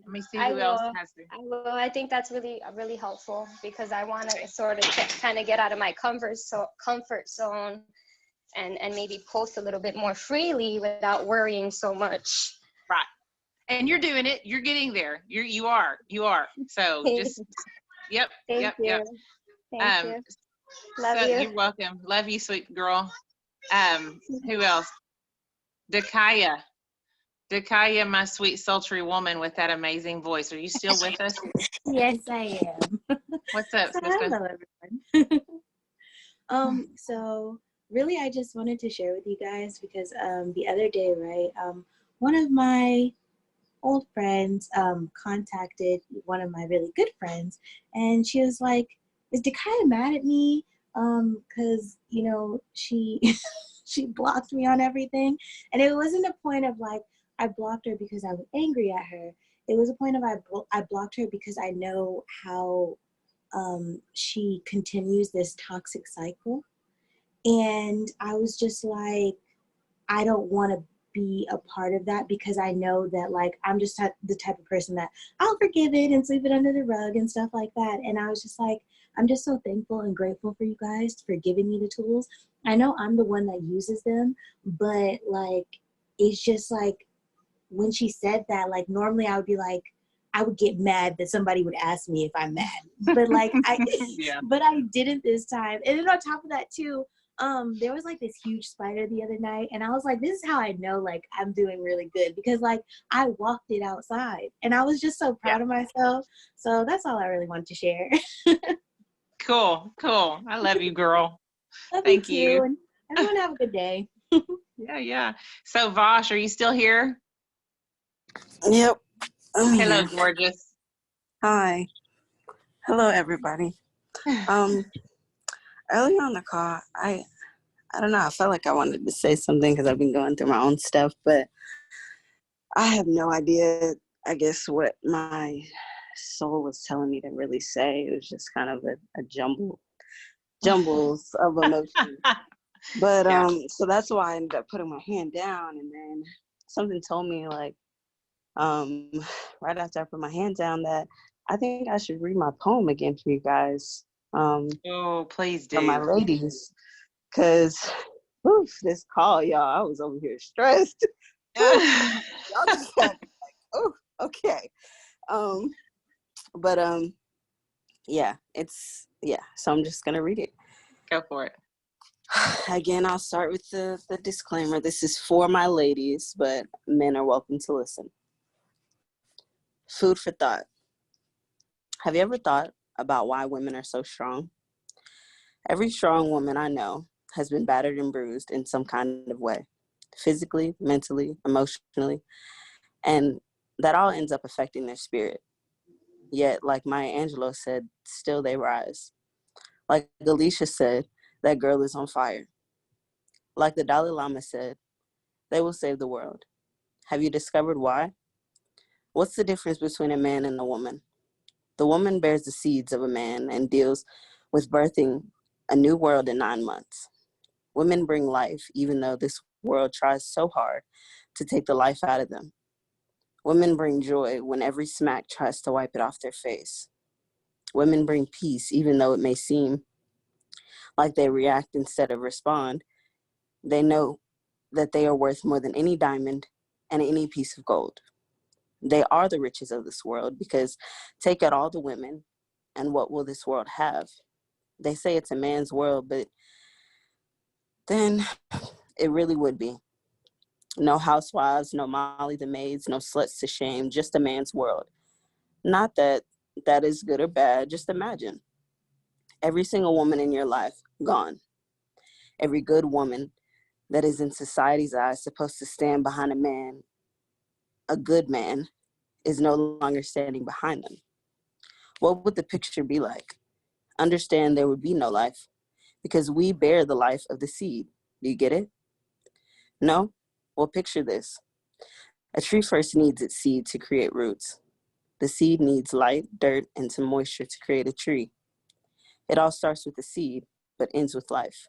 me see who else has there. I will. I think that's really, really helpful, because I want to sort of kind of get out of my comfort zone and maybe post a little bit more freely without worrying so much. Right. And you're doing it. You're getting there. You are. So just, yep. Thank you. Love you. You're welcome. Love you, sweet girl. Who else? Kaia, my sweet sultry woman with that amazing voice. Are you still with us? Yes, I am. What's up, sister? Hello, everyone. So really, I just wanted to share with you guys, because the other day, right, one of my old friends contacted one of my really good friends, and she was like, is Kaia mad at me because she she blocked me on everything? And it wasn't a point of like I blocked her because I was angry at her. It was a point of I blocked her because I know how she continues this toxic cycle, and I was just like, I don't want to be a part of that, because I know that like I'm just the type of person that I'll forgive it and sweep it under the rug and stuff like that. And I was just like, I'm just so thankful and grateful for you guys for giving me the tools. I know I'm the one that uses them, but like it's just like when she said that, like normally I would be like, I would get mad that somebody would ask me if I'm mad, but like but I didn't this time. And then on top of that too, there was like this huge spider the other night, and I was like, this is how I know like I'm doing really good, because like I walked it outside, and I was just so proud of myself. So that's all I really wanted to share. Cool. I love you, girl. Thank you. And everyone have a good day. Yeah. So Vosh, are you still here? Yep. Hello, gorgeous. Hi. Hello, everybody. Earlier on the call, I don't know, I felt like I wanted to say something because I've been going through my own stuff, but I have no idea, I guess, what my soul was telling me to really say. It was just kind of a jumbles of emotions. But so that's why I ended up putting my hand down, and then something told me like right after I put my hand down that I think I should read my poem again for you guys. Oh, please do. For my ladies, because this call, y'all, I was over here stressed. Y'all just had like, oh, okay. But so I'm just gonna read it. Go for it. Again, I'll start with the disclaimer. This is for my ladies, but men are welcome to listen. Food for thought. Have you ever thought about why women are so strong? Every strong woman I know has been battered and bruised in some kind of way, physically, mentally, emotionally, and that all ends up affecting their spirit. Yet, like Maya Angelou said, still they rise. Like Alicia said, that girl is on fire. Like the Dalai Lama said, they will save the world. Have you discovered why? What's the difference between a man and a woman? The woman bears the seeds of a man and deals with birthing a new world in 9 months. Women bring life, even though this world tries so hard to take the life out of them. Women bring joy when every smack tries to wipe it off their face. Women bring peace, even though it may seem like they react instead of respond. They know that they are worth more than any diamond and any piece of gold. They are the riches of this world because take out all the women and what will this world have? They say it's a man's world, but then it really would be. No housewives, no Molly the maids, no sluts to shame, just a man's world. Not that that is good or bad, just imagine. Every single woman in your life, gone. Every good woman that is in society's eyes supposed to stand behind a man, a good man, is no longer standing behind them. What would the picture be like? Understand there would be no life because we bear the life of the seed. Do you get it? No? Well, picture this. A tree first needs its seed to create roots. The seed needs light, dirt, and some moisture to create a tree. It all starts with the seed, but ends with life.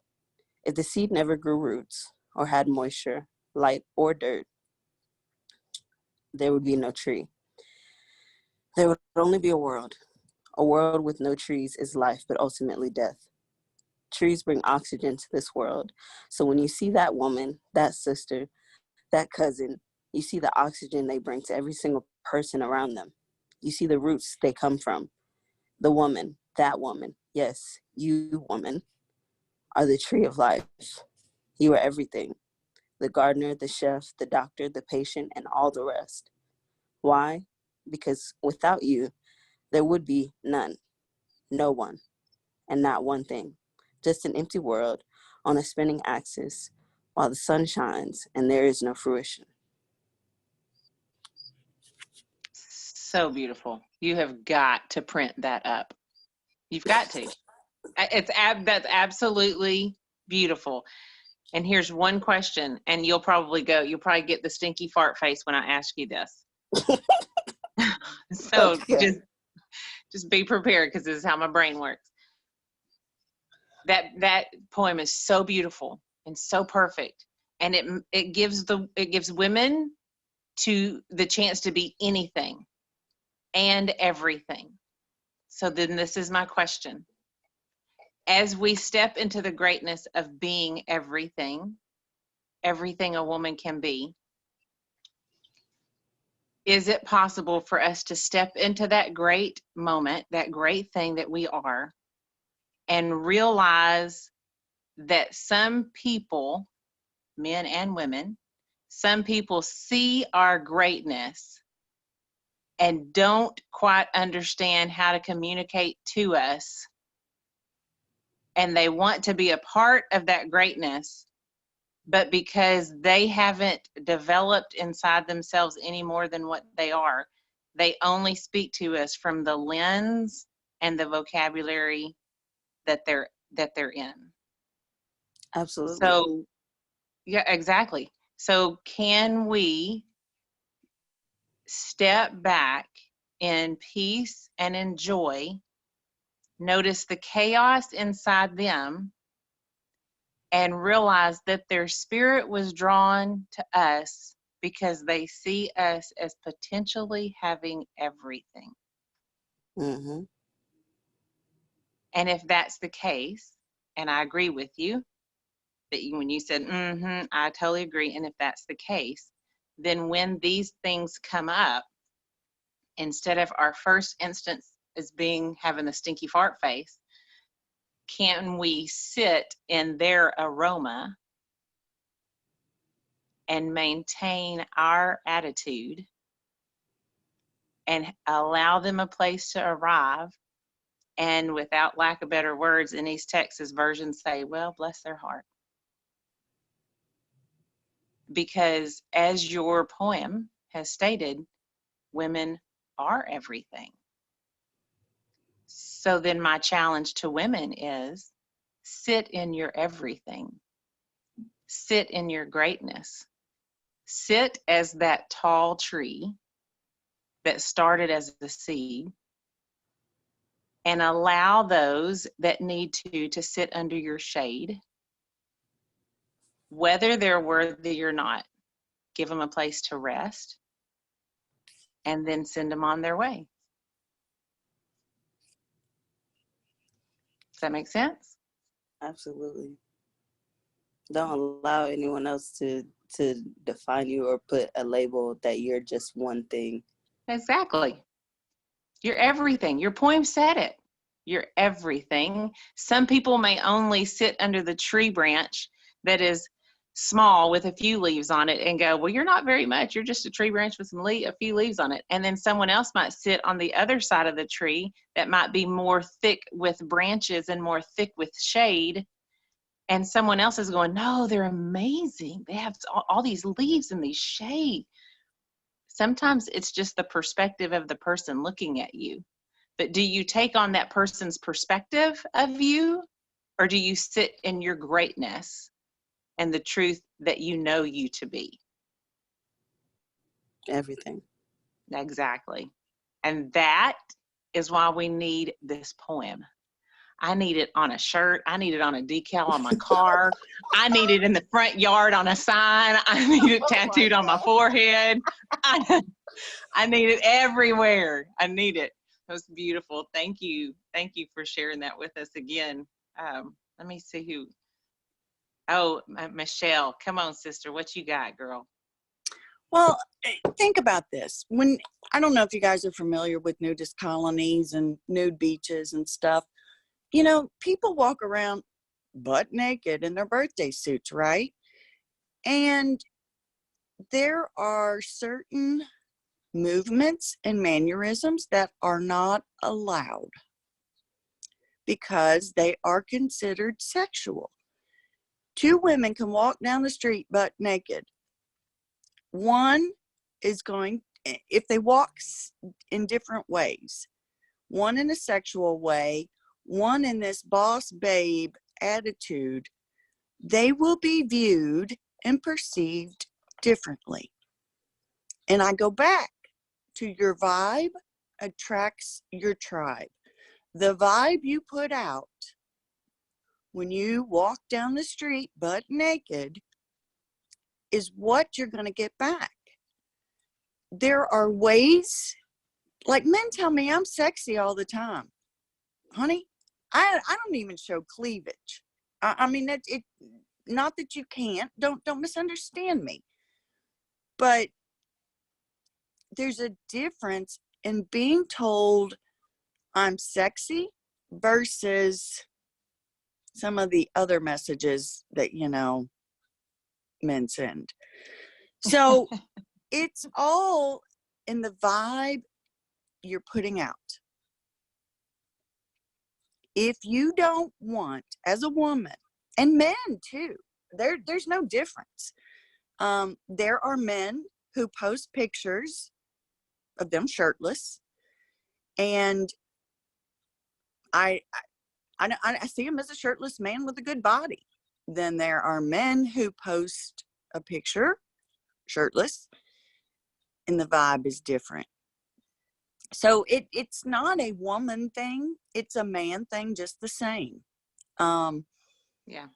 If the seed never grew roots or had moisture, light, or dirt, there would be no tree. There would only be a world. A world with no trees is life, but ultimately death. Trees bring oxygen to this world. So when you see that woman, that sister, that cousin, you see the oxygen they bring to every single person around them. You see the roots they come from. The woman, that woman, yes, you woman, are the tree of life. You are everything. The gardener, the chef, the doctor, the patient, and all the rest. Why? Because without you, there would be none, no one, and not one thing. Just an empty world on a spinning axis while the sun shines and there is no fruition. So beautiful. You have got to print that up. You've got to. That's absolutely beautiful. And here's one question, and you'll probably get the stinky fart face when I ask you this. So Okay. just be prepared because this is how my brain works. That poem is so beautiful and so perfect, and it gives women the chance to be anything and everything. So then this is my question. As we step into the greatness of being everything a woman can be, is it possible for us to step into that great moment, that great thing that we are, and realize that some people, men and women, some people see our greatness and don't quite understand how to communicate to us, and they want to be a part of that greatness, but because they haven't developed inside themselves any more than what they are, they only speak to us from the lens and the vocabulary that they're in. Absolutely. So, yeah, exactly. So can we step back in peace and in joy, notice the chaos inside them, and realize that their spirit was drawn to us because they see us as potentially having everything? Mm-hmm. And if that's the case, and I agree with you, when you said, I totally agree. And if that's the case, then when these things come up, instead of our first instance as having the stinky fart face, can we sit in their aroma and maintain our attitude and allow them a place to arrive, and without lack of better words, in East Texas versions say, well, bless their heart. Because as your poem has stated, women are everything. So then my challenge to women is sit in your everything. Sit in your greatness. Sit as that tall tree that started as the seed, and allow those that need to sit under your shade, whether they're worthy or not. Give them a place to rest, and then send them on their way. Does that make sense? Absolutely. Don't allow anyone else to define you or put a label that you're just one thing. Exactly. You're everything. Your poem said it. You're everything. Some people may only sit under the tree branch that is small with a few leaves on it and go, well, you're not very much. You're just a tree branch with a few leaves on it. And then someone else might sit on the other side of the tree that might be more thick with branches and more thick with shade. And someone else is going, no, they're amazing. They have all these leaves and these shade. Sometimes it's just the perspective of the person looking at you. But do you take on that person's perspective of you, or do you sit in your greatness and the truth that you know you to be? Everything. Exactly. And that is why we need this poem. I need it on a shirt. I need it on a decal on my car. I need it in the front yard on a sign. I need it tattooed on my forehead. I need it everywhere. I need it. That was beautiful. Thank you. Thank you for sharing that with us again. Let me see who. Oh, Michelle. Come on, sister. What you got, girl? Well, think about this. When I don't know if you guys are familiar with nudist colonies and nude beaches and stuff. You know, people walk around butt naked in their birthday suits, right? And there are certain movements and mannerisms that are not allowed because they are considered sexual. Two women can walk down the street butt naked. One is going, if they walk in different ways, one in a sexual way, one in this boss babe attitude, they will be viewed and perceived differently. And I go back to your vibe attracts your tribe. The vibe you put out when you walk down the street butt naked is what you're going to get back. There are ways, like men tell me I'm sexy all the time. Honey, I don't even show cleavage. I mean, it not that you can't, don't misunderstand me. But there's a difference in being told I'm sexy versus some of the other messages that, you know, men send. So it's all in the vibe you're putting out. If you don't want, as a woman, and men too, there's no difference. There are men who post pictures of them shirtless, and I see him as a shirtless man with a good body. Then there are men who post a picture shirtless, and the vibe is different. So it's not a woman thing, it's a man thing just the same. Yeah.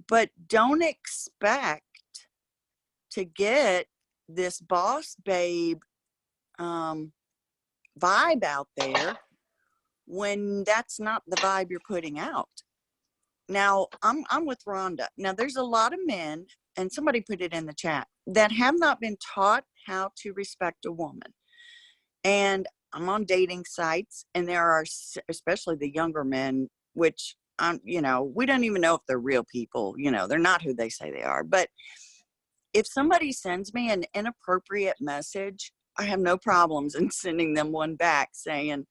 But don't expect to get this boss babe vibe out there when that's not the vibe you're putting out. Now, I'm with Rhonda. Now, there's a lot of men, and somebody put it in the chat, that have not been taught how to respect a woman. And I'm on dating sites, and there are, especially the younger men, which you know, we don't even know if they're real people. You know, they're not who they say they are. But if somebody sends me an inappropriate message, I have no problems in sending them one back saying,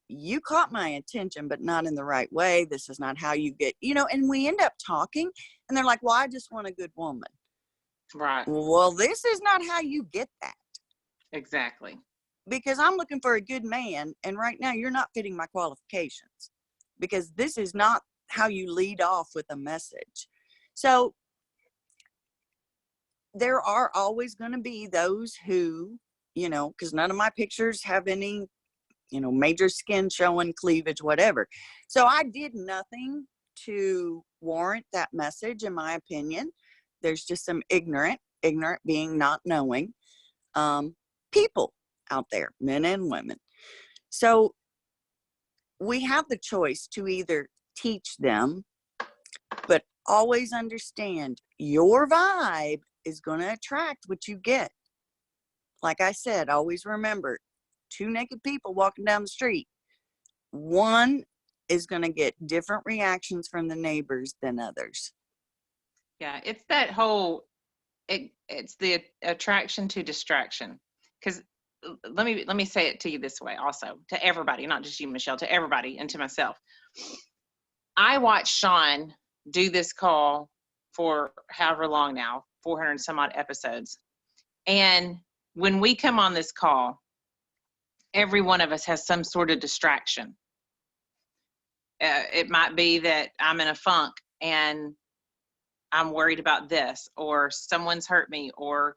you caught my attention, but not in the right way. This is not how you get, you know, and we end up talking and they're like, well, I just want a good woman. Right. Well, this is not how you get that. Exactly. Because I'm looking for a good man. And right now you're not fitting my qualifications, because this is not how you lead off with a message. So there are always going to be those who, you know, because none of my pictures have any, you know, major skin showing, cleavage, whatever. So I did nothing to warrant that message, in my opinion. There's just some ignorant being not knowing people out there, men and women. So we have the choice to either teach them, but always understand your vibe is going to attract what you get. Like I said, always remember, 2 naked people walking down the street, one is going to get different reactions from the neighbors than others. Yeah, it's that whole, it's the attraction to distraction. Because let me say it to you this way also, to everybody, not just you, Michelle, to everybody and to myself. I watched Sean do this call for however long now, 400 and some odd episodes. And when we come on this call, every one of us has some sort of distraction. It might be that I'm in a funk and I'm worried about this, or someone's hurt me, or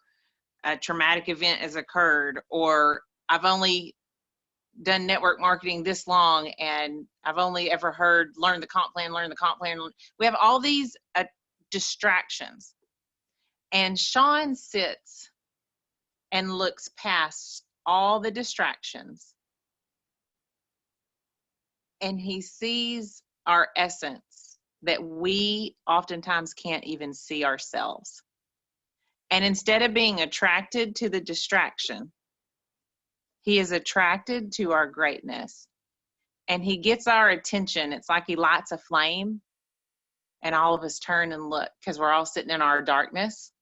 a traumatic event has occurred, or I've only done network marketing this long and I've only ever heard learn the comp plan. We have all these distractions. And Sean sits and looks past all the distractions, and he sees our essence that we oftentimes can't even see ourselves. And instead of being attracted to the distraction, he is attracted to our greatness, and he gets our attention. It's like he lights a flame and all of us turn and look, because we're all sitting in our darkness,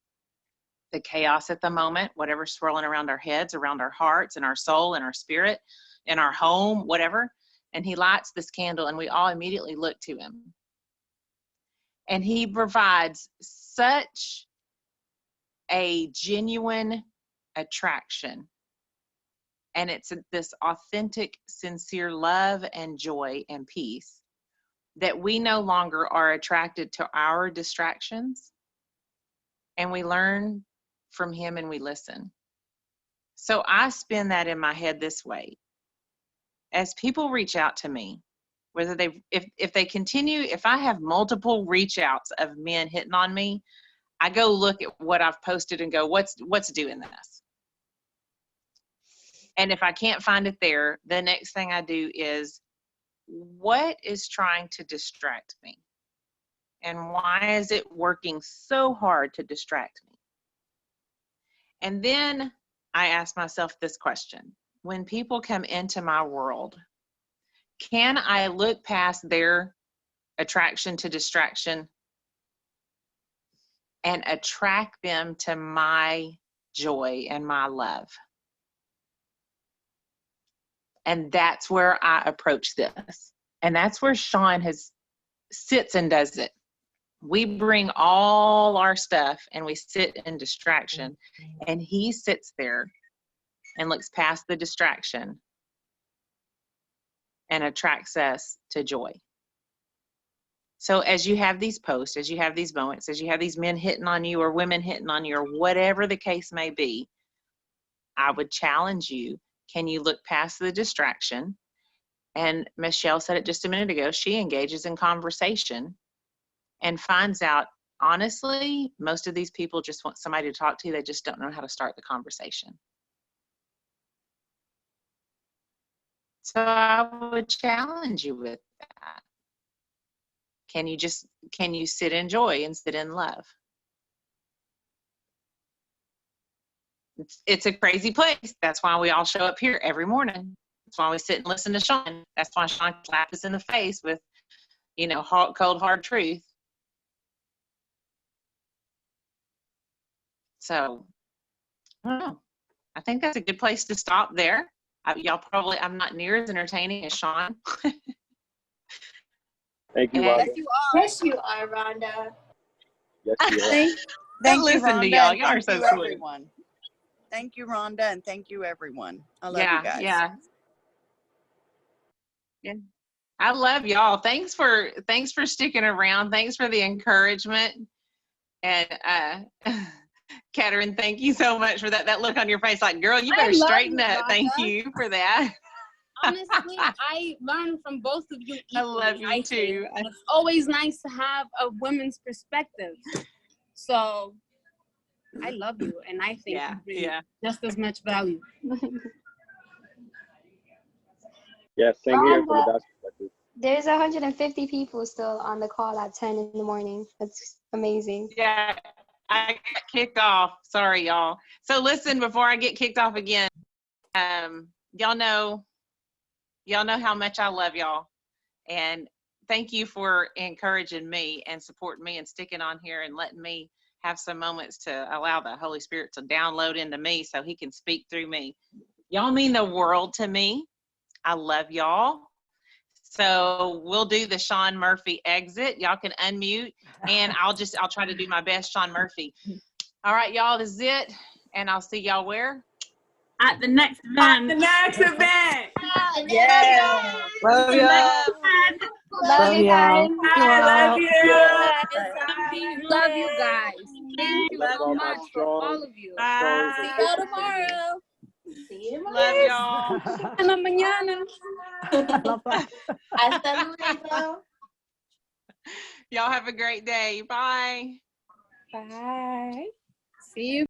the chaos at the moment, whatever's swirling around our heads, around our hearts and our soul and our spirit, in our home, whatever. And he lights this candle and we all immediately look to him. And he provides such a genuine attraction. And it's this authentic, sincere love and joy and peace that we no longer are attracted to our distractions, and we learn from him and we listen. So I spin that in my head this way. As people reach out to me, whether if they continue, if I have multiple reach outs of men hitting on me, I go look at what I've posted and go, what's doing this? And if I can't find it there, the next thing I do is, what is trying to distract me? And why is it working so hard to distract me? And then I ask myself this question: when people come into my world, can I look past their attraction to distraction and attract them to my joy and my love? And that's where I approach this. And that's where Sean sits and does it. We bring all our stuff and we sit in distraction, and he sits there and looks past the distraction and attracts us to joy. So as you have these posts, as you have these moments, as you have these men hitting on you or women hitting on you or whatever the case may be, I would challenge you, can you look past the distraction? And Michelle said it just a minute ago, she engages in conversation and finds out, honestly, most of these people just want somebody to talk to. They just don't know how to start the conversation. So I would challenge you with that. Can you sit in joy and sit in love? It's a crazy place. That's why we all show up here every morning. That's why we sit and listen to Sean. That's why Sean claps us in the face with cold, hard truth. So, I don't know. I think that's a good place to stop there. I'm not near as entertaining as Sean. Thank you, And- Rhonda. Yes, you are, Rhonda. Yes, you are. Thank you, Listen to Rhonda. y'all. And Y'all are thank so you, sweet. everyone. Thank you, Rhonda, and thank you, everyone. I love yeah, you guys. yeah. I love y'all. Thanks for sticking around. Thanks for the encouragement. And Katherine, thank you so much for that. That look on your face, like, girl, you better straighten up. Thank you for that. Honestly, I learn from both of you equally. I love you too. And it's always nice to have a woman's perspective. So I love you, and I think you bring just as much value. Yes, same here from the God's perspective. There's 150 people still on the call at 10 in the morning. That's amazing. Yeah, I got kicked off. Sorry, y'all. So listen, before I get kicked off again, y'all know how much I love y'all. And thank you for encouraging me and supporting me and sticking on here and letting me have some moments to allow the Holy Spirit to download into me so he can speak through me. Y'all mean the world to me. I love y'all. So we'll do the Sean Murphy exit. Y'all can unmute, and I'll try to do my best Sean Murphy. All right, y'all, this is it. And I'll see y'all where? At the next event. Yeah. Love you. Love you guys. Love you. Yeah. Love you guys. Thank you so much for all of you. See y'all tomorrow. See you Love y'all. Hasta mañana. Hasta luego. Y'all have a great day. Bye. Bye. See you.